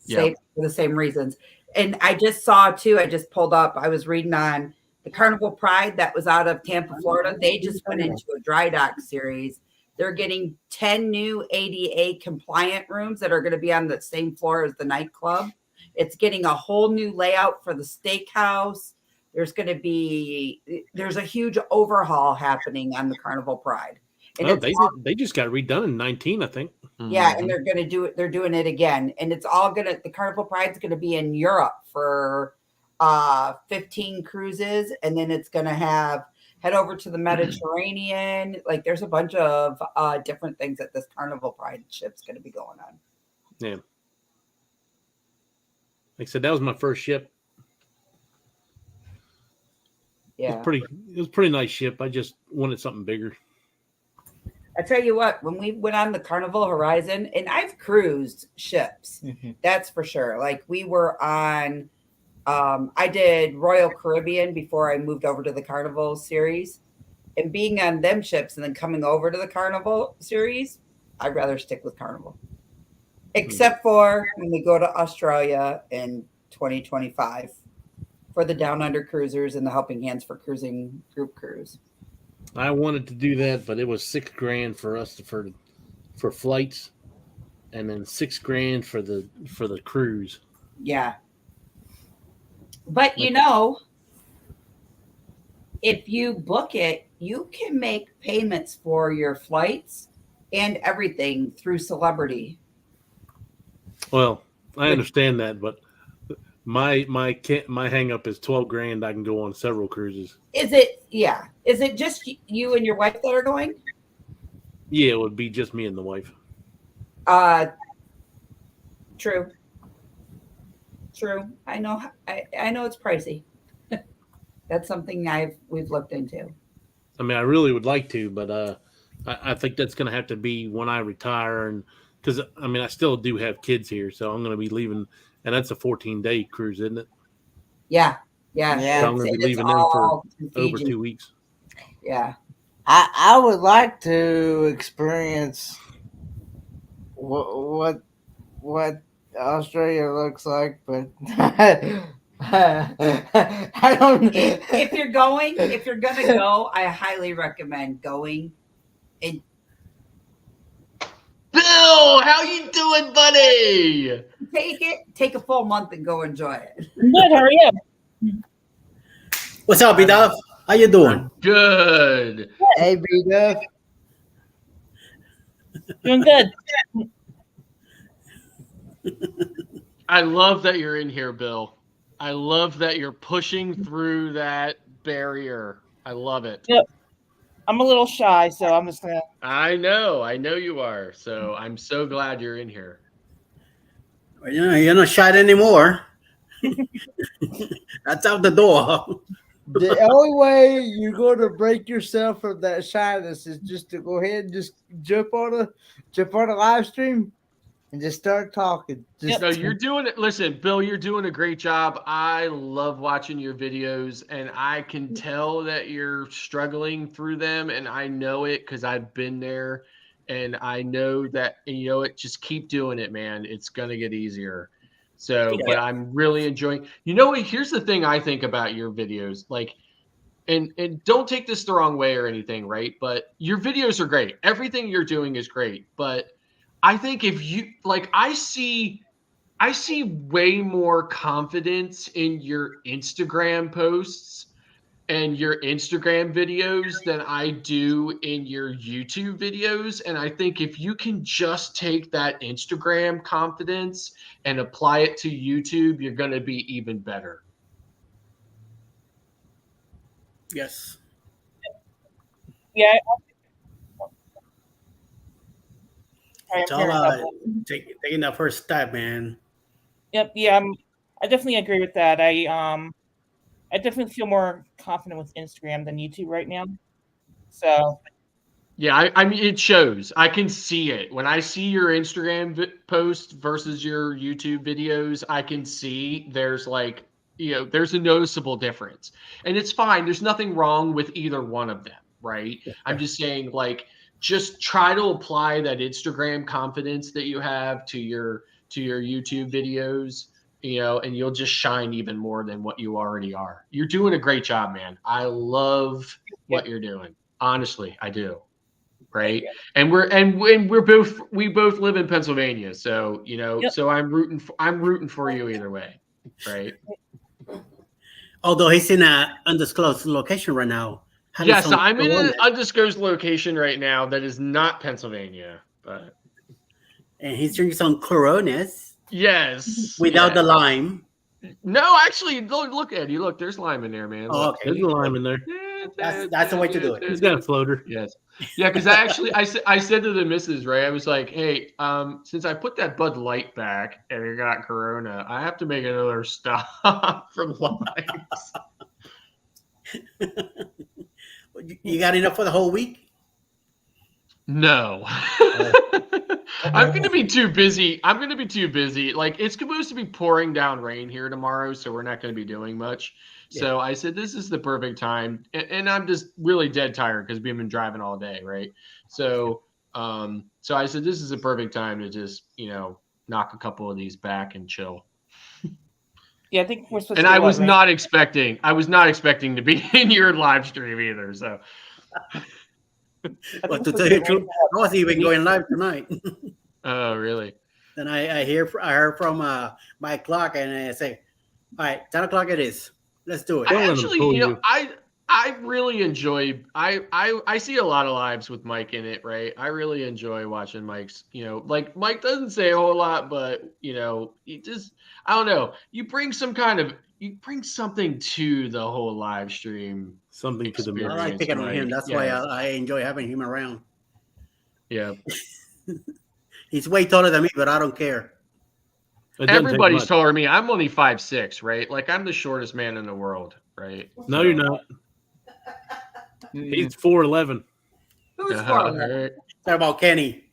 For the same reasons. And I just saw too, I just pulled up, I was reading on the Carnival Pride that was out of Tampa, Florida. They just went into a dry dock series. They're getting 10 new ADA compliant rooms that are going to be on the same floor as the nightclub. It's getting a whole new layout for the steakhouse. There's a huge overhaul happening on the Carnival Pride. And they just got redone in 19, I think. Yeah, and they're going to do it. They're doing it again, and it's all the Carnival Pride's going to be in Europe for 15 cruises, and then it's going to head over to the Mediterranean. Like there's a bunch of different things that this Carnival Pride ship's going to be going on. Yeah. Like I said, that was my first ship. Yeah. It was a pretty nice ship. I just wanted something bigger. I tell you what, when we went on the Carnival Horizon, and I've cruised ships, that's for sure. Like we were on, I did Royal Caribbean before I moved over to the Carnival series. And being on them ships and then coming over to the Carnival series, I'd rather stick with Carnival. Except for when we go to Australia in 2025 for the Down Under Cruisers and the Helping Hands for Cruising group cruise. I wanted to do that, but it was $6,000 for us for for flights, and then $6,000 for the cruise. Yeah. But you know, if you book it, you can make payments for your flights and everything through Celebrity. Well, I understand that, but my hang up is $12,000. I can go on several cruises. Is it? Yeah. Is it just you and your wife that are going? Yeah, it would be just me and the wife. True. True. I know. I know it's pricey. That's something we've looked into. I mean, I really would like to, but I think that's going to have to be when I retire, and because I mean, I still do have kids here, so I'm going to be leaving, and that's a 14-day cruise, isn't it? Yeah. Yeah. Yeah. So I'm going to be leaving them for over 2 weeks. Yeah. I would like to experience what Australia looks like, but I don't. If you're gonna go, I highly recommend going. And Bill, how you doing, buddy? take a full month and go enjoy it. Good, how are you? What's up, B-Dub? How you doing? Good. Hey, B-Duff. Doing good. I love that you're in here, Bill. I love that you're pushing through that barrier. I love it. Yep. I'm a little shy, so I'm just gonna. I know you are. So I'm so glad you're in here. Well, you're not shy anymore. That's out the door. The only way you're going to break yourself from that shyness is just to go ahead and just jump on a live stream and just start talking. No, you're doing it. Listen, Bill, you're doing a great job. I love watching your videos, and I can tell that you're struggling through them, and I know it because I've been there, and I know that, just keep doing it, man. It's going to get easier. So, but I'm really enjoying. Here's the thing I think about your videos, and don't take this the wrong way or anything, right? But your videos are great. Everything you're doing is great. But I think if you I see way more confidence in your Instagram posts and your Instagram videos than I do in your YouTube videos. And I think if you can just take that Instagram confidence and apply it to YouTube, you're going to be even better. Yes. Yeah. It's all taking that first step, man. Yep. Yeah. I definitely agree with that. I definitely feel more confident with Instagram than YouTube right now. So. Yeah, I mean, it shows. I can see it. When I see your Instagram post versus your YouTube videos, I can see there's there's a noticeable difference. And it's fine. There's nothing wrong with either one of them, right? Yeah. I'm just saying, just try to apply that Instagram confidence that you have to your YouTube videos, and you'll just shine even more than what you already are. You're doing a great job, man. I love what you're doing. Honestly, I do. Right. And we both live in Pennsylvania. So, so I'm rooting for you either way. Right. Although he's in an undisclosed location right now. Yes, I'm in an undisclosed location right now that is not Pennsylvania, but. And he's drinking some Coronas. Yes. Without the lime. No, actually, look, Eddie. Look, there's lime in there, man. Oh, okay. There's a lime in there. That's the way to do it. He's got a floater. Yes. Yeah, because I said to the missus, right? I was like, hey, since I put that Bud Light back and it got Corona, I have to make another stop for limes. You got enough for the whole week? No. I'm going to be too busy. It's supposed to be pouring down rain here tomorrow, so we're not going to be doing much. Yeah. So I said, this is the perfect time. And I'm just really dead tired because we've been driving all day, right? So so I said, this is the perfect time to just, knock a couple of these back and chill. Yeah, I think we're supposed to. And I was not expecting to be in your live stream either. So Well, to tell you the truth, I was even going live tonight. Oh, really? Then I heard from my clock, and I say, "All right, 10 o'clock it is. Let's do it." I Don't let 'em actually, fool you know, you. I really enjoy. I see a lot of lives with Mike in it, right? I really enjoy watching Mike's. You know, like Mike doesn't say a whole lot, but you know, he just I don't know. You bring something to the whole live stream. Something to the I mix. like Experience, picking on him. Mike. That's Yeah. why I enjoy having him around. Yeah. He's way taller than me, but I don't care. It doesn't take Everybody's much. taller than me. I'm only 5'6", right? Like I'm the shortest man in the world, right? No, you're not. He's 4'11". Who's All for right. Talk about Kenny.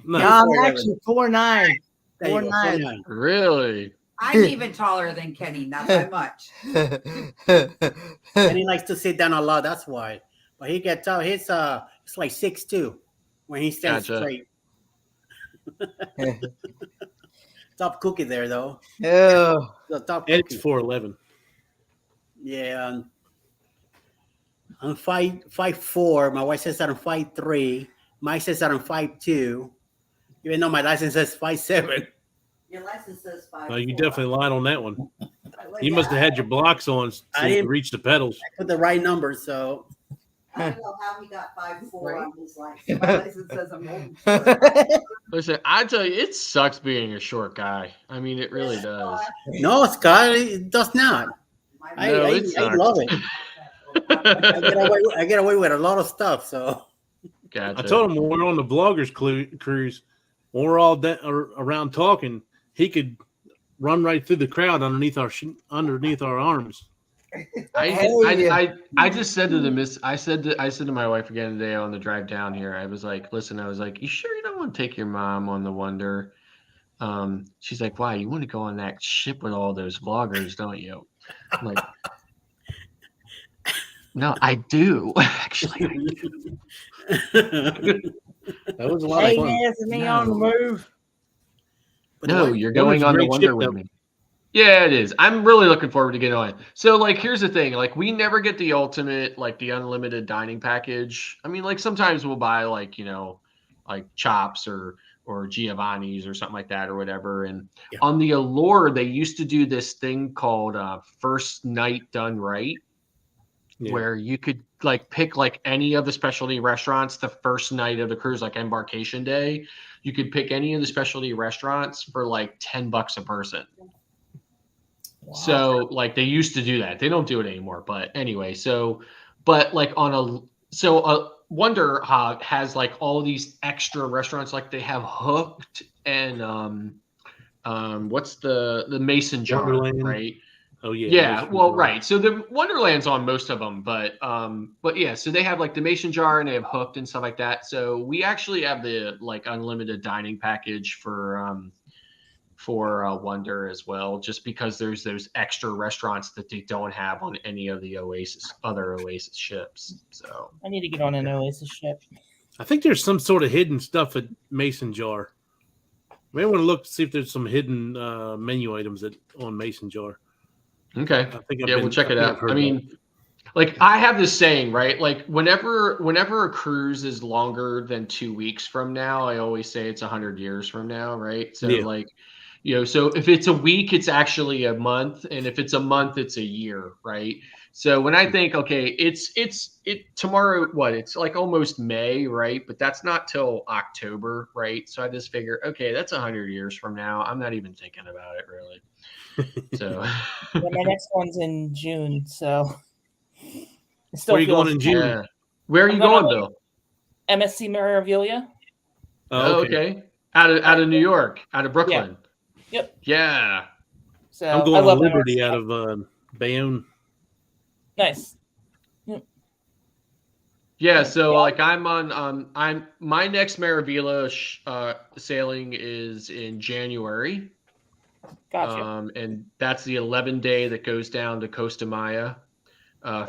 No, I'm 4'11". actually 4'9". There you go, 4'9". 4'9". Really? I'm even taller than Kenny, not by much. And he likes to sit down a lot. That's why. But he gets up. It's like 6'2" when he stands Gotcha. straight. Top cookie there, though. Oh, The top Eddie's cookie. 4'11". Yeah. I'm 5'4". My wife says that I'm 5'3". Mike says that I'm 5'2". Even though my license says 5'7". Your license says 5. No, you definitely lied on that one. You must have had your blocks on so I you didn't- could reach the pedals. I put the right number, so I don't know how he got 5'4" on his license. My license says I'm old. Listen, I tell you, it sucks being a short guy. I mean, it really does. no, Scott, it does not. I love it. I get away with a lot of stuff. So Gotcha. I told him when we're on the vloggers cruise, when we're all around talking, he could run right through the crowd underneath our arms. I just said to the I said to my wife again today on the drive down here. I was like, listen, you sure you don't want to take your mom on the Wonder? She's like, why? You want to go on that ship with all those vloggers, don't you? I'm like, no, I do. Actually, I do. That was a lot hey, of fun. Anthony on the move. No, you're going on the great Wonder ship, with though. me. Yeah, it is. I'm really looking forward to getting on it. So, like, here's the thing. Like, we never get the ultimate, like, the unlimited dining package. I mean, like, sometimes we'll buy, like, you know, like chops or Giovanni's or something like that or whatever. And on the Allure, they used to do this thing called First Night Done Right, where you could, like, pick, like, any of the specialty restaurants the first night of the cruise, like Embarkation Day. You could pick any of the specialty restaurants for, like, $10 a person. Wow. So like they used to do that. They don't do it anymore. But anyway, but like Wonder has like all these extra restaurants. Like they have Hooked and what's the Mason Jar, Wonderland. right? Oh yeah. Yeah. Well, right. So the Wonderland's on most of them, but yeah. So they have like the Mason Jar and they have Hooked and stuff like that. So we actually have the like unlimited dining package for Wonder as well, just because there's those extra restaurants that they don't have on any of the other Oasis ships. So I need to get on an Oasis ship. I think there's some sort of hidden stuff at Mason Jar. Maybe want to look to see if there's some hidden menu items on Mason Jar. Okay. We'll check it out. I mean, like I have this saying, right? Like whenever a cruise is longer than 2 weeks from now, I always say it's 100 years from now, right? So like, you know, so if it's a week, it's actually a month, and if it's a month, it's a year, right? So when I think, okay, it's tomorrow, what? It's like almost May, right? But that's not till October, right? So I just figure, okay, that's 100 years from now. I'm not even thinking about it really. So yeah, my next one's in June, so where are you going in June? Yeah. Where are you going, Bill? MSC Meraviglia. Oh, okay. Out of New York, out of Brooklyn. Yeah. Yep. Yeah. So I'm going to Liberty out of Bayonne. Nice. Yeah, so like my next Meraviglia sailing is in January. Gotcha. And that's the 11-day that goes down to Costa Maya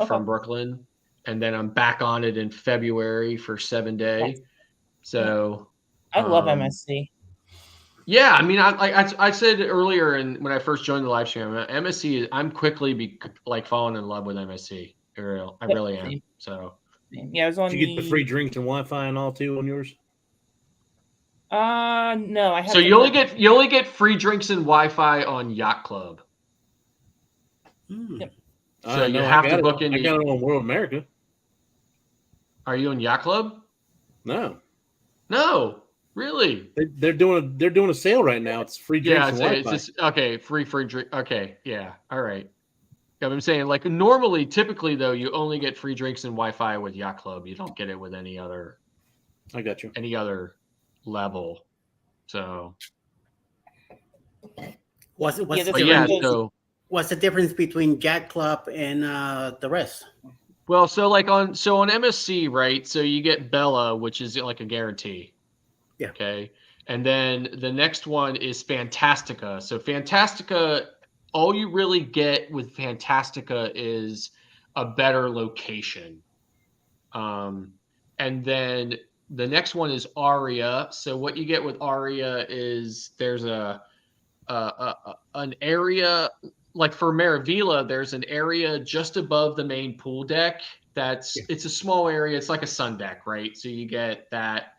from Brooklyn, and then I'm back on it in February for 7-day. Nice. So I love MSC. Yeah, I mean, I said earlier, and when I first joined the live stream, MSC, I'm quickly falling in love with MSC. I really am. So Yeah, it was on Did you get the free drinks and Wi-Fi and all too on yours? No, I have. So you only get free drinks and Wi-Fi on Yacht Club. Yep. So you No, have I to got book it. in. I got it on World America. Are you on Yacht Club? No, Really? they're doing a sale right now. It's free drinks Yeah, and it's Wi-Fi. just okay. Free drink. Okay, yeah, all right. Yeah, I'm saying like normally, typically though, you only get free drinks and Wi-Fi with Yacht Club. You don't get it with any other. I got you. Any other level. So. What's the Yeah, difference? What's the difference between Yacht Club and the rest? Well, so on MSC, right? So you get Bella, which is like a guarantee. Yeah. Okay. And then the next one is Fantastica. So Fantastica, all you really get with Fantastica is a better location. And then the next one is Aria. So what you get with Aria is there's an area like for Maravilla, there's an area just above the main pool deck. It's a small area. It's like a sun deck, right? So you get that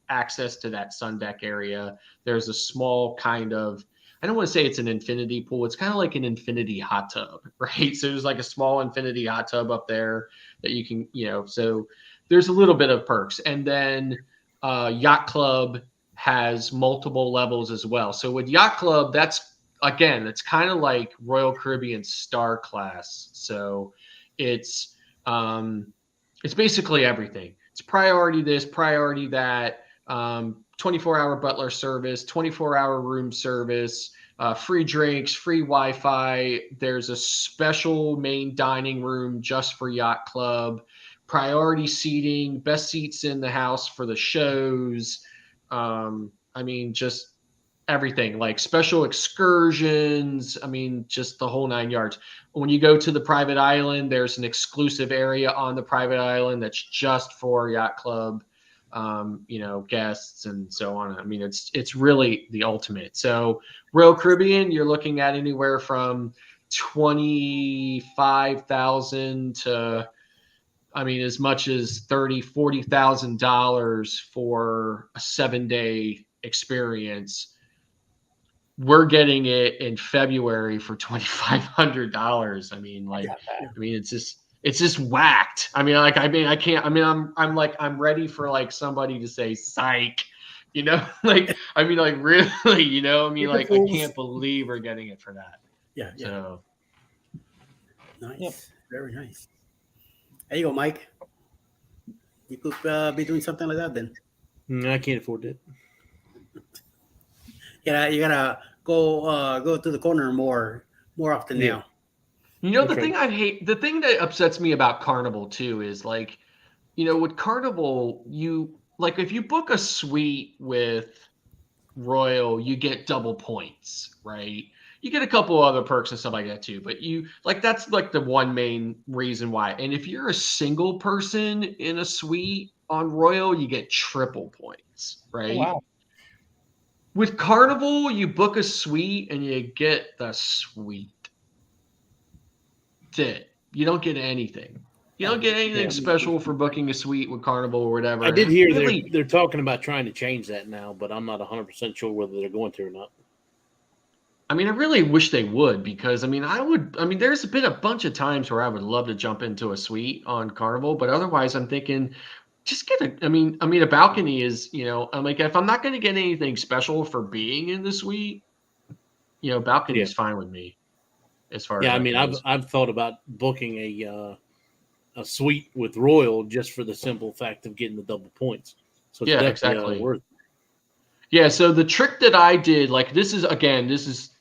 access to that sun deck area. There's a small kind of, I don't want to say it's an infinity pool. It's kind of like an infinity hot tub, right? So there's like a small infinity hot tub up there that you can, so there's a little bit of perks. And then Yacht Club has multiple levels as well. So with Yacht Club, it's kind of like Royal Caribbean Star Class. So it's basically everything. It's priority this, priority that, 24-hour butler service, 24-hour room service, free drinks, free Wi-Fi. There's a special main dining room just for Yacht Club, priority seating, best seats in the house for the shows. Just everything, like special excursions. Just the whole 9 yards. When you go to the private island, there's an exclusive area on the private island that's just for Yacht Club, guests and so on. It's really the ultimate. So Royal Caribbean, you're looking at anywhere from $25,000 to, as much as $30,000-$40,000 for a 7-day experience. We're getting it in February for $2,500. It's just whacked. I can't. I'm ready for like somebody to say psych, really, I can't believe we're getting it for that. Yeah. So nice. Yep. Very nice. There you go, Mike. You could be doing something like that then. I can't afford it. Yeah, you gotta go to the corner more often now. The thing I hate, the thing that upsets me about Carnival too is with Carnival, if you book a suite with Royal, you get double points, right? You get a couple other perks and stuff like that too, but that's the one main reason why. And if you're a single person in a suite on Royal, you get triple points, right? Oh, wow. With Carnival, you book a suite and you get the suite. That's it. You don't get anything. You don't get anything special for booking a suite with Carnival or whatever. I did hear they're talking about trying to change that now, but I'm not 100% sure whether they're going to or not. I really wish they would, because there's been a bunch of times where I would love to jump into a suite on Carnival, but otherwise I'm thinking just get a balcony is, if I'm not going to get anything special for being in the suite, balcony is fine with me as far as I've thought about booking a suite with Royal just for the simple fact of getting the double points. So it's exactly. Worth it. Yeah, so the trick that I did, this is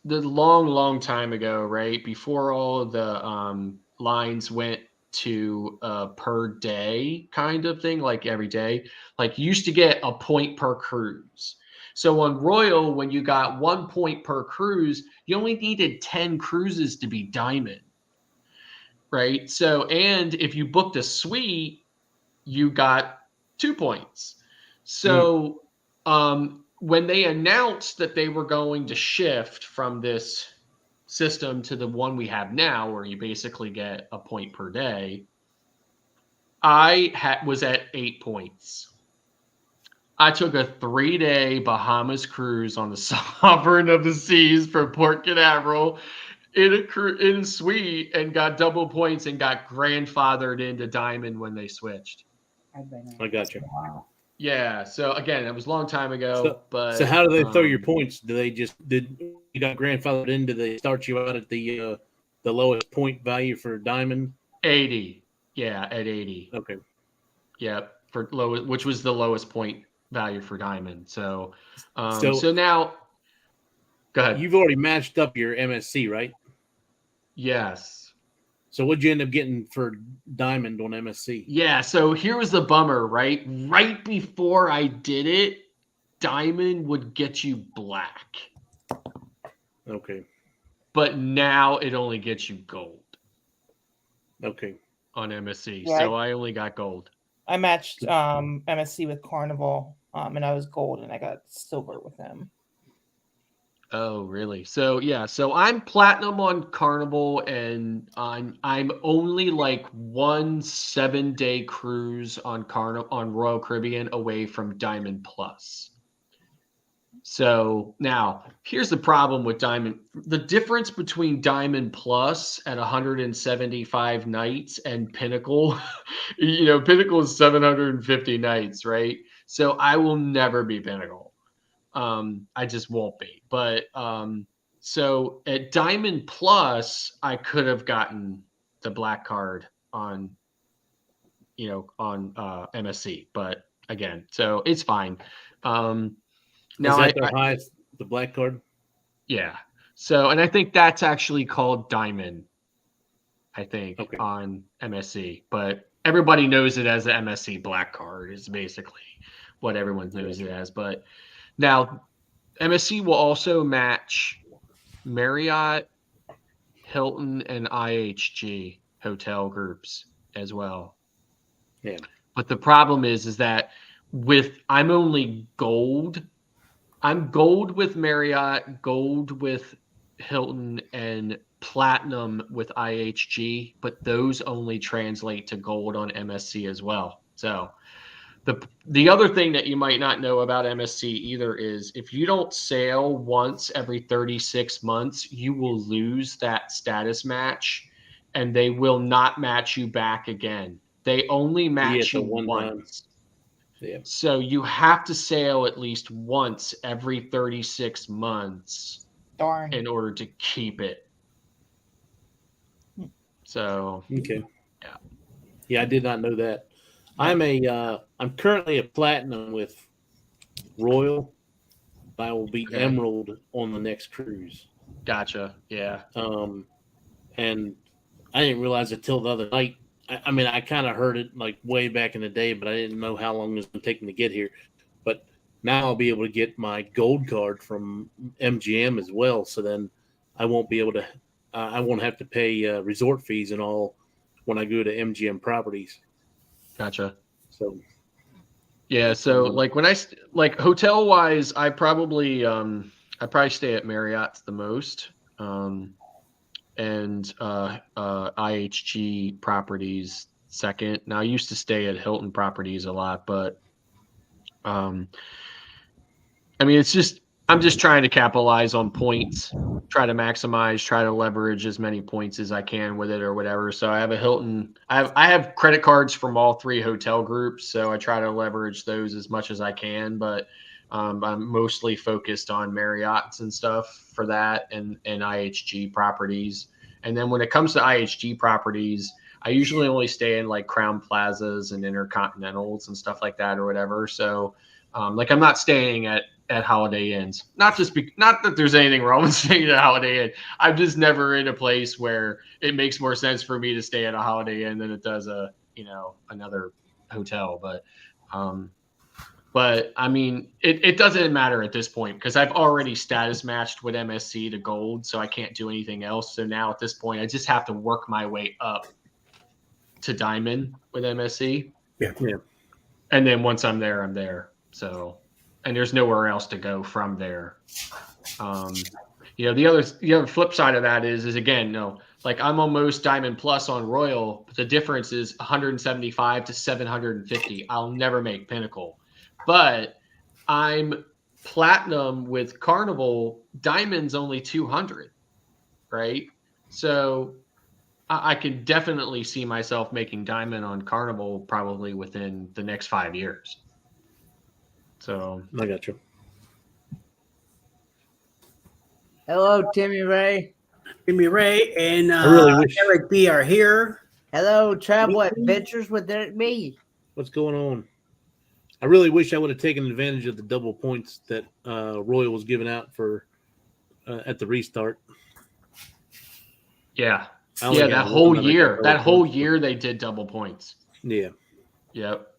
the long time ago, right? Before all of the lines went to per day kind of thing, like every day. You used to get a point per cruise. So on Royal, when you got 1 point per cruise, you only needed 10 cruises to be diamond, right? So, and if you booked a suite, you got 2 points. So, when they announced that they were going to shift from this system to the one we have now, where you basically get a point per day, was at 8 points. I took a 3-day Bahamas cruise on the Sovereign of the Seas from Port Canaveral in suite and got double points and got grandfathered into Diamond when they switched. I got you. Wow. Yeah. So again, it was a long time ago. So how do they throw your points? Do they did you got grandfathered in? Do they start you out at the lowest point value for Diamond? 80. Yeah, at 80. Okay. Yeah, which was the lowest point value for Diamond. So So now, go ahead. You've already matched up your MSC, right? Yes. So what'd you end up getting for Diamond on MSC? Yeah, so here was the bummer, right? Right before I did it, Diamond would get you black. Okay. But now it only gets you gold. Okay. On MSC. Yeah, so I only got gold. I matched MSC with Carnival, and I was gold, and I got silver with them. Oh, really? So yeah, so I'm platinum on Carnival, and I'm only like 1 7-day cruise on Royal Caribbean away from Diamond Plus. So now here's the problem with Diamond. The difference between Diamond Plus at 175 nights and Pinnacle, Pinnacle is 750 nights, right? So I will never be Pinnacle. I just won't be. But so at Diamond Plus, I could have gotten the black card on MSC. But again, so it's fine. Now, is that their highest, the black card? Yeah. So, and I think that's actually called Diamond, I think, on MSC. But everybody knows it as the MSC black card is basically what everyone knows it as. But now MSC will also match Marriott, Hilton, and IHG hotel groups as well. Yeah. But the problem is that I'm only gold. I'm gold with Marriott, gold with Hilton, and platinum with IHG, but those only translate to gold on MSC as well. So the other thing that you might not know about MSC either is if you don't sail once every 36 months, you will lose that status match, and they will not match you back again. They only match you once. Yeah. So you have to sail at least once every 36 months in order to keep it. So okay. Yeah, I did not know that. I'm currently a platinum with Royal. I will be Emerald on the next cruise. Gotcha. Yeah. And I didn't realize it till the other night. I mean, I kind of heard it like way back in the day, but I didn't know how long it was going to take me to get here. But now I'll be able to get my gold card from MGM as well. So then I won't be able to, I won't have to pay resort fees and all when I go to MGM properties. Gotcha. So, yeah. So like hotel wise, I probably stay at Marriott's the most. And IHG properties second. Now I used to stay at Hilton properties a lot, but I mean, I'm just trying to capitalize on points, try to maximize, try to leverage as many points as I can with it or whatever. So I have a Hilton. I have credit cards from all 3 hotel groups, so I try to leverage those as much as I can, but I'm mostly focused on Marriott's and stuff for that and IHG properties. And then when it comes to IHG properties, I usually only stay in like Crown Plazas and Intercontinentals and stuff like that or whatever. So like I'm not staying at Holiday Inns. Not that there's anything wrong with staying at a Holiday Inn. I'm just never in a place where it makes more sense for me to stay at a Holiday Inn than it does another hotel. But I mean, it doesn't matter at this point because I've already status matched with MSC to gold, so I can't do anything else. So now at this point, I just have to work my way up to diamond with MSC. Yeah. And then once I'm there, I'm there. So, and there's nowhere else to go from there. The other flip side of that is again, no, Like I'm almost Diamond Plus on Royal, but the difference is 175 to 750. I'll never make Pinnacle, but I'm Platinum with Carnival. Diamond's only 200, right? So I can definitely see myself making Diamond on Carnival probably within the next 5 years. So I got you. Hello, Timmy Ray. Jimmy Ray and I really wish. Eric B are here. Hello, Travel Adventures with Eric B. What's going on? I really wish I would have taken advantage of the double points that Royal was giving out for at the restart. yeah, I only yeah, got that one whole that I got year, double that whole points. year they did double points. Yeah. Yep.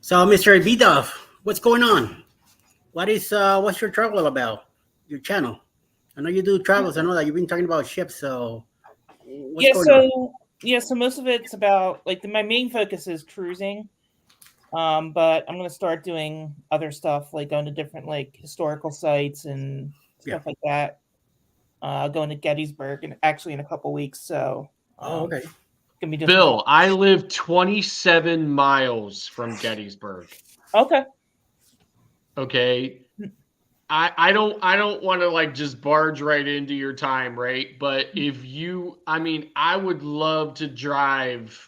So, Mr. B-Duff, what's going on? What's your travel about? Your channel? I know you do travels. I know that you've been talking about ships. So, what's going on? So most of it's about like my main focus is cruising, but I'm gonna start doing other stuff like going to different like historical sites and stuff like that. Going to Gettysburg and actually in a couple weeks. So, okay. Gonna be Bill, I live 27 miles from Gettysburg. Okay. Okay. I don't want to like just barge right into your time, right? But if you, I mean, I would love to drive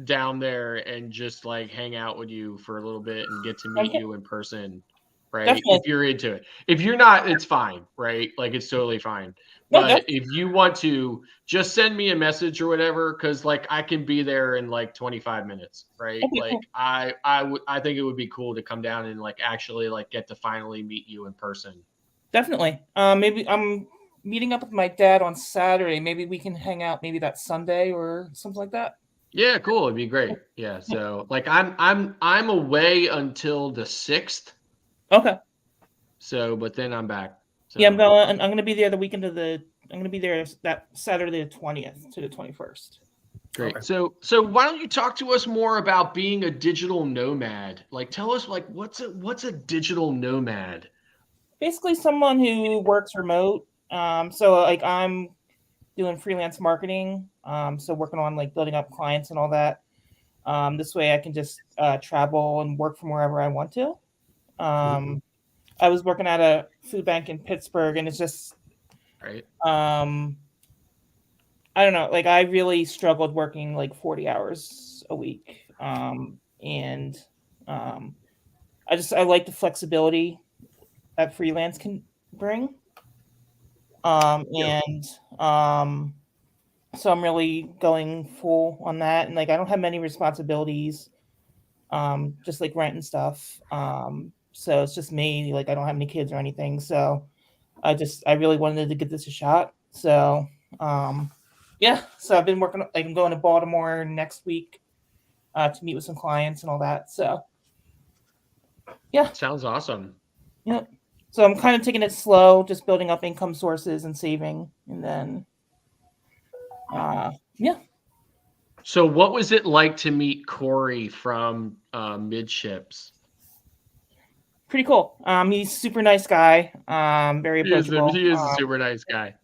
down there and just like hang out with you for a little bit and get to meet you in person, right? Definitely. If you're into it. If you're not, it's fine, right? Like it's totally fine. But if you want to, just send me a message or whatever, because like I can be there in like 25 minutes, right? Okay, like cool. I think it would be cool to come down and like actually like get to finally meet you in person. Definitely. Maybe I'm meeting up with my dad on Saturday. Maybe we can hang out maybe that Sunday or something like that. Yeah, cool. It'd be great. Yeah. So like I'm away until the 6th. Okay. So, but then I'm back. So. Yeah, I'm gonna be there the weekend of I'm gonna be there that Saturday the 20th to the 21st. Great. Okay. So why don't you talk to us more about being a digital nomad? Like tell us like what's a digital nomad? Basically someone who works remote. So like I'm doing freelance marketing. So working on like building up clients and all that. This way I can just travel and work from wherever I want to. I was working at a food bank in Pittsburgh, and it's just, right. I don't know. Like I really struggled working like 40 hours a week, and I like the flexibility that freelance can bring, and so I'm really going full on that, and like I don't have many responsibilities, just like rent and stuff. So it's just me, like I don't have any kids or anything. So I really wanted to give this a shot. So yeah, so I've been working, like I'm going to Baltimore next week to meet with some clients and all that. So yeah. Sounds awesome. Yep. So I'm kind of taking it slow, just building up income sources and saving, and then yeah. So what was it like to meet Corey from Midships? Pretty cool. He's a super nice guy. Very approachable. He is a super nice guy.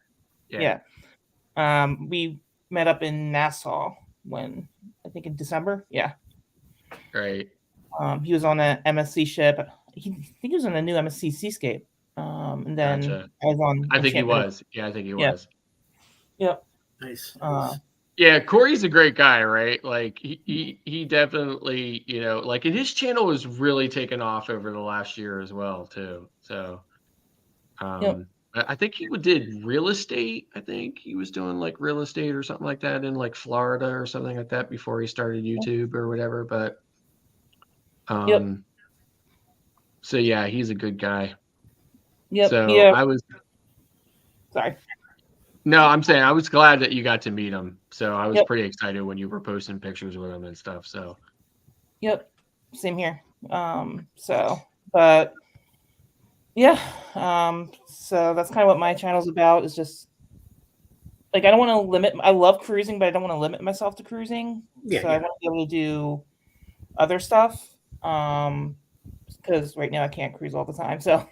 Yeah. We met up in Nassau when I think in December. Yeah. Right. He was on an MSC ship. I think he was on a new MSC Seascape. And then gotcha. I was on. I think he was. Yeah, I think he was. Yep. Nice. Yeah, Corey's a great guy, right? Like he definitely, you know, like, and his channel has really taken off over the last year as well, too. So, I think he did real estate. I think he was doing like real estate or something like that in like Florida or something like that before he started YouTube or whatever. But, so yeah, he's a good guy. Yep. So yeah. I was. Sorry. No, I'm saying I was glad that you got to meet him. So I was pretty excited when you were posting pictures with him and stuff. So. Yep. Same here. So, but yeah. So that's kind of what my channel's about. Is just like I don't want to limit. I love cruising, but I don't want to limit myself to cruising. I want to be able to do other stuff. Because right now I can't cruise all the time. So.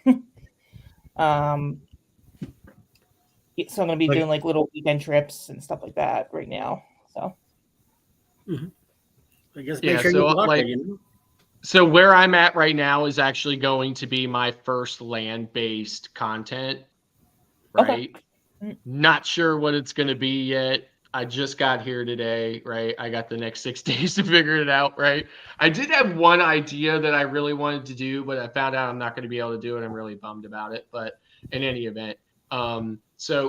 So I'm going to be Like- doing like little weekend trips and stuff like that right now. So I guess Yeah, make sure so, you block like- it, you know? So where I'm at right now is actually going to be my first land-based content, right? Okay. Not sure what it's going to be yet. I just got here today, right? I got the next 6 days to figure it out, right? I did have one idea that I really wanted to do, but I found out I'm not going to be able to do it. I'm really bummed about it. But in any event, so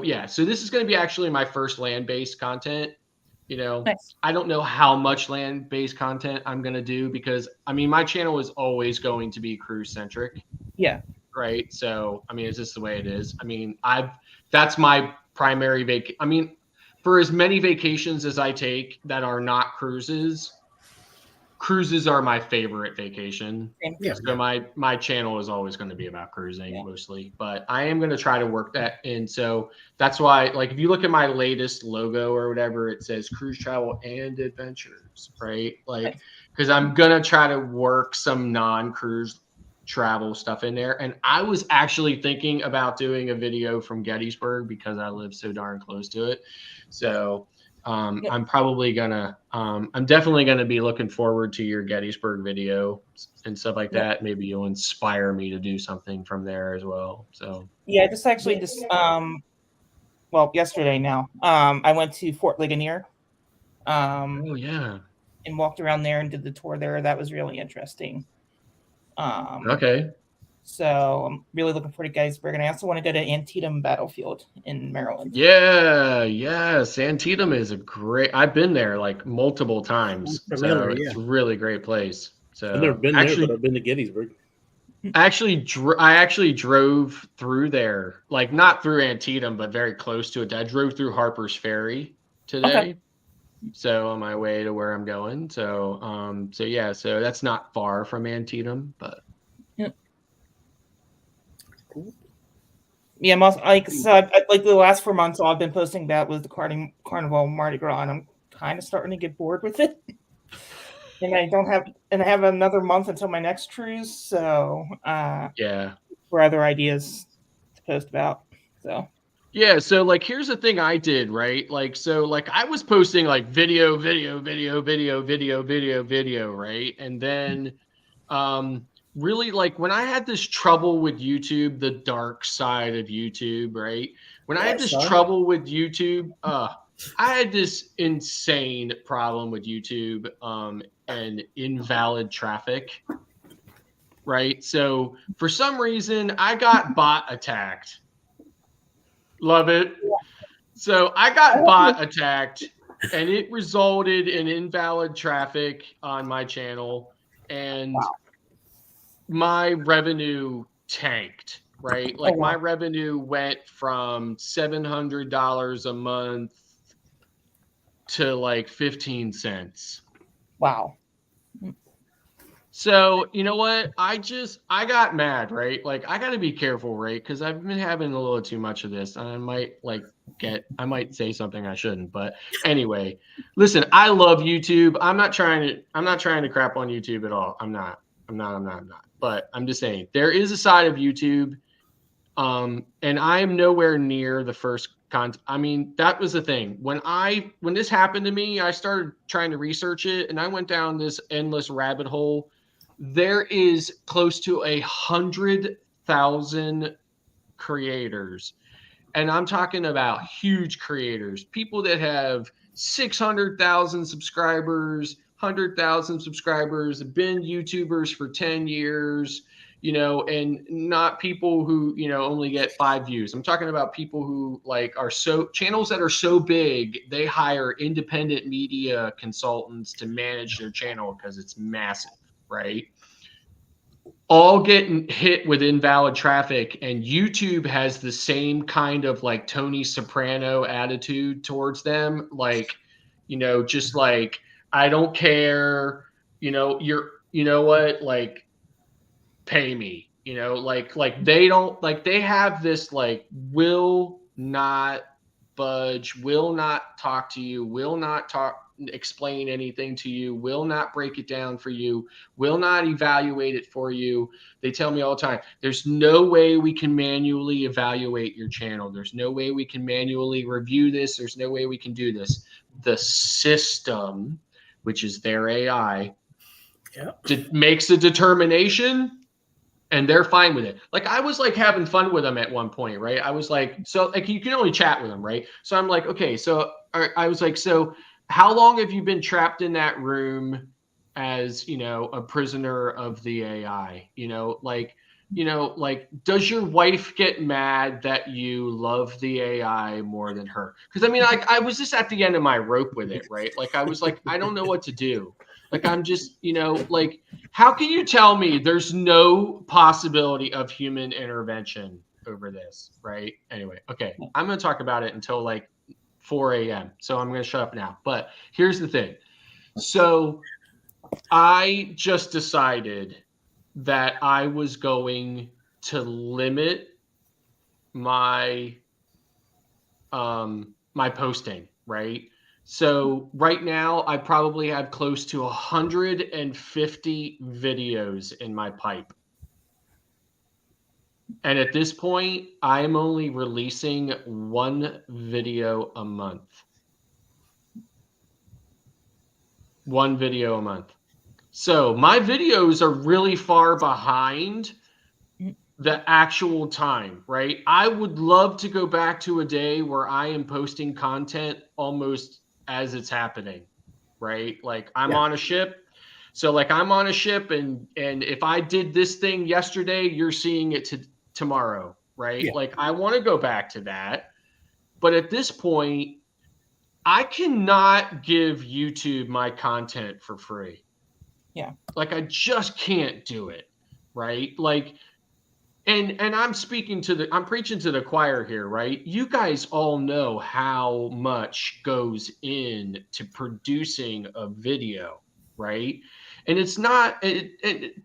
this is going to be actually my first land-based content. You know, Nice. I don't know how much land-based content I'm going to do because, I mean, my channel is always going to be cruise-centric. Yeah. Right. So, I mean, it's just the way it is. I mean, that's my primary I mean, for as many vacations as I take that are not cruises are my favorite vacation. Same. Yeah. So my channel is always going to be about cruising mostly, but I am going to try to work that in. So that's why, like, if you look at my latest logo or whatever, it says cruise travel and adventures, right? Like, because I'm going to try to work some non-cruise travel stuff in there. And I was actually thinking about doing a video from Gettysburg because I live so darn close to it. So I'm definitely gonna be looking forward to your Gettysburg video and stuff like that. Maybe you'll inspire me to do something from there as well. So Yeah, yesterday now. I went to Fort Ligonier. oh yeah. And walked around there and did the tour there. That was really interesting. Okay. So I'm really looking forward to Gettysburg, and I also want to go to Antietam Battlefield in Maryland. Yeah, yes. Antietam is I've been there like multiple times. I'm familiar, So it's a really great place. So I've never been there, but I've been to Gettysburg. I actually drove through there, like not through Antietam, but very close to it. I drove through Harper's Ferry today. Okay. So on my way to where I'm going. So so that's not far from Antietam, but Yeah, like the last 4 months, all I've been posting about was the Carnival Mardi Gras, and I'm kind of starting to get bored with it. And I have another month until my next cruise, so for other ideas to post about. So yeah, so like here's the thing I did, right? Like I was posting like video, right? And then really like when I had this trouble with YouTube, the dark side of YouTube, right? When I had this trouble with YouTube, I had this insane problem with YouTube and invalid traffic, right? So for some reason, I got bot attacked. Love it. So I got bot attacked, and it resulted in invalid traffic on my channel, and my revenue tanked, right? Like my revenue went from $700 a month to like 15 cents. Wow. So, you know what? I got mad, right? Like I got to be careful, right? Because I've been having a little too much of this, and I might say something I shouldn't. But anyway, listen, I love YouTube. I'm not trying to crap on YouTube at all. I'm not. But I'm just saying there is a side of YouTube, and I am nowhere near the first I mean, that was the thing. When this happened to me, I started trying to research it, and I went down this endless rabbit hole. There is close to 100,000 creators, and I'm talking about huge creators, people that have 600,000 subscribers, 100,000 subscribers, have been YouTubers for 10 years, you know, and not people who, you know, only get 5 views. I'm talking about people who like channels that are so big, they hire independent media consultants to manage their channel because it's massive, right? All getting hit with invalid traffic, and YouTube has the same kind of like Tony Soprano attitude towards them. Like, you know, just like, I don't care, you know, like pay me, you know, like they don't, like they have this like will not budge, will not talk to you, will not talk explain anything to you, will not break it down for you, will not evaluate it for you. They tell me all the time, there's no way we can manually evaluate your channel. There's no way we can manually review this. There's no way we can do this. The system, which is their AI, makes a determination, and they're fine with it. Like, I was like having fun with them at one point, right? I was like, so like you can only chat with them, right? So I'm like, okay, so I was like, so how long have you been trapped in that room as, you know, a prisoner of the AI? Like, does your wife get mad that you love the AI more than her? Because I mean, like, I was just at the end of my rope with it, right? Like, I was like, I don't know what to do. Like, I'm just, like, how can you tell me there's no possibility of human intervention over this, right? Anyway, okay, I'm going to talk about it until like 4 a.m. So I'm going to shut up now. But here's the thing. So I just decided that I was going to limit my my posting, right? So right now I probably have close to 150 videos in my pipe. And at this point, I am only releasing one video a month. One video a month. So my videos are really far behind the actual time, right? I would love to go back to a day where I am posting content almost as it's happening, right? Like I'm on a ship. So like I'm on a ship and if I did this thing yesterday, you're seeing it tomorrow, right? Like I want to go back to that. But at this point, I cannot give YouTube my content for free. Yeah. Like I just can't do it, right? Like and I'm preaching to the choir here, right? You guys all know how much goes into producing a video, right? And it's not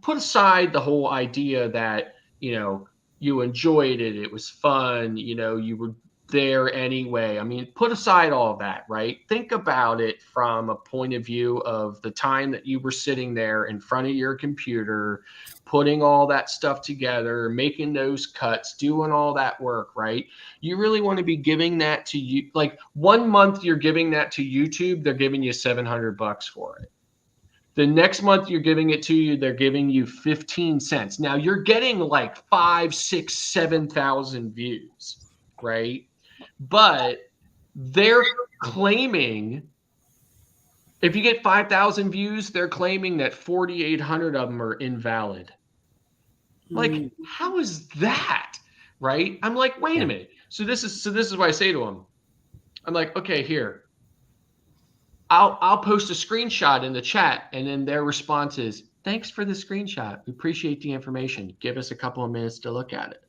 put aside the whole idea that, you enjoyed it, it was fun, you were there anyway. I mean, put aside all of that, right? Think about it from a point of view of the time that you were sitting there in front of your computer, putting all that stuff together, making those cuts, doing all that work, right? You really want to be giving that to you. Like 1 month you're giving that to YouTube, they're giving you $700 for it. The next month you're giving it to you, they're giving you 15 cents. Now you're getting like 5, 6, 7,000 views, right? But they're claiming, if you get 5,000 views, they're claiming that 4,800 of them are invalid. Like, how is that? Right? I'm like, wait a minute. So this is what I say to them. I'm like, okay, here. I'll post a screenshot in the chat, and then their response is, thanks for the screenshot. We appreciate the information. Give us a couple of minutes to look at it.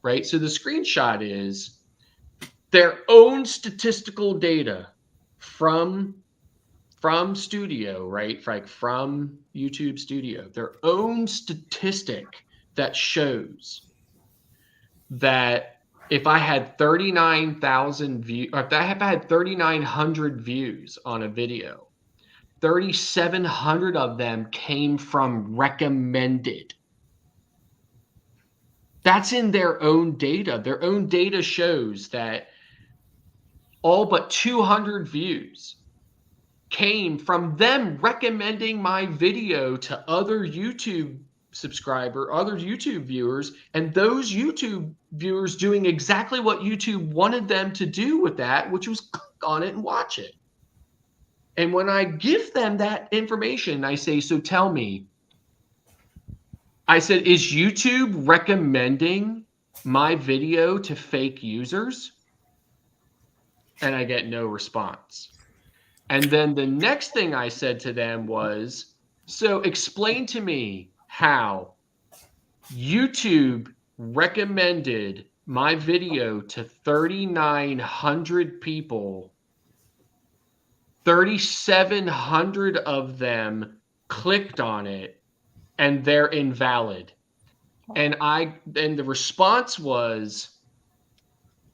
Right? So the screenshot is their own statistical data from Studio, right? Like from YouTube Studio, their own statistic that shows that if I had 39,000 views, or if I had 3,900 views on a video, 3,700 of them came from recommended. That's in their own data. Their own data shows that all but 200 views came from them recommending my video to other YouTube other YouTube viewers, and those YouTube viewers doing exactly what YouTube wanted them to do with that, which was click on it and watch it. And when I give them that information, I say, so tell me, I said, is YouTube recommending my video to fake users? And I get no response. And then the next thing I said to them was, so explain to me how YouTube recommended my video to 3,900 people. 3,700 of them clicked on it, and they're invalid. And the response was,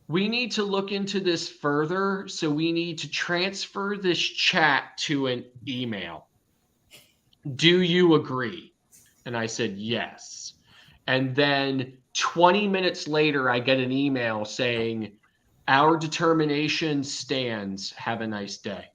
we need to look into this further. So we need to transfer this chat to an email. Do you agree? And I said, yes. And then 20 minutes later, I get an email saying, our determination stands. Have a nice day.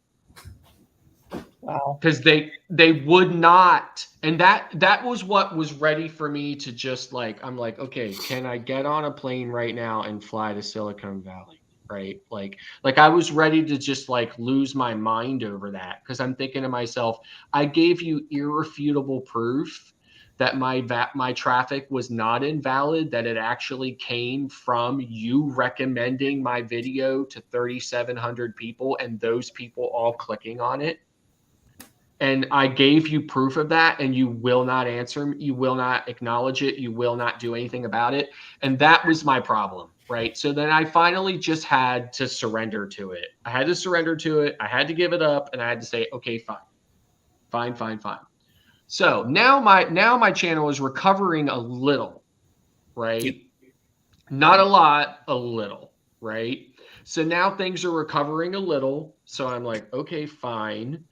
Wow. Because they would not, and that was what was ready for me to just like, I'm like, okay, can I get on a plane right now and fly to Silicon Valley? Right? Like I was ready to just like lose my mind over that, because I'm thinking to myself, I gave you irrefutable proof that my traffic was not invalid, that it actually came from you recommending my video to 3,700 people and those people all clicking on it. And I gave you proof of that, and you will not answer, you will not acknowledge it, you will not do anything about it. And that was my problem, right? So then I finally just had to surrender to it. I had to surrender to it. I had to give it up, and I had to say, okay, fine. So now my channel is recovering a little, right? Yep. Not a lot, a little, right? So now things are recovering a little. So I'm like, okay, fine.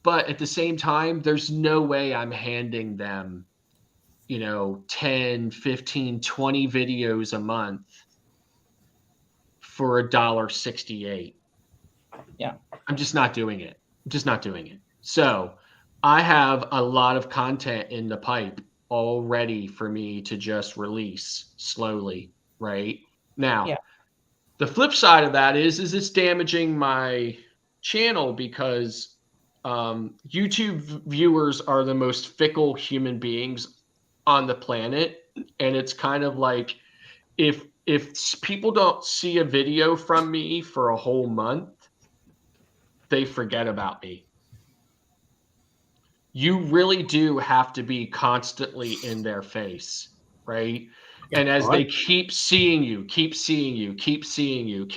But at the same time, there's no way I'm handing them, 10, 15, 20 videos a month for $1.68. Yeah. I'm just not doing it. So I have a lot of content in the pipe all ready for me to just release slowly, right? Now, Yeah. The flip side of that is it's damaging my channel, because YouTube viewers are the most fickle human beings on the planet. And it's kind of like, if people don't see a video from me for a whole month, they forget about me. You really do have to be constantly in their face, right? And as they keep seeing you, keep seeing your thumbnails,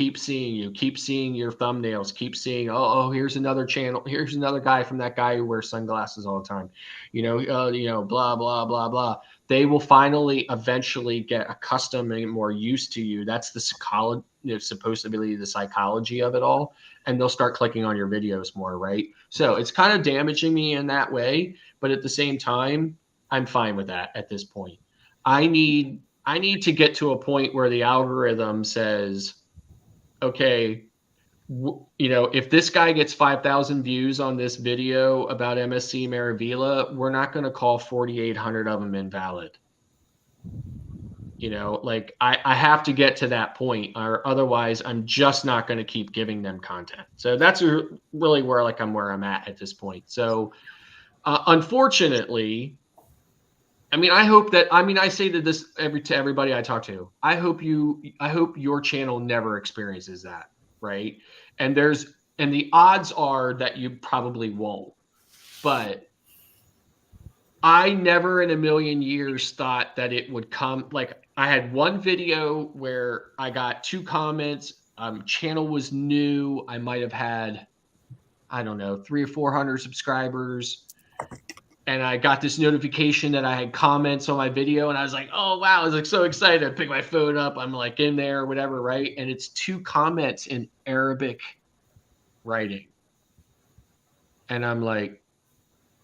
keep seeing, oh, here's another channel, here's another guy from that guy who wears sunglasses all the time, blah, blah, blah, blah. They will finally eventually get accustomed and more used to you. That's the psychology, supposed to be the psychology of it all. And they'll start clicking on your videos more, right? So it's kind of damaging me in that way. But at the same time, I'm fine with that at this point. I need to get to a point where the algorithm says, okay, if this guy gets 5,000 views on this video about MSC Maravilla, we're not going to call 4,800 of them invalid. I have to get to that point, or otherwise I'm just not going to keep giving them content. So that's really where I'm at this point. So unfortunately, I say to everybody I talk to, I hope your channel never experiences that. Right. And the odds are that you probably won't, but I never in a million years thought that it would come. Like, I had one video where I got 2 comments. Channel was new. I might have had, I don't know, 300 or 400 subscribers. And I got this notification that I had comments on my video, and I was like, oh, wow. I was like so excited. I picked my phone up. I'm like in there or whatever, right? And it's 2 comments in Arabic writing. And I'm like,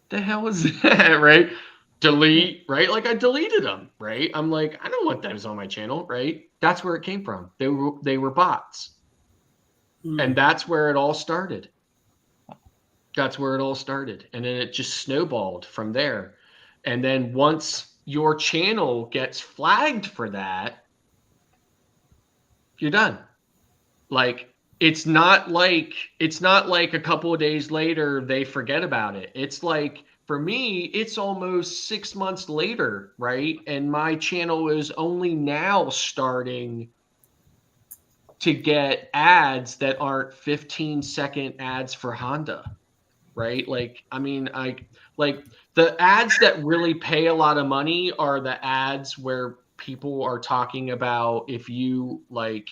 the hell is that, right? Delete, right? Like, I deleted them, right? I'm like, I don't want those on my channel, right? That's where it came from. They were bots. And that's where it all started. And then it just snowballed from there. And then once your channel gets flagged for that, you're done. Like, it's not like a couple of days later they forget about it. It's like, for me, it's almost 6 months later, right? And my channel is only now starting to get ads that aren't 15-second ads for Honda, right? Like, the ads that really pay a lot of money are the ads where people are talking about, if you like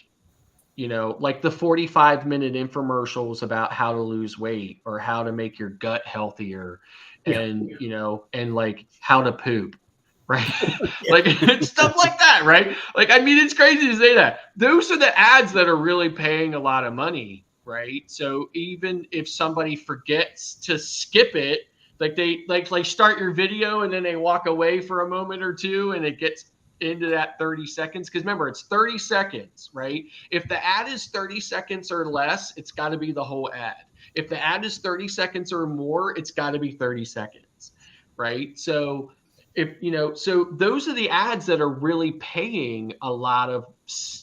the 45-minute infomercials about how to lose weight or how to make your gut healthier, and and like how to poop, right? Like stuff like that, right? Like, I mean, it's crazy to say that. Those are the ads that are really paying a lot of money, right? So even if somebody forgets to skip it, like they like start your video and then they walk away for a moment or two and it gets into that 30 seconds. Because remember, it's 30 seconds, right? If the ad is 30 seconds or less, it's got to be the whole ad. If the ad is 30 seconds or more, it's got to be 30 seconds, right? So so those are the ads that are really paying a lot of,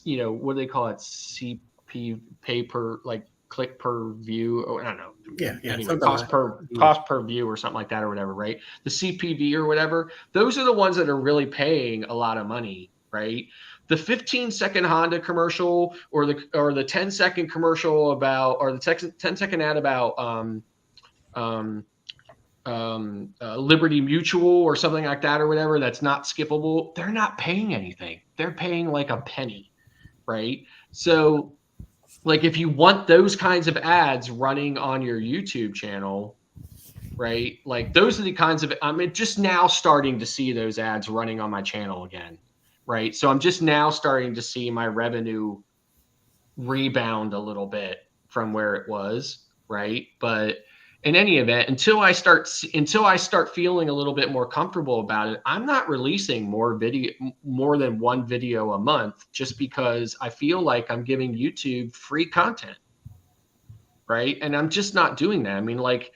what do they call it? CP, pay per, like click per view. Oh, I don't know. Yeah. Anyway, cost per view or something like that or whatever, right? The CPV or whatever. Those are the ones that are really paying a lot of money, right? The 15-second Honda commercial or the 10-second commercial about, or the 10-second ad about Liberty Mutual or something like that or whatever, that's not skippable, they're not paying anything. They're paying like a penny, right? So like if you want those kinds of ads running on your YouTube channel, right? Like those are the kinds of, I'm just now starting to see those ads running on my channel again, right? So I'm just now starting to see my revenue rebound a little bit from where it was, right? But in any event, until I start feeling a little bit more comfortable about it, I'm not releasing more than one video a month, just because I feel like I'm giving YouTube free content, right? And I'm just not doing that. I mean, like,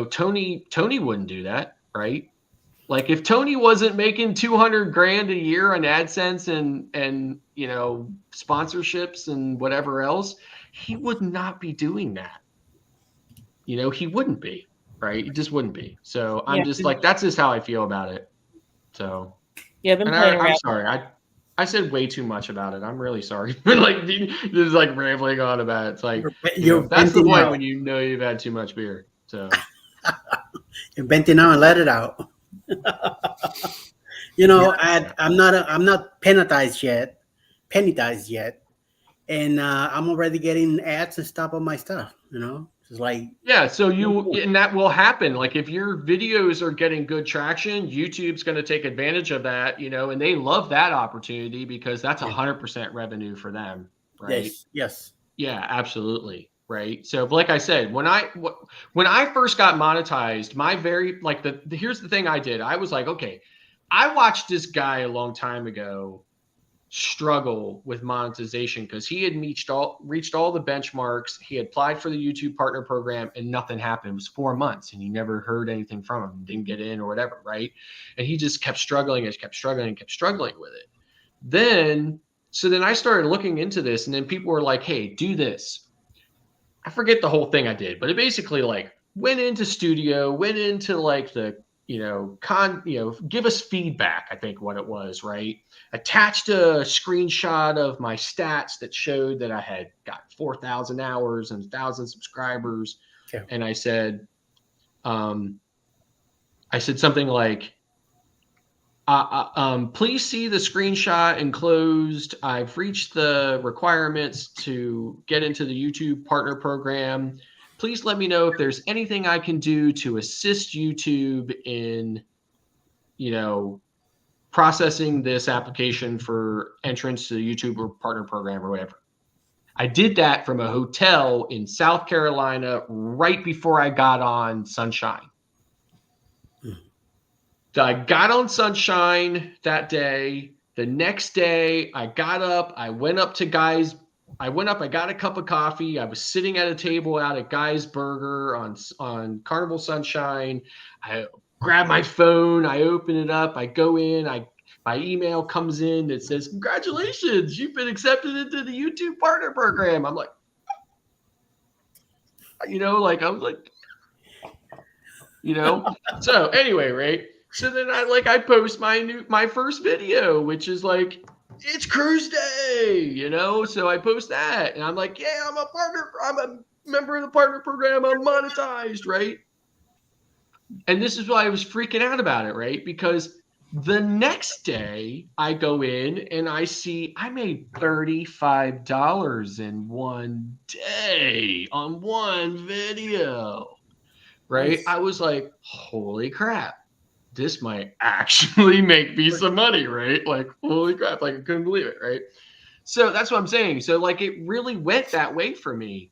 Tony wouldn't do that, right? Like if Tony wasn't making 200 grand a year on AdSense and sponsorships and whatever else, he would not be doing that. He wouldn't be, right? He just wouldn't be. So I'm just like, that's just how I feel about it. So yeah, I've been playing around. I'm sorry. I said way too much about it. I'm really sorry. Like just like rambling on about it. It's like that's the point when you've had too much beer. So you're venting out and let it out. I'm not penalized yet, and I'm already getting ads and stuff on my stuff. It's like so and that will happen. Like if your videos are getting good traction, YouTube's going to take advantage of that, and they love that opportunity because that's 100% revenue for them, right? Yes. Yeah, absolutely. Right. So like I said, when I first got monetized, here's the thing I did. I was like, okay, I watched this guy a long time ago struggle with monetization because he had reached all the benchmarks. He had applied for the YouTube partner program and nothing happened. It was 4 months and he never heard anything from him, didn't get in or whatever. Right. And he just kept struggling with it. Then I started looking into this, and then people were like, hey, do this. I forget the whole thing I did, but it basically like went into like the, give us feedback. I think what it was, right? Attached a screenshot of my stats that showed that I had got 4,000 hours and 1,000 subscribers. Okay. And I said something like, please see the screenshot enclosed. I've reached the requirements to get into the YouTube partner program. Please let me know if there's anything I can do to assist YouTube in, processing this application for entrance to the YouTube or partner program or whatever. I did that from a hotel in South Carolina right before I got on Sunshine. I got on Sunshine that day. The next day, I got up. I went up, I got a cup of coffee. I was sitting at a table out at Guy's Burger on Carnival Sunshine. I grab my phone. I open it up. I go in. My email comes in that says, congratulations, you've been accepted into the YouTube partner program. I'm like, I was like, so anyway, right? So then I post my first video, which is like, it's cruise day, so I post that and I'm like, yeah, I'm a member of the partner program. I'm monetized, right? And this is why I was freaking out about it, right? Because the next day I go in and I see I made $35 in one day on one video, right? Nice. I was like, holy crap. this might actually make me some money, right? Like, holy crap, like I couldn't believe it, right? So that's what I'm saying. So like it really went that way for me.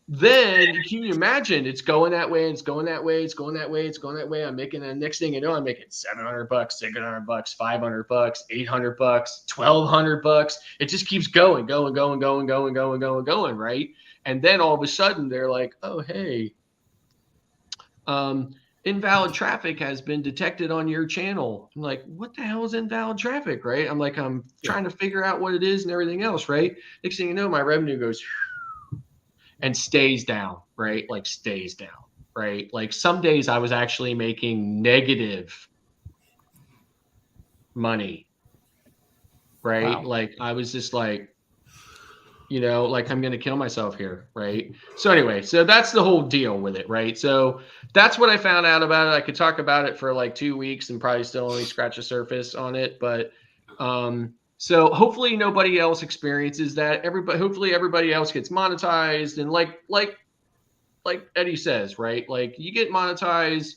Then can you imagine it's going that way, it's going that way, it's going that way, it's going that way. I'm making the next thing you know, I'm making $700, $600, $500, $800, $1,200. It just keeps going, right? And then all of a sudden they're like, oh hey, invalid traffic has been detected on your channel. I'm like, what the hell is invalid traffic, right? I'm like, I'm trying to figure out what it is and everything else, right? Next thing you know, my revenue goes and stays down, right? Like stays down, right? Like some days I was actually making negative money, right? Wow. Like I was just like, you know, like I'm going to kill myself here, right? So anyway, so that's the whole deal with it, right? So that's what I found out about it. I could talk about it for like 2 weeks and probably still only scratch the surface on it, but so hopefully nobody else experiences that. Hopefully everybody else gets monetized, and like Eddie says, right? Like you get monetized,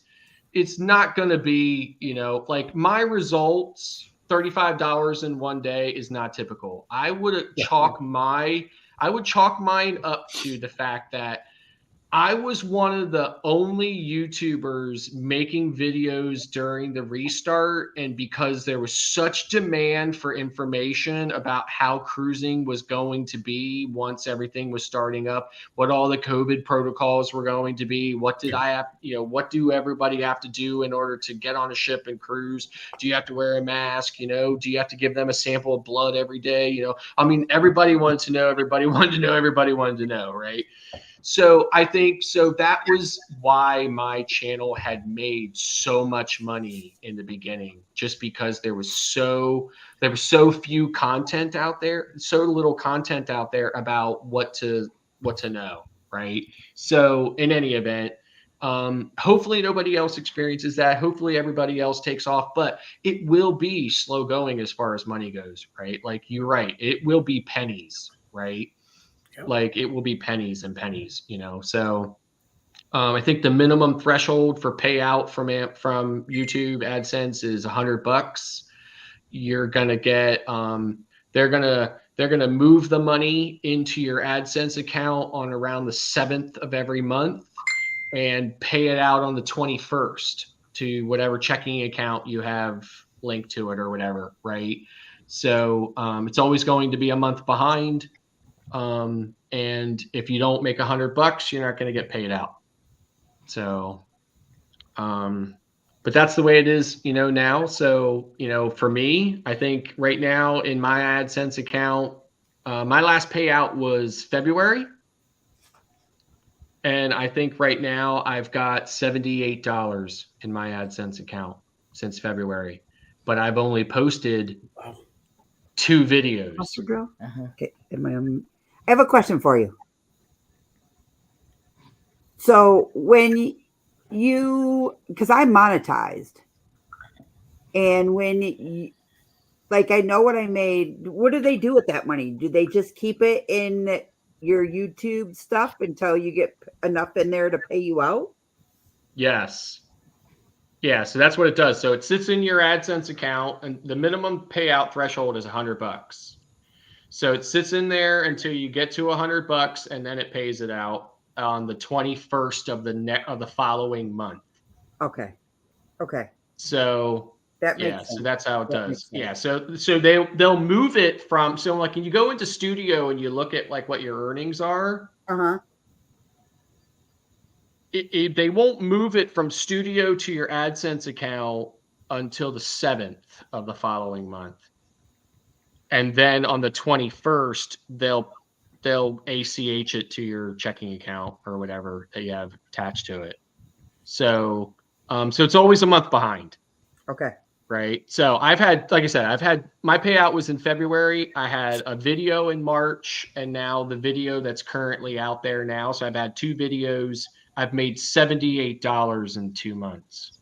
it's not going to be, you know, like my results, $35 in one day is not typical. I would chalk mine up to the fact that I was one of the only YouTubers making videos during the restart, and because there was such demand for information about how cruising was going to be once everything was starting up, what all the COVID protocols were going to be, what did I have, you know, what do everybody have to do in order to get on a ship and cruise? Do you have to wear a mask? You know, do you have to give them a sample of blood every day? You know, I mean, everybody wanted to know, everybody wanted to know, right? So I think that was why my channel had made so much money in the beginning, just because there was so few content out there, so little content out there about what to know, right? So in any event, hopefully nobody else experiences that. Hopefully everybody else takes off, but it will be slow going as far as money goes, right? Like you're right, it will be pennies, right? Like it will be pennies and pennies, you know. So I think the minimum threshold for payout from YouTube AdSense is $100. You're gonna get they're gonna move the money into your AdSense account on around the 7th of every month and pay it out on the 21st to whatever checking account you have linked to it or whatever, right? So it's always going to be a month behind. And if you don't make $100, you're not going to get paid out. So, but that's the way it is, you know, now. So, you know, for me, I think right now in my AdSense account, my last payout was February. And I think right now I've got $78 in my AdSense account since February, but I've only posted 2 videos. Okay. I have a question for you. So when you, because I'm monetized, and when you, like, I know what I made, what do they do with that money? Do they just keep it in your YouTube stuff until you get enough in there to pay you out? Yes. Yeah, so that's what it does. So it sits in your AdSense account, and the minimum payout threshold is $100. So it sits in there until you get to $100, and then it pays it out on the 21st of the following month. Okay. So that makes sense. So that's how it does. Yeah. So they'll move it from, so like when you go into Studio and you look at like what your earnings are. They won't move it from Studio to your AdSense account until the 7th of the following month. And then on the 21st, they'll ACH it to your checking account or whatever that you have attached to it. So it's always a month behind. Okay. Right. So I've had, like I said, my payout was in February. I had a video in March, and now the video that's currently out there now. So I've had 2 videos. I've made $78 in 2 months.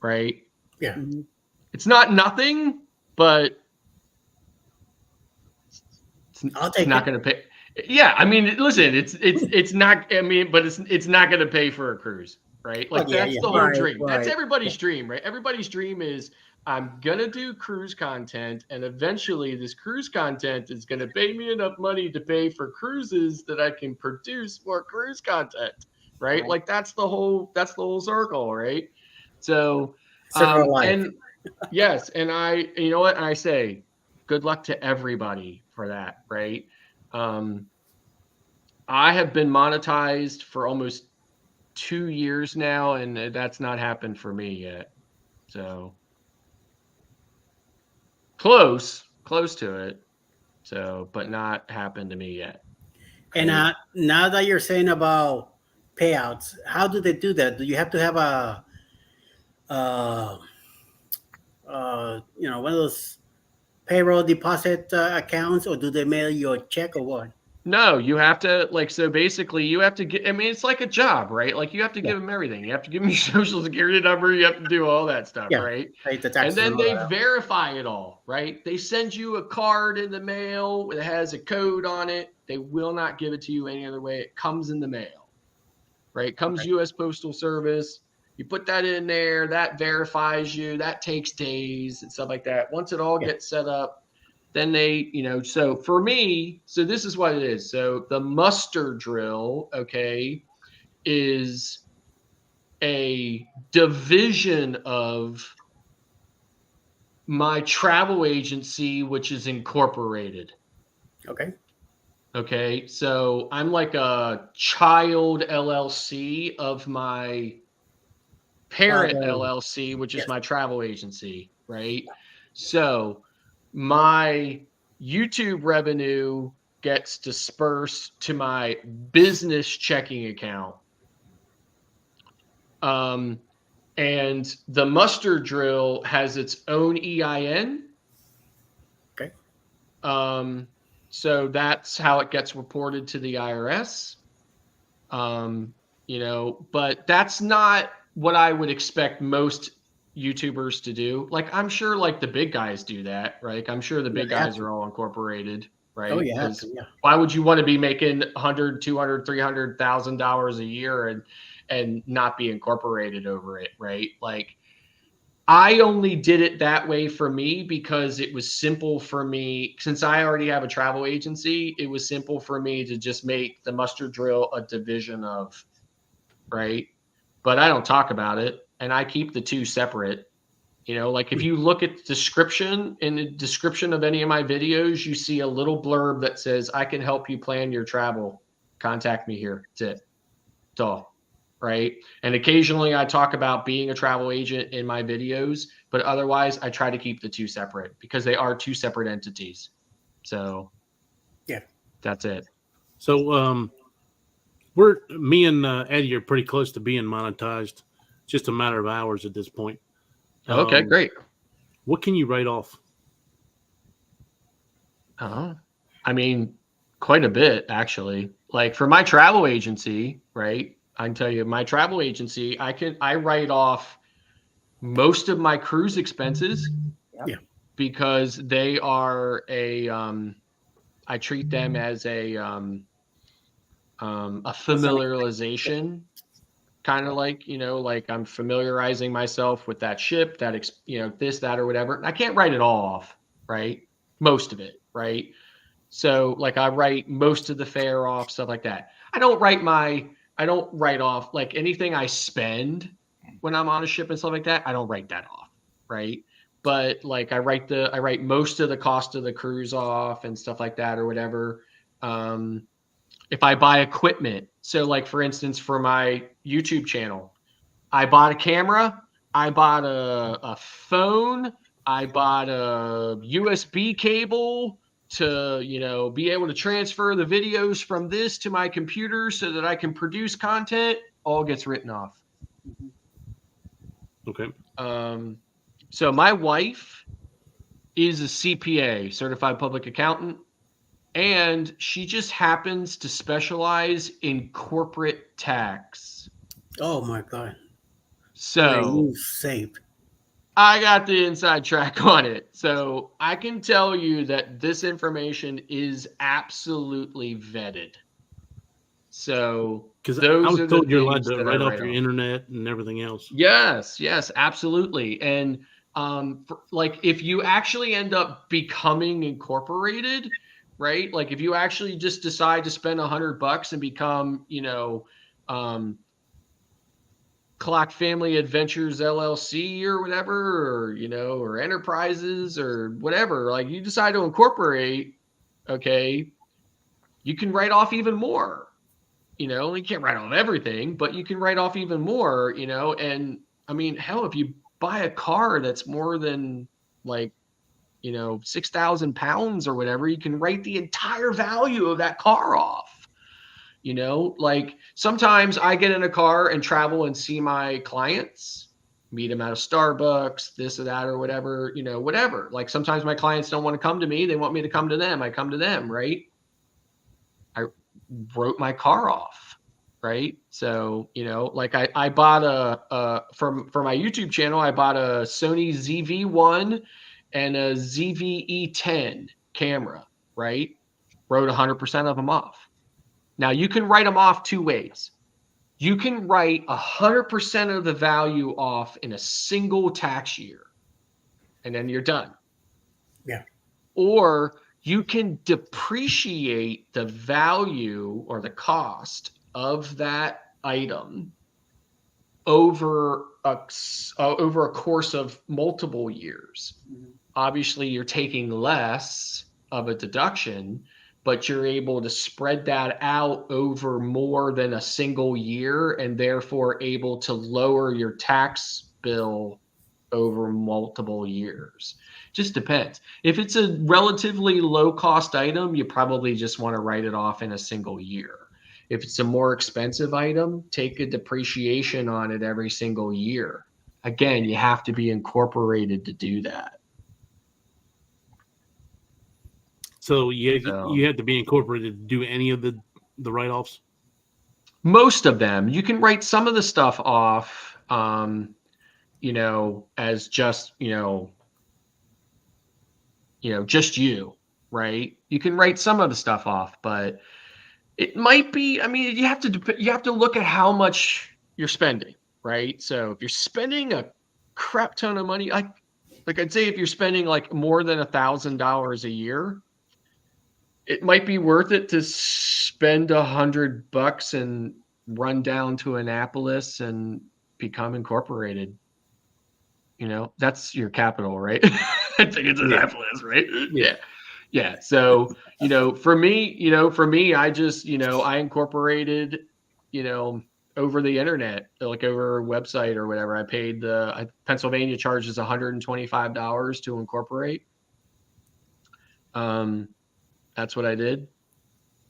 Right. Yeah. It's not nothing, but it's not going to pay. Yeah. I mean, listen, it's not, I mean, but it's not going to pay for a cruise. right? Like yeah, that's yeah. the whole Right, dream. That's right. everybody's dream, right? Everybody's dream is I'm gonna do cruise content, and eventually this cruise content is gonna pay me enough money to pay for cruises that I can produce more cruise content, right? Right. Like that's the whole circle, right? So Circle of life. and yes, and you know what? I say good luck to everybody for that, right? I have been monetized for almost 2 years now, and that's not happened for me yet. So close to it. So, but not happened to me yet. And Right? now that you're saying about payouts, how do they do that? Do you have to have uh, one of those payroll deposit accounts, or do they mail you a check or what? No, you have to so basically you have to get, I mean, it's like a job, right? Like you have to Yeah, give them everything. You have to give them your social security number. You have to do all that stuff, yeah, right? pay the And taxes and then all they that. verify it all, right? They send you a card in the mail that has a code on it. They will not give it to you any other way. It comes in the mail, right? It comes Okay. U.S. Postal Service. You put that in there, that verifies you. That takes days and stuff like that. Once it all Yeah. gets set up, then they, so for me, so this is what it is. So the muster drill, okay, is a division of my travel agency, which is incorporated. Okay. Okay. So I'm like a child LLC of my parent Father. LLC, which is Yes. my travel agency, right? So my YouTube revenue gets dispersed to my business checking account. And the muster drill has its own EIN. Okay. So that's how it gets reported to the IRS. But that's not what I would expect most YouTubers to do. Like I'm sure like the big guys do that, right? I'm sure the Yeah, big they have guys to. are all incorporated, Oh, right? you have to. Because Yeah. why would you want to be making $100, $200, $300,000 a year and not be incorporated over it, right? Like I only did it that way for me because it was simple for me. Since I already have a travel agency, it was simple for me to just make the muster drill a division of, right? But I don't talk about it and I keep the two separate. Like if you look at the description, in the description of any of my videos, you see a little blurb that says, I can help you plan your travel. Contact me here. That's it. That's all. Right. And occasionally I talk about being a travel agent in my videos, but otherwise I try to keep the two separate because they are two separate entities. So Yeah. that's it. So me and Eddie are pretty close to being monetized. Just a matter of hours at this point. Okay, great. What can you write off? I mean, quite a bit actually. Like for my travel agency, right? I can tell you my travel agency, I write off most of my cruise expenses. Yeah. Because they are I treat them as a familiarization, kind of like, like I'm familiarizing myself with that ship, that, this, that, or whatever. I can't write it all off, right? Most of it, right? So like I write most of the fare off, stuff like that. I don't write off like anything I spend when I'm on a ship and stuff like that. I don't write that off, right? But like I write most of the cost of the cruise off and stuff like that or whatever. If I buy equipment, so like for instance, for my YouTube channel, I bought a camera, I bought a phone, I bought a USB cable to, be able to transfer the videos from this to my computer so that I can produce content. All gets written off. Okay. So my wife is a CPA, certified public accountant, and she just happens to specialize in corporate tax. Oh my God. So You saved. I got the inside track on it. So I can tell you that this information is absolutely vetted. So Because I those was are the told you're allowed things to that I write off write your off. internet and everything else. Yes, yes, absolutely. And like if you actually end up becoming incorporated, right? Like if you actually just decide to spend $100 and become, Klock Family Adventures LLC or whatever, or or Enterprises or whatever, like you decide to incorporate, okay, you can write off even more. You can't write off everything, but you can write off even more, and I mean, hell, if you buy a car that's more than like, 6,000 pounds or whatever, you can write the entire value of that car off. Like sometimes I get in a car and travel and see my clients, meet them at a Starbucks, this or that or whatever, whatever. Like sometimes my clients don't want to come to me. They want me to come to them. I come to them, right? I wrote my car off, right? So, like I bought for my YouTube channel, I bought a Sony ZV-1 and a ZV-E10 camera, right? Wrote 100% of them off. Now you can write them off two ways. You can write 100% of the value off in a single tax year, and then you're done. Yeah. Or you can depreciate the value or the cost of that item over a course of multiple years. Mhm. Obviously, you're taking less of a deduction, but you're able to spread that out over more than a single year and therefore able to lower your tax bill over multiple years. Just depends. If it's a relatively low cost item, you probably just want to write it off in a single year. If it's a more expensive item, take a depreciation on it every single year. Again, you have to be incorporated to do that. So you have to be incorporated to do any of the write-offs? Most of them. You can write some of the stuff off, as just, just you, right? You can write some of the stuff off, but it might be, I mean, you have to look at how much you're spending, right? So if you're spending a crap ton of money, like I'd say if you're spending like more than $1,000 a year, it might be worth it to spend $100 and run down to Annapolis and become incorporated. That's your capital, right? I think it's Annapolis, right? Yeah. So, for me, I just, I incorporated, over the internet, like over a website or whatever. I paid Pennsylvania charges $125 to incorporate. That's what I did.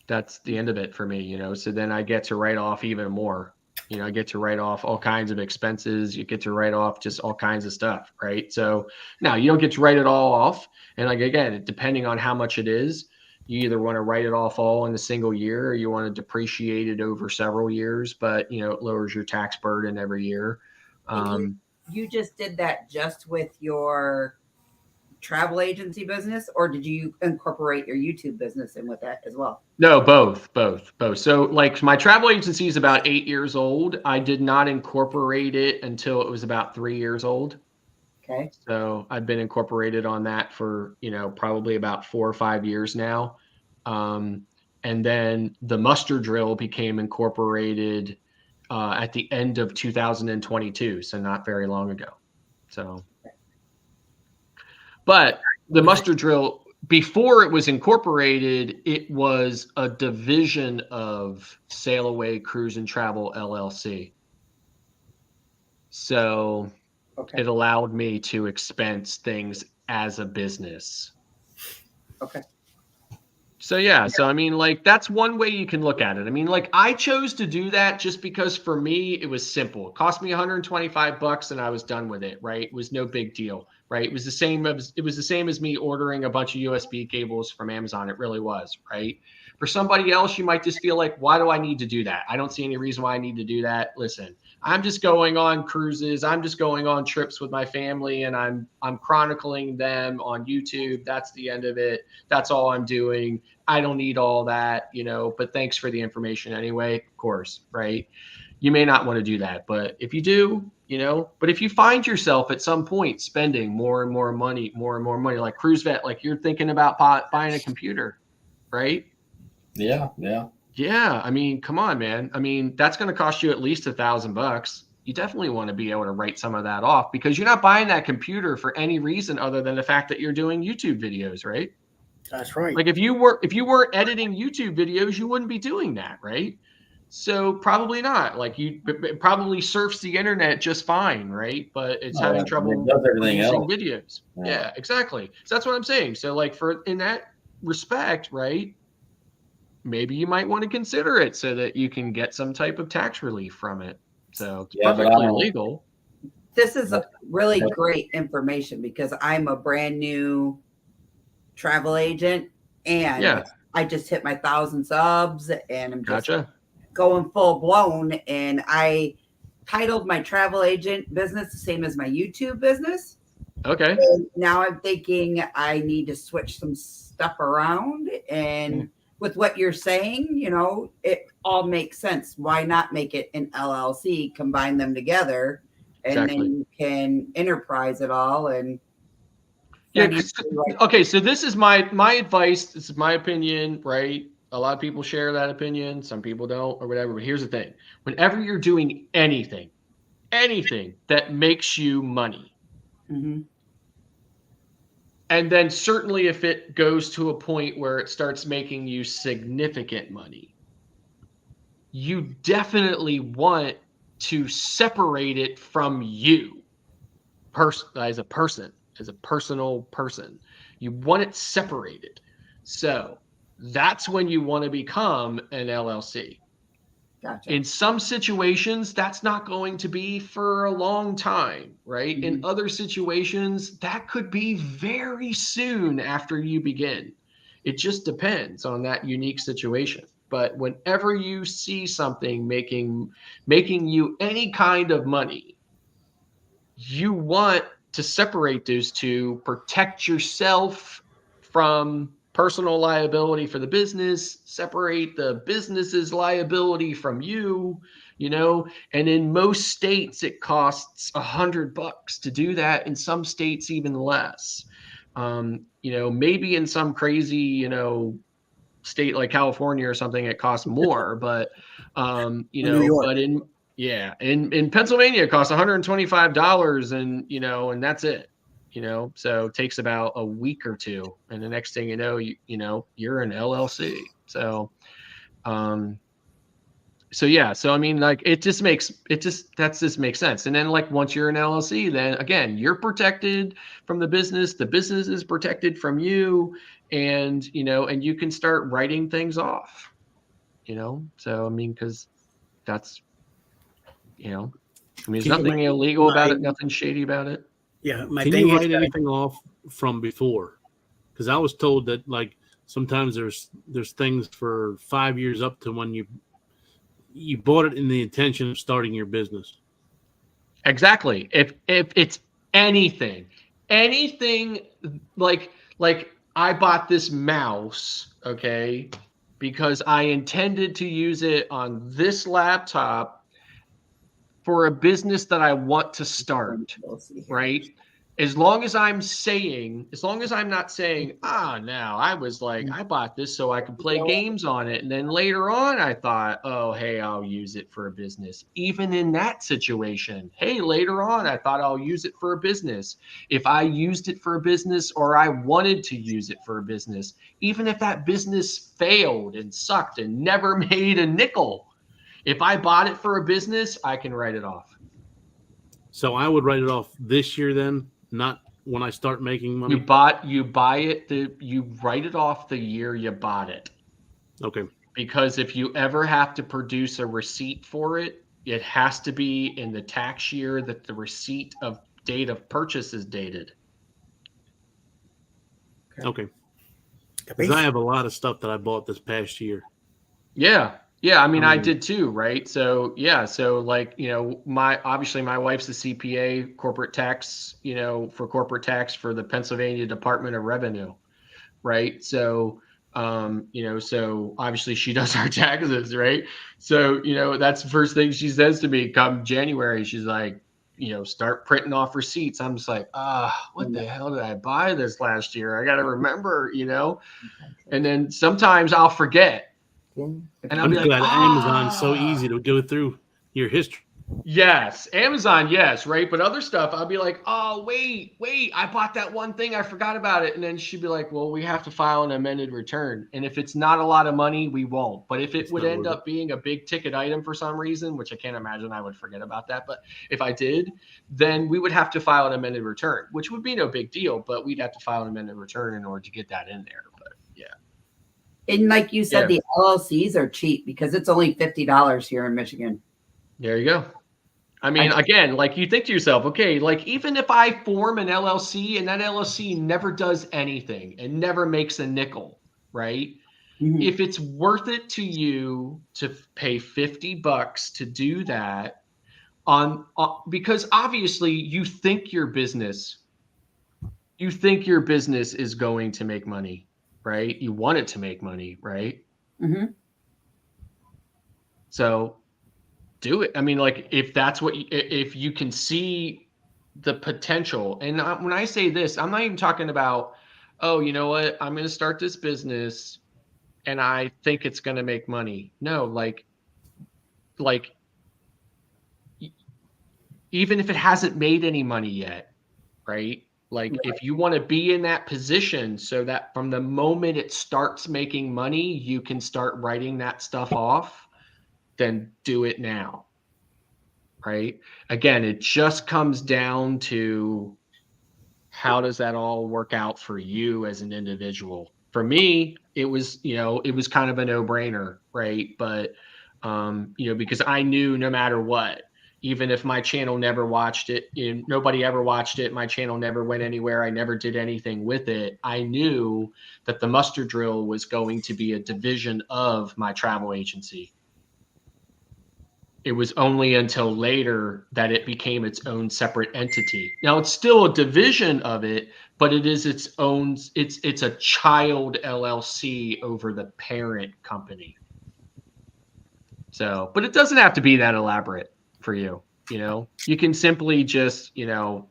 That's the end of it for me, so then I get to write off even more. I get to write off all kinds of expenses. You get to write off just all kinds of stuff, right? So now you don't get to write it all off. And like, again, depending on how much it is, you either want to write it off all in a single year or you want to depreciate it over several years, but it lowers your tax burden every year. You just did that just with your travel agency business, or did you incorporate your YouTube business in with that as well? No, both. So like my travel agency is about 8 years old. I did not incorporate it until it was about 3 years old. Okay. So I've been incorporated on that for, probably about 4 or 5 years now. And then the muster drill became incorporated at the end of 2022. So not very long ago. So, but the muster drill, before it was incorporated, it was a division of Sail Away Cruise and Travel LLC. So it allowed me to expense things as a business. Okay. So yeah, so I mean, like that's one way you can look at it. I mean, like I chose to do that just because for me it was simple. It cost me $125 and I was done with it, right? It was no big deal. right? It was the same as me ordering a bunch of USB cables from Amazon. It really was, right? For somebody else, you might just feel like, why do I need to do that? I don't see any reason why I need to do that. Listen, I'm just going on cruises. I'm just going on trips with my family, and I'm chronicling them on YouTube. That's the end of it. That's all I'm doing. I don't need all that, but thanks for the information anyway, of course, right? You may not want to do that, but if you do, but if you find yourself at some point spending more and more money, like Cruise Vet, like you're thinking about buying a computer, right? Yeah. Yeah. I mean, come on, man. I mean, that's going to cost you at least $1,000. You definitely want to be able to write some of that off, because you're not buying that computer for any reason other than the fact that you're doing YouTube videos, right? That's right. Like if you were editing YouTube videos, you wouldn't be doing that, right? So probably not. Like it probably surfs the internet just fine, right? But it's having trouble it does everything producing else. videos. Yeah. Yeah, exactly. So that's what I'm saying. So like in that respect, right? Maybe you might want to consider it so that you can get some type of tax relief from it. So it's perfectly legal. This is really great information because I'm a brand new travel agent, and I just hit my 1,000 subs, and I'm just going full blown. And I titled my travel agent business the same as my YouTube business. Okay. And now I'm thinking I need to switch some stuff around, and with what you're saying, it all makes sense. Why not make it an LLC, combine them together, and then you can enterprise it all and okay, so this is my advice. This is my opinion, right? A lot of people share that opinion. Some people don't, or whatever. But here's the thing: whenever you're doing anything that makes you money, and then certainly if it goes to a point where it starts making you significant money, you definitely want to separate it from you, as a personal person. You want it separated. So that's when you want to become an LLC. Gotcha. In some situations, that's not going to be for a long time, right? In other situations, that could be very soon after you begin. It just depends on that unique situation. But whenever you see something making you any kind of money, you want to separate those two, protect yourself from personal liability for the business, separate the business's liability from you, and in most states it costs $100 to do that. In some states, even less. Maybe in some crazy, state like California or something, it costs more, but, New York. But in Pennsylvania, it costs $125 and that's it. So it takes about a week or two, and the next thing you know, you're an LLC. So I mean, like that just makes sense. And then like once you're an LLC, then again, you're protected from the business is protected from you, and and you can start writing things off. So I mean, because that's there's nothing illegal about it, nothing shady about it. Yeah, can you write anything off from before? Because I was told that like sometimes there's things for 5 years up to when you bought it in the intention of starting your business. Exactly. If it's anything like I bought this mouse, okay, because I intended to use it on this laptop for a business that I want to start, right? As long as I'm not saying, no, I was like, I bought this so I could play games on it. And then later on, I thought, oh, hey, I'll use it for a business. Even in that situation, hey, later on, I thought I'll use it for a business. If I used it for a business or I wanted to use it for a business, even if that business failed and sucked and never made a nickel, if I bought it for a business, I can write it off. So I would write it off this year then, not when I start making money? You write it off the year you bought it. Okay. Because if you ever have to produce a receipt for it, it has to be in the tax year that the receipt of date of purchase is dated. Okay. Because I have a lot of stuff that I bought this past year. Yeah. Yeah. I mean, I did too, right? So, yeah. So, like, you know, obviously my wife's a CPA, corporate tax, you know, for corporate tax for the Pennsylvania Department of Revenue, right? So, you know, so obviously she does our taxes, right? So, you know, that's the first thing she says to me come January. She's like, you know, start printing off receipts. I'm just like, what the hell did I buy this last year? I got to remember, you know, and then sometimes I'll forget. And I'll I'm be just like, glad Amazon's so easy to go through your history. Yes, Amazon, yes, right. But other stuff, I'll be like, oh, wait, I bought that one thing. I forgot about it. And then she'd be like, well, we have to file an amended return. And if it's not a lot of money, we won't. But if it would end up being a big ticket item for some reason, which I can't imagine I would forget about that. But if I did, then we would have to file an amended return, which would be no big deal. But we'd have to file an amended return in order to get that in there. But yeah. And like you said, Yeah. the LLCs are cheap because it's only $50 here in Michigan. There you go. I mean, again, like you think to yourself, okay, like even if I form an LLC and that LLC never does anything and never makes a nickel, right? Mhm. If it's worth it to you to pay $50 to do that because obviously you think your business is going to make money, right? You want it to make money, right? Mm-hmm. So do it. I mean, like if that's what if you can see the potential, and when I say this, I'm not even talking about, oh, you know what, I'm going to start this business and I think it's going to make money. No, like even if it hasn't made any money yet, right? Like if you want to be in that position so that from the moment it starts making money, you can start writing that stuff off, then do it now. Right? Again, it just comes down to how does that all work out for you as an individual? For me, it was, you know, it was kind of a no-brainer, right? But you know, because I knew no matter what, even if my channel never watched it, you know, nobody ever watched it, my channel never went anywhere, I never did anything with it, I knew that the muster drill was going to be a division of my travel agency. It was only until later that it became its own separate entity. Now it's still a division of it, but it is its own, it's a child LLC over the parent company. So, but it doesn't have to be that elaborate for you, you know. You can simply just, you know,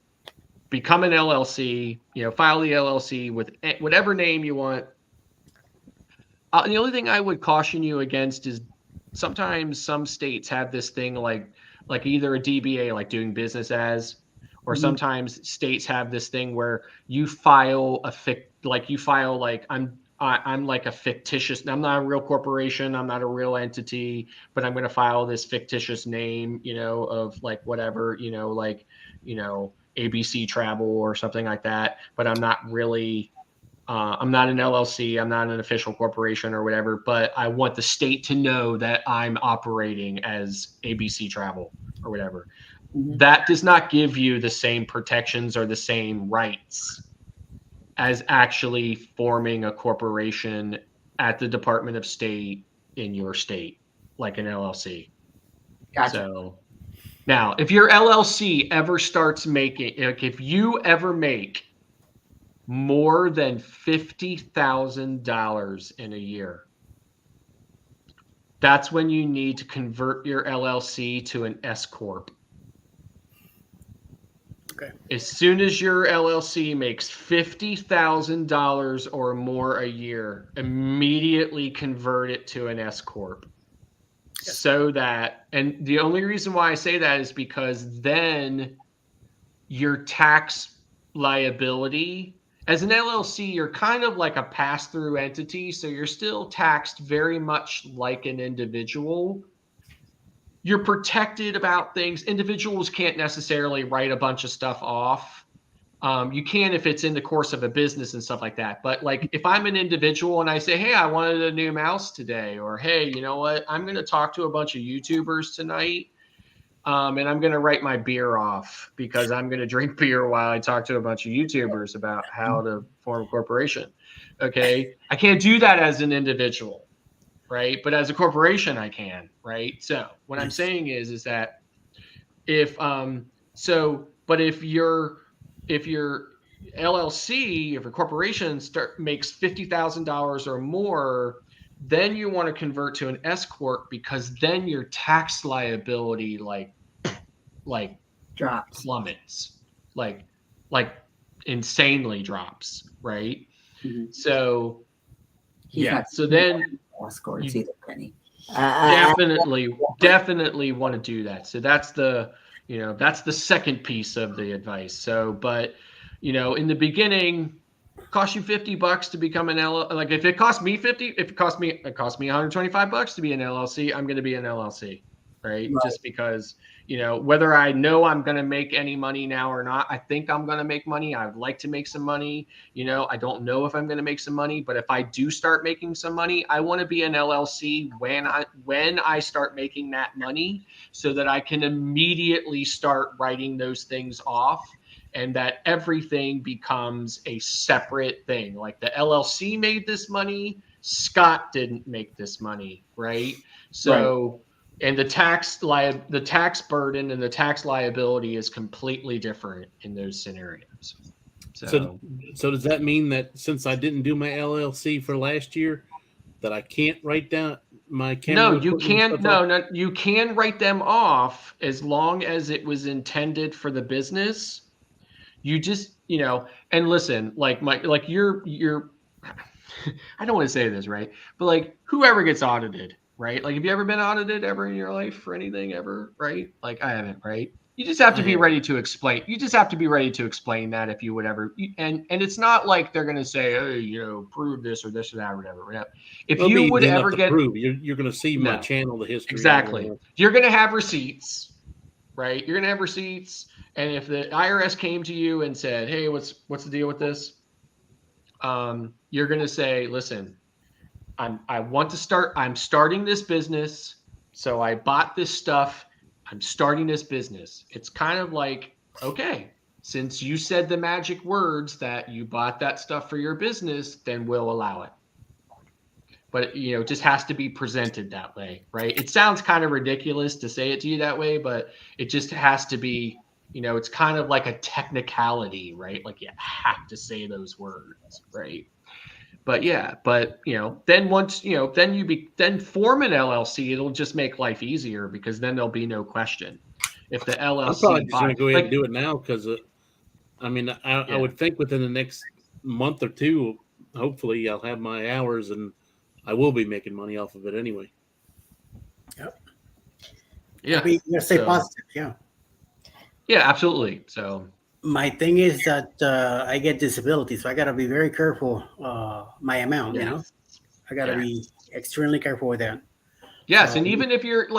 become an LLC, you know, file the LLC with whatever name you want. And the only thing I would caution you against is sometimes some states have this thing like either a DBA, like doing business as, or sometimes states have this thing where you file I'm like a fictitious, I'm not a real corporation, I'm not a real entity, but I'm going to file this fictitious name, you know, of like whatever, you know, like, you know, ABC Travel or something like that, but I'm not really I'm not an LLC. I'm not an official corporation or whatever, but I want the state to know that I'm operating as ABC Travel or whatever. Mhm. That does not give you the same protections or the same rights as actually forming a corporation at the Department of State in your state, like an LLC. Gotcha. So now, if your LLC ever starts making, like if you ever make more than $50,000 in a year, that's when you need to convert your LLC to an S Corp. Okay. As soon as your LLC makes $50,000 or more a year, immediately convert it to an S Corp. Yes. So that, and the only reason why I say that is because then your tax liability, as an LLC, you're kind of like a pass-through entity, so you're still taxed very much like an individual. You're protected about things. Individuals can't necessarily write a bunch of stuff off. You can if it's in the course of a business and stuff like that. But like if I'm an individual and I say, hey, I wanted a new mouse today, or hey, you know what, I'm going to talk to a bunch of YouTubers tonight, And I'm going to write my beer off because I'm going to drink beer while I talk to a bunch of YouTubers about how to form a corporation. Okay. I can't do that as an individual, right? But as a corporation, I can, right? So what I'm saying is that if, but if your LLC, if a corporation makes $50,000 or more, then you want to convert to an S corp because then your tax liability like Drops. plummets, like insanely drops, right? Mm-hmm. So He's yeah, not so then escorts you either, Penny. definitely want to do that. So that's the second piece of the advice. So, but in the beginning, cost you $50 to become an LLC. Like if it cost me $50, if it cost me $125 to be an LLC, I'm going to be an LLC, right? Just because whether I know I'm going to make any money now or not, I think I'm going to make money. I'd like to make some money. I don't know if I'm going to make some money, but if I do start making some money, I want to be an LLC when I start making that money so that I can immediately start writing those things off and that everything becomes a separate thing. Like the LLC made this money, Scott didn't make this money, right? So and the tax burden and the tax liability is completely different in those scenarios. So does that mean that since I didn't do my LLC for last year, that I can't write down my camera? No, you can. No, you can write them off as long as it was intended for the business. You just, and listen, like you're. I don't want to say this, right? But like whoever gets audited, right? Like have you ever been audited ever in your life for anything ever, right? Like I haven't, right? You just have to be ready to explain. You just have to be ready to explain that if you would ever. And it's not like they're going to say, hey, prove this or this or that or whatever. If you would ever get prove, you're going to see my channel, the history. Exactly. You're going to have receipts, right? You're going to have receipts. And if the IRS came to you and said, hey, what's the deal with this? You're going to say, listen, I'm starting this business. So I bought this stuff. I'm starting this business. It's kind of like, okay, since you said the magic words that you bought that stuff for your business, then we'll allow it. But, it just has to be presented that way, right? It sounds kind of ridiculous to say it to you that way, but it just has to be, it's kind of like a technicality, right? Like you have to say those words, right? But yeah, then once, then form an LLC, it'll just make life easier because then there'll be no question. If the LLC, I'm probably just going to go ahead and do it now because, I would think within the next month or two, hopefully I'll have my hours and I will be making money off of it anyway. Yep. Yeah. You're stay positive. Yeah. Yeah, absolutely. So my thing is that I get disability, so I got to be very careful. My amount, I got to be extremely careful with that. Yes, and even if you're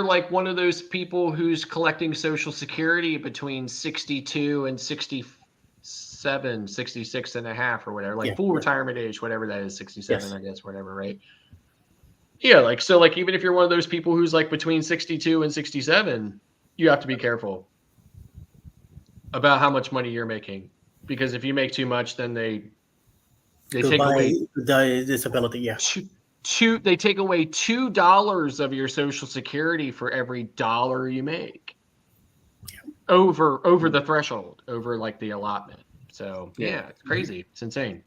like one of those people who's collecting Social Security between 62 and 67, 66 and a half or whatever, like full retirement age, whatever that is, 67, I guess, whatever, right? Yeah, like even if you're one of those people who's like between 62 and 67, you have to be careful about how much money you're making, because if you make too much, then they take away the disability. Yeah, they take away $2 of your Social Security for every dollar you make over the threshold, over like the allotment. So yeah, it's crazy. It's insane.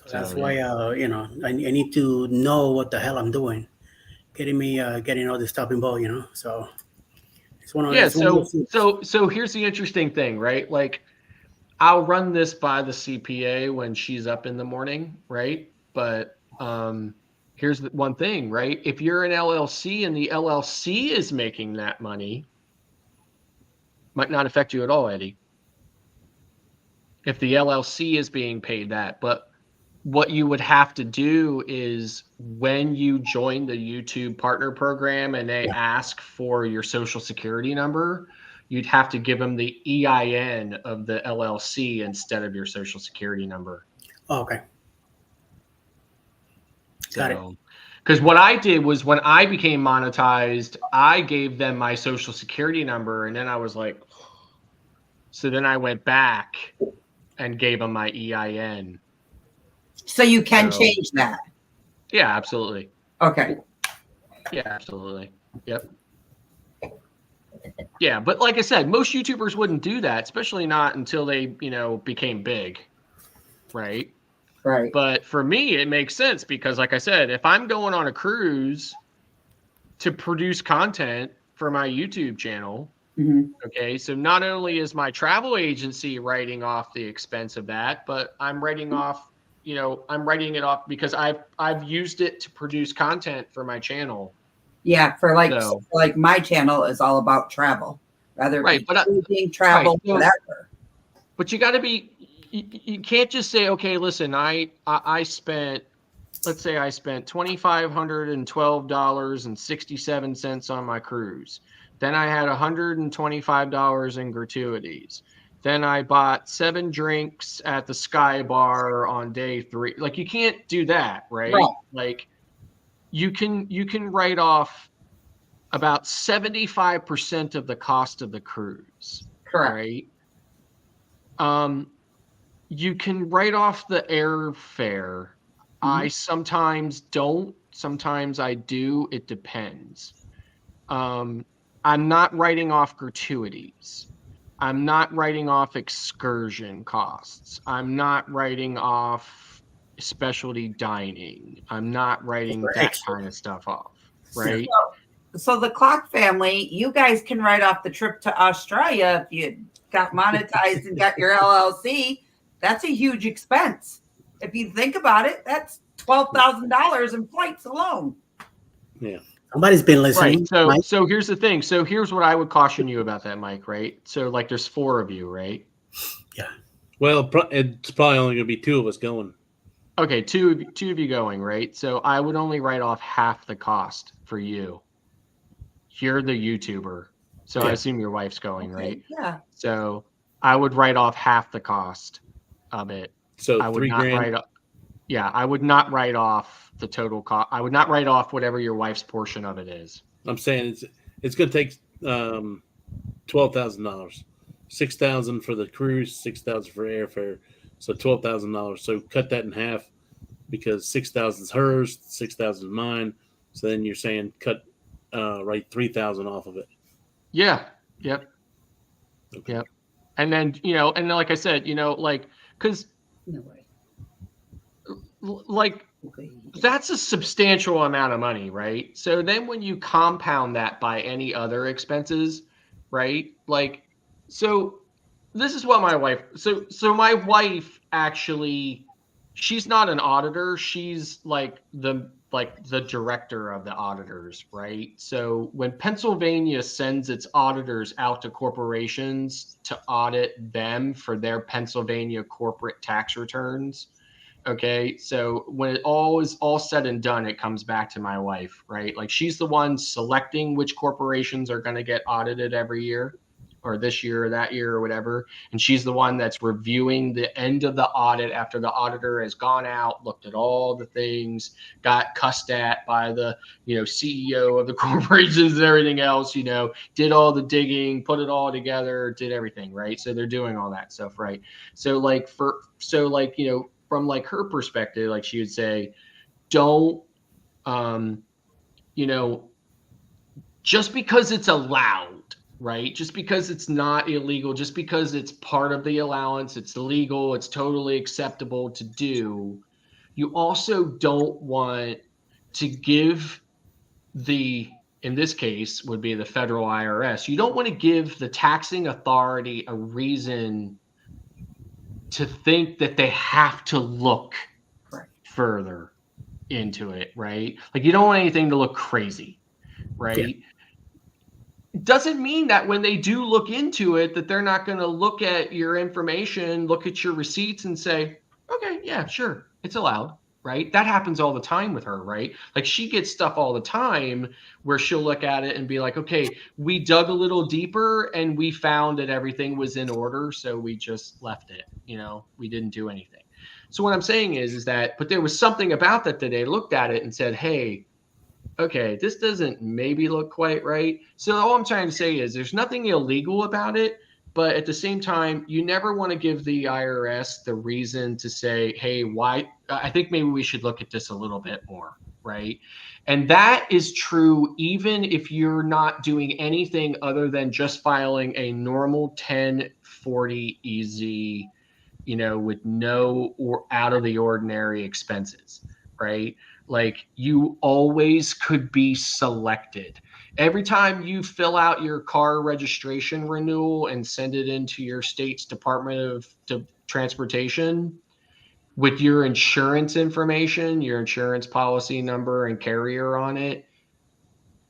So that's why I need to know what the hell I'm doing, getting all this stuff involved. So it's one of so here's the interesting thing, right? Like I'll run this by the CPA when she's up in the morning, right? But here's the one thing, right? If you're an LLC and the LLC is making that money, might not affect you at all, Eddie. If the LLC is being paid that, but what you would have to do is when you join the YouTube partner program and they ask for your Social Security number, you'd have to give them the EIN of the LLC instead of your Social Security number. Oh, okay. Got it. Because what I did was when I became monetized, I gave them my social security number, and then I was like, so then I went back and gave them my EIN. So you can change that. Yeah, absolutely. Okay. Yeah, absolutely. Yep. Yeah, but like I said, most YouTubers wouldn't do that, especially not until they, became big, right? Right. But for me, it makes sense because, like I said, if I'm going on a cruise to produce content for my YouTube channel, okay, so not only is my travel agency writing off the expense of that, but I'm writing off, I'm writing it off because I've used it to produce content for my channel. Yeah, for like my channel is all about travel, rather right, be cruising, travel, whatever. But you got to be, you can't just say, okay, listen, I spent, let's say I spent $2,512.67 on my cruise. Then I had $125 in gratuities. Then I bought 7 drinks at the Sky Bar on day 3. Like, you can't do that, right? Like, you can write off about 75% of the cost of the cruise. Correct. Right? You can write off the airfare. I sometimes don't. Sometimes I do. It depends. I'm not writing off gratuities. I'm not writing off excursion costs. I'm not writing off specialty dining. I'm not writing that kind of stuff off. Right? So the Klock family, you guys can write off the trip to Australia if you got monetized and got your LLC. That's a huge expense. If you think about it, that's $12,000 in flights alone. Yeah. Somebody's been listening. Right. So here's the thing. So here's what I would caution you about that, Mike, right? So like there's 4 of you, right? Yeah. Well, it's probably only going to be 2 of us going. Okay, two of you going, right? So I would only write off half the cost for you. You're the YouTuber. So I assume your wife's going, right? Yeah. So I would write off half the cost of it. So I would not $3,000. write off. Yeah, I would not write off the total cost. I would not write off whatever your wife's portion of it is. I'm saying it's going to take $12,000, $6,000 for the cruise, $6,000 for airfare, so $12,000. So cut that in half because $6,000 is hers, $6,000 is mine. So then you're saying cut right $3,000 off of it. Yeah. Yep. Okay. Yep. And then and like I said, because like that's a substantial amount of money, right? So then when you compound that by any other expenses, right? Like, so this is what my wife. So my wife actually, she's not an auditor. She's like the director of the auditors, right? So when Pennsylvania sends its auditors out to corporations to audit them for their Pennsylvania corporate tax returns, okay, so when it all is all said and done, it comes back to my wife, right? Like she's the one selecting which corporations are going to get audited every year or this year or that year or whatever. And she's the one that's reviewing the end of the audit after the auditor has gone out, looked at all the things, got cussed at by the, CEO of the corporations and everything else, did all the digging, put it all together, did everything, right? So they're doing all that stuff, right? So from like her perspective, like she would say, don't, just because it's allowed, right? Just because it's not illegal, just because it's part of the allowance, it's legal, it's totally acceptable to do. You also don't want to give in this case would be the federal IRS. You don't want to give the taxing authority a reason to think that they have to look further into it, right? Like you don't want anything to look crazy, right? Yeah. It doesn't mean that when they do look into it, that they're not going to look at your information, look at your receipts and say, okay, yeah, sure, it's allowed, right? That happens all the time with her, right? Like she gets stuff all the time where she'll look at it and be like, okay, we dug a little deeper and we found that everything was in order. So we just left it, we didn't do anything. So what I'm saying is that, but there was something about that they looked at it and said, hey, okay, this doesn't maybe look quite right. So all I'm trying to say is there's nothing illegal about it, but at the same time, you never want to give the IRS the reason to say, hey, why? I think maybe we should look at this a little bit more, right? And that is true even if you're not doing anything other than just filing a normal 1040 easy, with no or out of the ordinary expenses, right? Like you always could be selected. Every time you fill out your car registration renewal and send it into your state's Department of Transportation with your insurance information, your insurance policy number and carrier on it,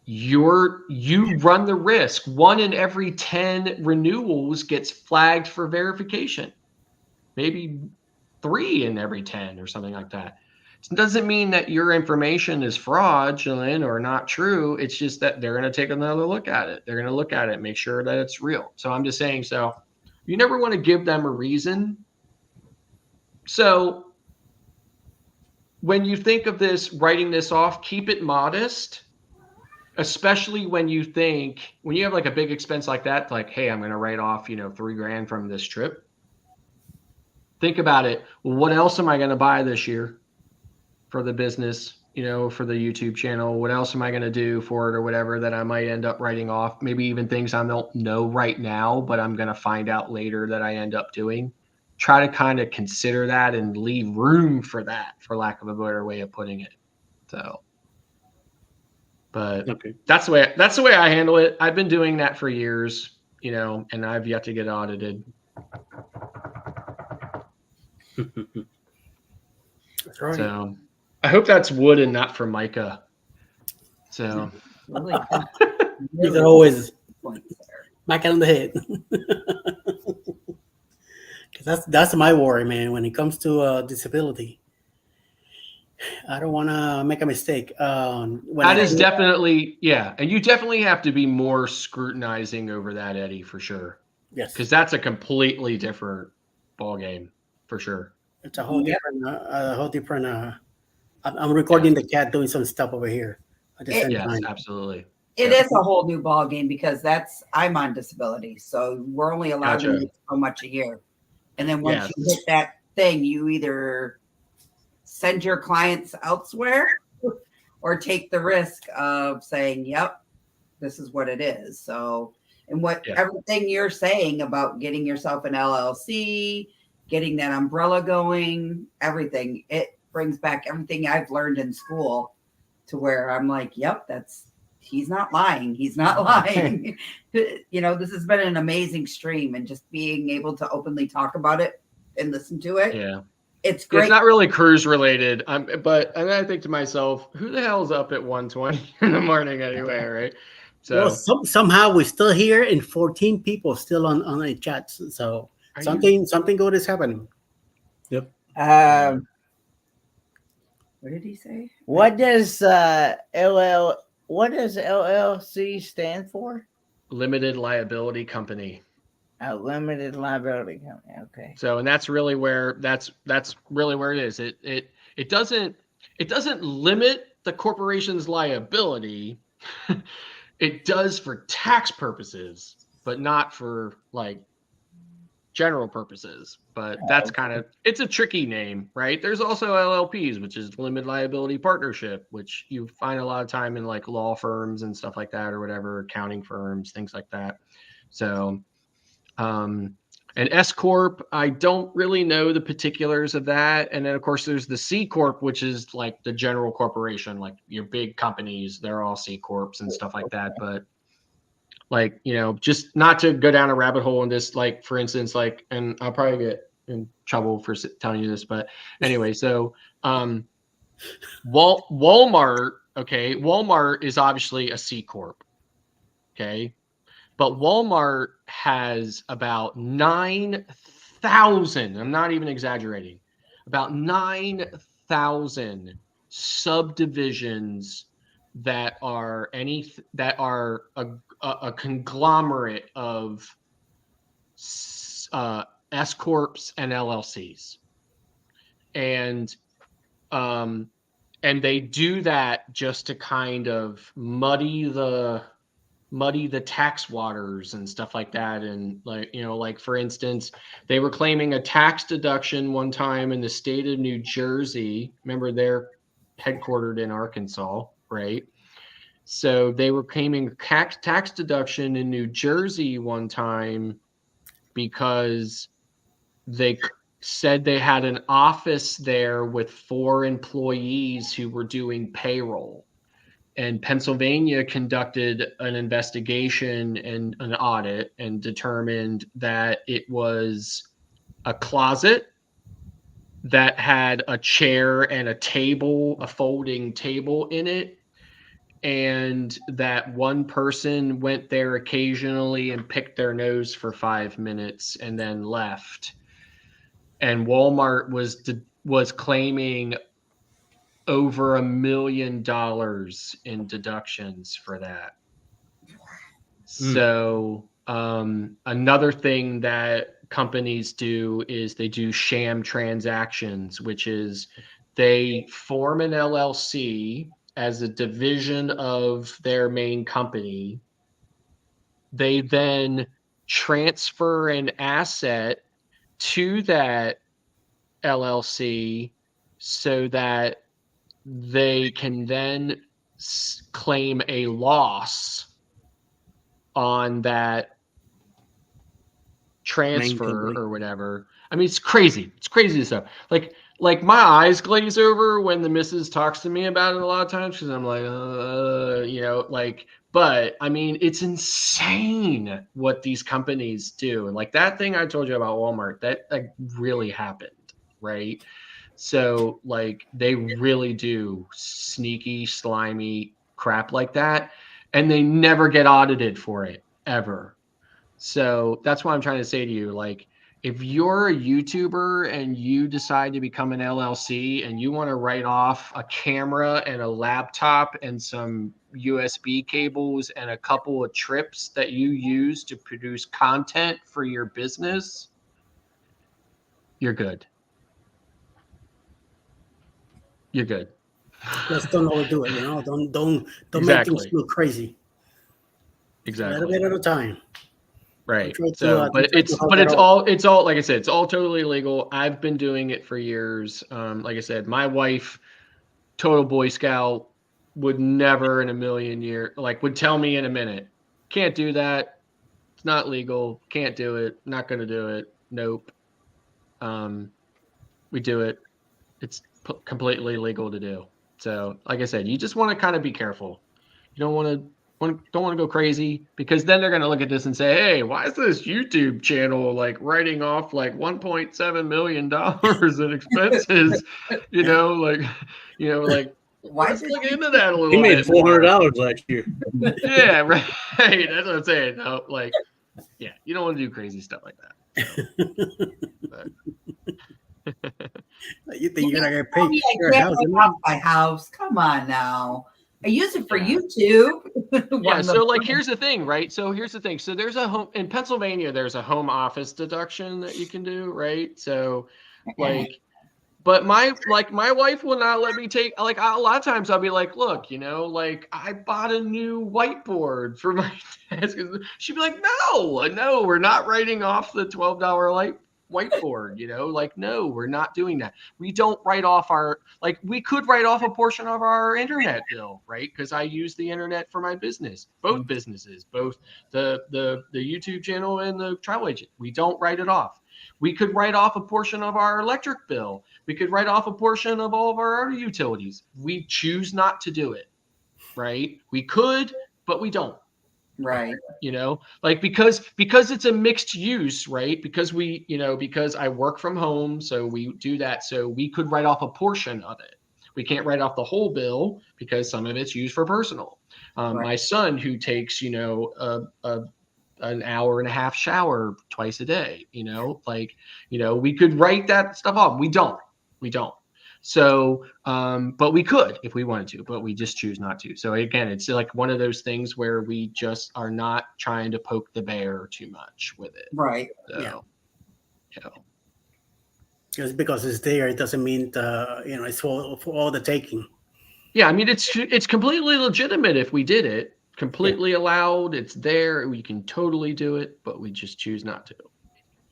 you run the risk. 1 in every 10 renewals gets flagged for verification. Maybe 3 in every 10 or something like that. It doesn't mean that your information is fraudulent or not true. It's just that they're going to take another look at it. They're going to look at it, make sure that it's real. So I'm just saying, so you never want to give them a reason. So when you think of this, writing this off, keep it modest, especially when you have like a big expense like that, like, hey, I'm going to write off, $3,000 from this trip. Think about it. Well, what else am I going to buy this year for the business, for the YouTube channel? What else am I going to do for it or whatever that I might end up writing off? Maybe even things I don't know right now, but I'm going to find out later that I end up doing. Try to kind of consider that and leave room for that, for lack of a better way of putting it. So, but Okay. that's the way I handle it. I've been doing that for years, and I've yet to get audited. That's right. So I hope that's wood and not Formica. So Really You can always points there. smack it on the head. Because that's my worry, man. When it comes to disability, I don't want to make a mistake. That is definitely, yeah. And you definitely have to be more scrutinizing over that, Eddie, for sure. Yes, Because that's a completely different ball game, for sure. it's a whole different. I'm recording the cat doing some stuff over here at the same Yes, time. absolutely. It is a whole new ball game because I'm on disability, so we're only allowed to make so much a year. And then once you hit that thing, you either send your clients elsewhere or take the risk of saying, yep, this is what it is. So, and everything you're saying about getting yourself an LLC, getting that umbrella going, everything, it brings back everything I've learned in school to where I'm like, yep, he's not lying. He's not lying. This has been an amazing stream, and just being able to openly talk about it and listen to it. Yeah. It's great. It's not really cruise related. But I think to myself, who the hell's up at 1:20 in the morning anyway, right? So somehow we're still here and 14 people still on the chats. So something good is happening. Yep. What did he say? What does LLC stand for? Limited liability company. A limited liability company. Okay. So, and that's really where it is. It doesn't limit the corporation's liability. It does for tax purposes, but not for like general purposes. But that's it's a tricky name, right? There's also LLPs, which is limited liability partnership, which you find a lot of time in like law firms and stuff like that, or whatever, accounting firms, things like that. So, an S Corp, I don't really know the particulars of that. And then of course there's the C Corp, which is like the general corporation, like your big companies, they're all C Corps and stuff like that. But like, just not to go down a rabbit hole in this, like, for instance, like, and I'll probably get in trouble for telling you this, but anyway, so, Walmart is obviously a C Corp. Okay. But Walmart has about 9,000, I'm not even exaggerating, about 9,000 subdivisions that are a conglomerate of S Corps and LLCs. And And they do that just to kind of muddy the tax waters and stuff like that. And like, you know, like for instance, they were claiming a tax deduction one time in the state of New Jersey. Remember, they're headquartered in Arkansas, right? So they were claiming tax deduction in New Jersey one time because they said they had an office there with 4 employees who were doing payroll. And Pennsylvania conducted an investigation and an audit and determined that it was a closet that had a chair and a table, a folding table in it, and that one person went there occasionally and picked their nose for 5 minutes and then left. And Walmart was claiming over $1 million in deductions for that. So another thing that companies do is they do sham transactions, which is they form an LLC as a division of their main company. They then transfer an asset to that LLC so that they can then claim a loss on that transfer or whatever. I mean, it's crazy. It's crazy stuff. Like my eyes glaze over when the missus talks to me about it a lot of times because I'm like, you know, like, but I mean, it's insane what these companies do. And like that thing I told you about Walmart, that like really happened, right? So like they really do sneaky, slimy crap like that, and they never get audited for it ever. So that's why I'm trying to say to you, like, if you're a YouTuber and you decide to become an LLC and you want to write off a camera and a laptop and some USB cables and a couple of trips that you use to produce content for your business, you're good. You're good. Just don't overdo it, you know. Don't Exactly. make things look crazy. Exactly. A little bit at a time. Right. So, but it's all like I said, it's all totally legal. I've been doing it for years. Like I said, my wife, total Boy Scout, would never in a million years, like would tell me in a minute, can't do that. It's not legal. Can't do it. Not going to do it. Nope. We do it. It's completely legal to do. So, like I said, you just want to kind of be careful. You don't want to go crazy because then they're going to look at this and say, hey, why is this YouTube channel like writing off like $1.7 million in expenses? Like let's look into that a little bit. He made $400 last year. Yeah, right. That's what I'm saying. No, like, yeah, you don't want to do crazy stuff like that. You think you're gonna get paid? I can't write off my house. Come on now. I use it for YouTube. Yeah. So like, here's the thing, right? So here's the thing. So there's a home in Pennsylvania. There's a home office deduction that you can do, right? So like, but my wife will not let me take, like, a lot of times I'll be like, look, you know, like I bought a new whiteboard for my desk. She'd be like, no, we're not writing off the $12 whiteboard, you know, like, no, we're not doing that. We don't write off we could write off a portion of our internet bill, right? Because I use the internet for my business, both businesses, both the YouTube channel and the travel agent. We don't write it off. We could write off a portion of our electric bill. We could write off a portion of all of our other utilities. We choose not to do it, right? We could, but we don't. Right. You know, like because it's a mixed use, right? Because because I work from home, so we do that. So we could write off a portion of it. We can't write off the whole bill because some of it's used for personal. Right. My son, who takes, an hour and a half shower twice a day, we could write that stuff off. We don't. So, but we could if we wanted to, but we just choose not to. So again, it's like one of those things where we just are not trying to poke the bear too much with it. Right. So, Just because it's there, it doesn't mean, it's for all the taking. Yeah, I mean it's completely legitimate if we did it. Completely allowed. It's there. We can totally do it, but we just choose not to.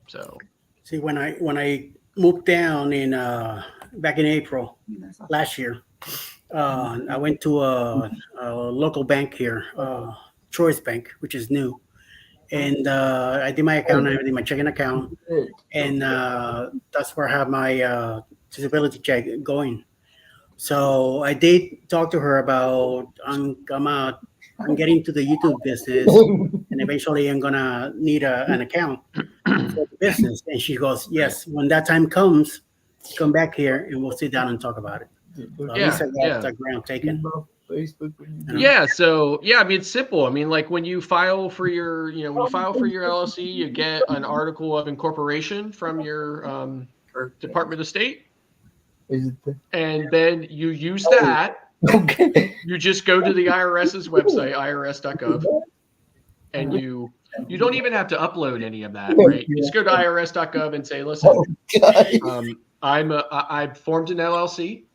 So See, when I moved down in back in April last year, I went to a local bank here, Choice Bank, which is new, and I did my account and everything, my checking account, and that's where I have my disability check going. So I did talk to her about I'm getting to the YouTube business, and eventually I'm gonna need an account for the business. And she goes, "Yes, when that time comes, come back here and we'll sit down and talk about it." So at least I got the ground taken. Yeah, so I mean it's simple. I mean, like when you file for your, when you file for your LLC, you get an article of incorporation from your Department of State, and then you use that. Okay. You just go to the IRS's website, irs.gov, and you don't even have to upload any of that, right? You just go to irs.gov and say, "Listen, I formed an LLC."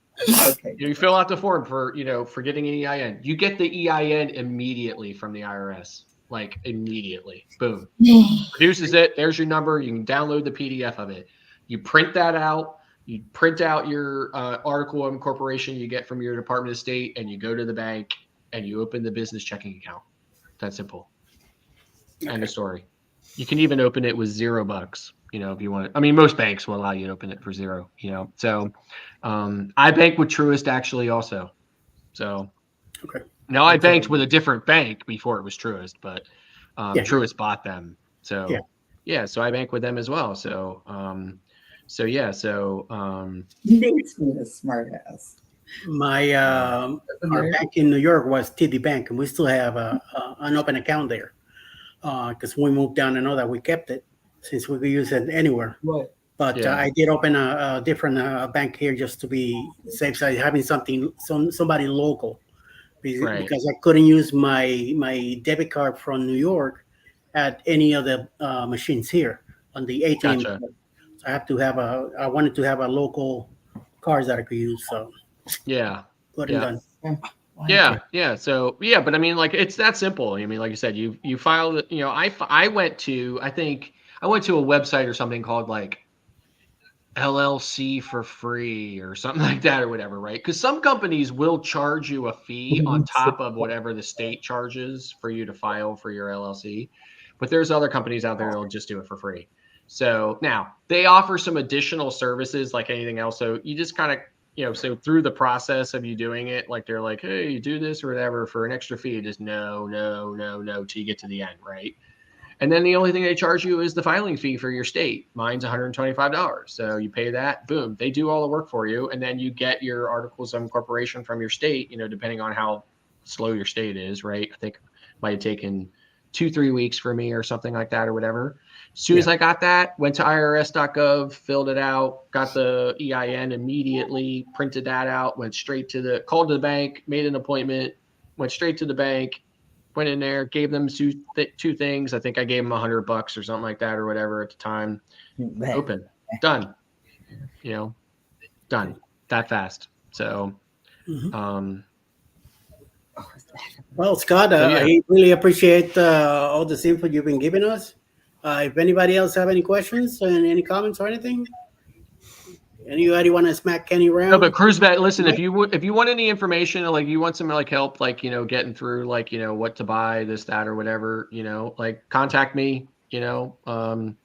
Okay. You fill out the form for getting an EIN. You get the EIN immediately from the IRS, like immediately. Boom. Produces it. There's your number. You can download the PDF of it. You print that out. You print out your article of incorporation you get from your Department of State, and you go to the bank and you open the business checking account. That's simple. End of story. You can even open it with $0, if you want it. I mean, most banks will allow you to open it for $0, So I bank with Truist actually also. So now I banked with a different bank before it was Truist, but Truist bought them. So so I bank with them as well. So Nate's being a smart ass. My our bank in New York was TD Bank, and we still have an open account there. Because when we moved down, I know that we kept it since we could use it anywhere. Right. But I did open a different bank here just to be safe side, having somebody local, because I couldn't use my debit card from New York at any of the machines here on the ATM. Gotcha. So I wanted to have a local cards that I could use. So good and done. Yeah. So but I mean, like it's that simple. I mean, like you said, you file it. I went to a website or something called like LLC for free or something like that or whatever, right? Because some companies will charge you a fee on top of whatever the state charges for you to file for your LLC, but there's other companies out there that'll just do it for free. So now they offer some additional services like anything else. So you just kind of so through the process of you doing it, like they're like, hey, you do this or whatever for an extra fee, just no, till you get to the end, right? And then the only thing they charge you is the filing fee for your state. Mine's $125. So you pay that, boom, they do all the work for you. And then you get your articles of incorporation from your state, depending on how slow your state is, right? I think it might have taken 2-3 weeks for me or something like that or whatever. As soon as I got that, went to irs.gov, filled it out, got the EIN immediately, printed that out, called to the bank, made an appointment, went straight to the bank, went in there, gave them two things. I think I gave them $100 or something like that or whatever at the time. Open, done, done that fast. So, well, Scott, I really appreciate all this info you've been giving us. If anybody else have any questions and any comments or anything, anybody want to smack Kenny around? No, but CruiseBet, listen, if you want any information, like you want some like help, like getting through, like what to buy, this, that, or whatever, like contact me, and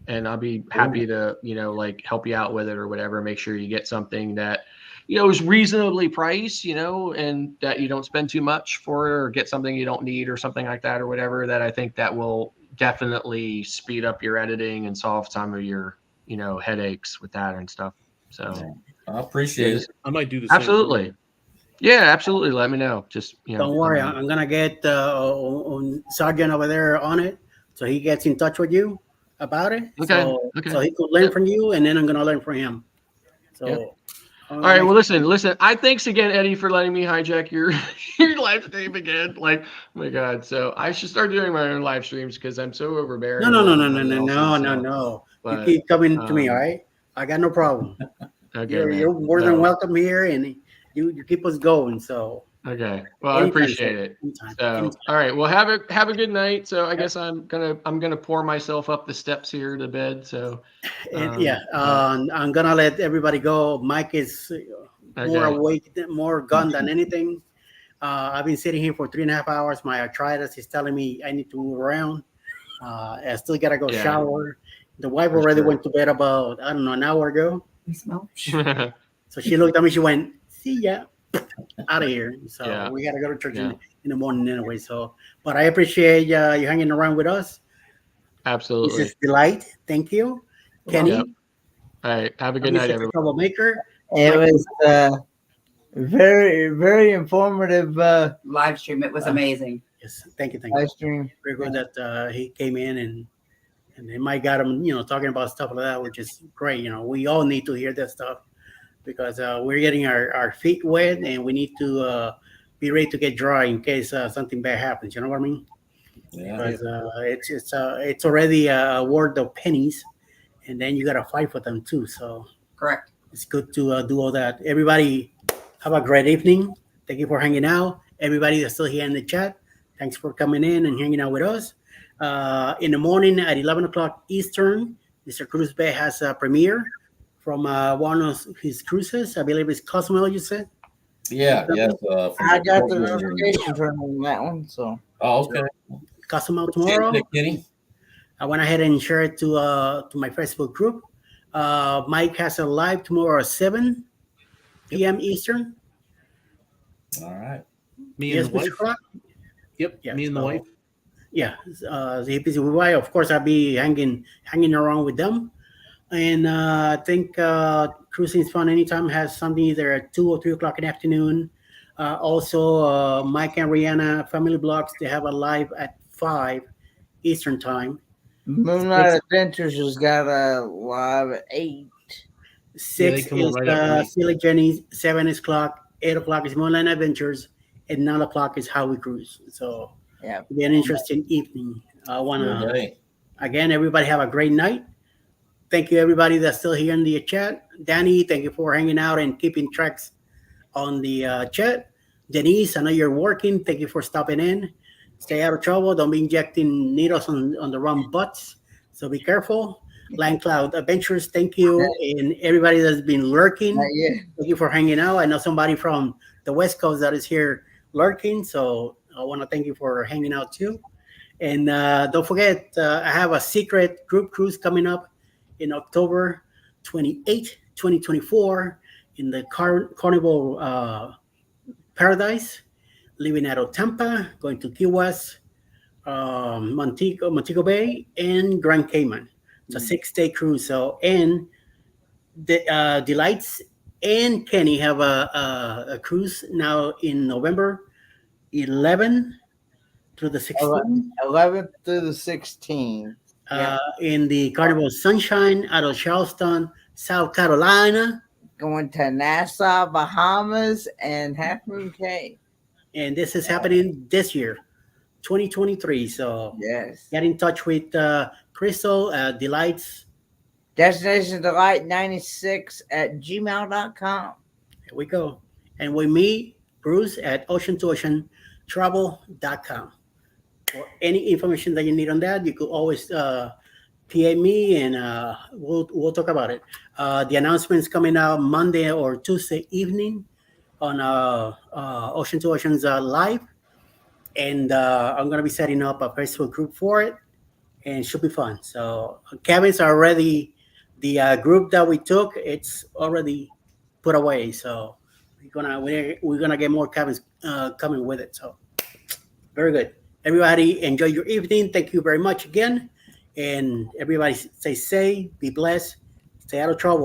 I'll be happy to like help you out with it or whatever. Make sure you get something that is reasonably priced, and that you don't spend too much for it, or get something you don't need or something like that or whatever. That I think that will definitely speed up your editing and solve some of your headaches with that and stuff. So I appreciate it. I might do the same. Absolutely. Yeah, absolutely. Let me know. Just don't worry. I'm gonna get Sergeant over there on it, so he gets in touch with you about it. Okay. So he could learn from you, and then I'm gonna learn from him. So. All right. Well, listen. Thanks again, Eddie, for letting me hijack your live stream again. Like, oh my God. So I should start doing my own live streams because I'm so overbearing. No. But, you keep coming to me, all right? I got no problem. Okay, you're more than welcome here, and you keep us going. So Okay. Well, I anytime, appreciate sir. it. Anytime. So, Anytime. all right. Well, have a good night. So, I guess I'm gonna pour myself up the steps here to bed. So, And but- I'm gonna let everybody go. Mike is more okay. awake, more gone than anything. I've been sitting here for 3.5 hours. My arthritis is telling me I need to move around. I still gotta go Yeah. shower. The wife For already sure. went to bed about, I don't know, an hour ago. We smell. So she looked at me. She went, "See ya, out of here." So Yeah. we gotta go to church Yeah. in the morning anyway. So, but I appreciate you hanging around with us. This Absolutely. is Delight. Thank you, Kenny. Yep. All right. Have a good Mr. night, everyone. Troublemaker. It was very, very informative Live stream. It was amazing. Yes, thank you, thank you. live stream. Very good that he came in and they might got him, talking about stuff like that, which is great. We all need to hear that stuff because we're getting our feet wet and we need to be ready to get dry in case something bad happens. You know what I mean? Yeah. Because it's already a world of pennies, and then you got to fight for them too. So Correct. it's good to do all that. Everybody, have a great evening. Thank you for hanging out. Everybody that's still here in the chat, thanks for coming in and hanging out with us. In the morning at 11 o'clock Eastern, Mr. Cruz Bay has a premiere from one of his cruises. I believe it's Cosmo, you said? Yeah. Yes. I got the notification from that one, so. Oh, okay. Cosmo tomorrow. Appreciate it, Kenny. I went ahead and shared it to my Facebook group. Mike has a live tomorrow at 7 p.m. Eastern. All right. Me Yes, and the Mr. wife. Clark? Yep. Yeah, Me and the so- wife. Yeah, the hippies with wife. Of course, I'll be hanging around with them. And I think cruising is fun anytime. Has something either at 2 or 3 o'clock in the afternoon. Also, Mike and Rihanna Family Blocks, they have a live at 5 Eastern time. Moonlight Adventures has got a live at 8. 6 come on is right after me. Silly Jenny's, 7 is Klock, 8 o'clock is Moonlight Adventures, and 9 o'clock is How We Cruise. So Yeah. it'll be an interesting evening. I want Good to, day. again, everybody have a great night. Thank you, everybody that's still here in the chat. Danny, thank you for hanging out and keeping tracks on the chat. Denise, I know you're working. Thank you for stopping in. Stay out of trouble. Don't be injecting needles on the wrong butts. So be careful. Land Cloud Adventures, thank you. And everybody that's been lurking, thank you for hanging out. I know somebody from the West Coast that is here lurking. So I want to thank you for hanging out too. And don't forget, I have a secret group cruise coming up in October 28, 2024 in the Carnival Paradise, leaving out of Tampa, going to Key West, Montego Bay, and Grand Cayman. It's a 6-day cruise. So, and the Delights and Kenny have a cruise now in November 11 through the 16th. 11th through the 16th. In the Carnival Sunshine out of Charleston, South Carolina. Going to Nassau, Bahamas, and Half Moon Cay. And this is happening this year, 2023. So yes, get in touch with Crystal Delights. Destination Delight 96 at gmail.com. Here we go. And with me, Bruce at ocean2ocean.travel.com. For any information that you need on that, you could always PA me and we'll talk about it. The announcement's coming out Monday or Tuesday evening on Ocean to Ocean's live. And I'm going to be setting up a Facebook group for it, and it should be fun. So cabins are already, the group that we took, it's already put away. So we're gonna get more cabins coming with it. So very good. Everybody enjoy your evening. Thank you very much again. And everybody stay safe, be blessed, stay out of trouble.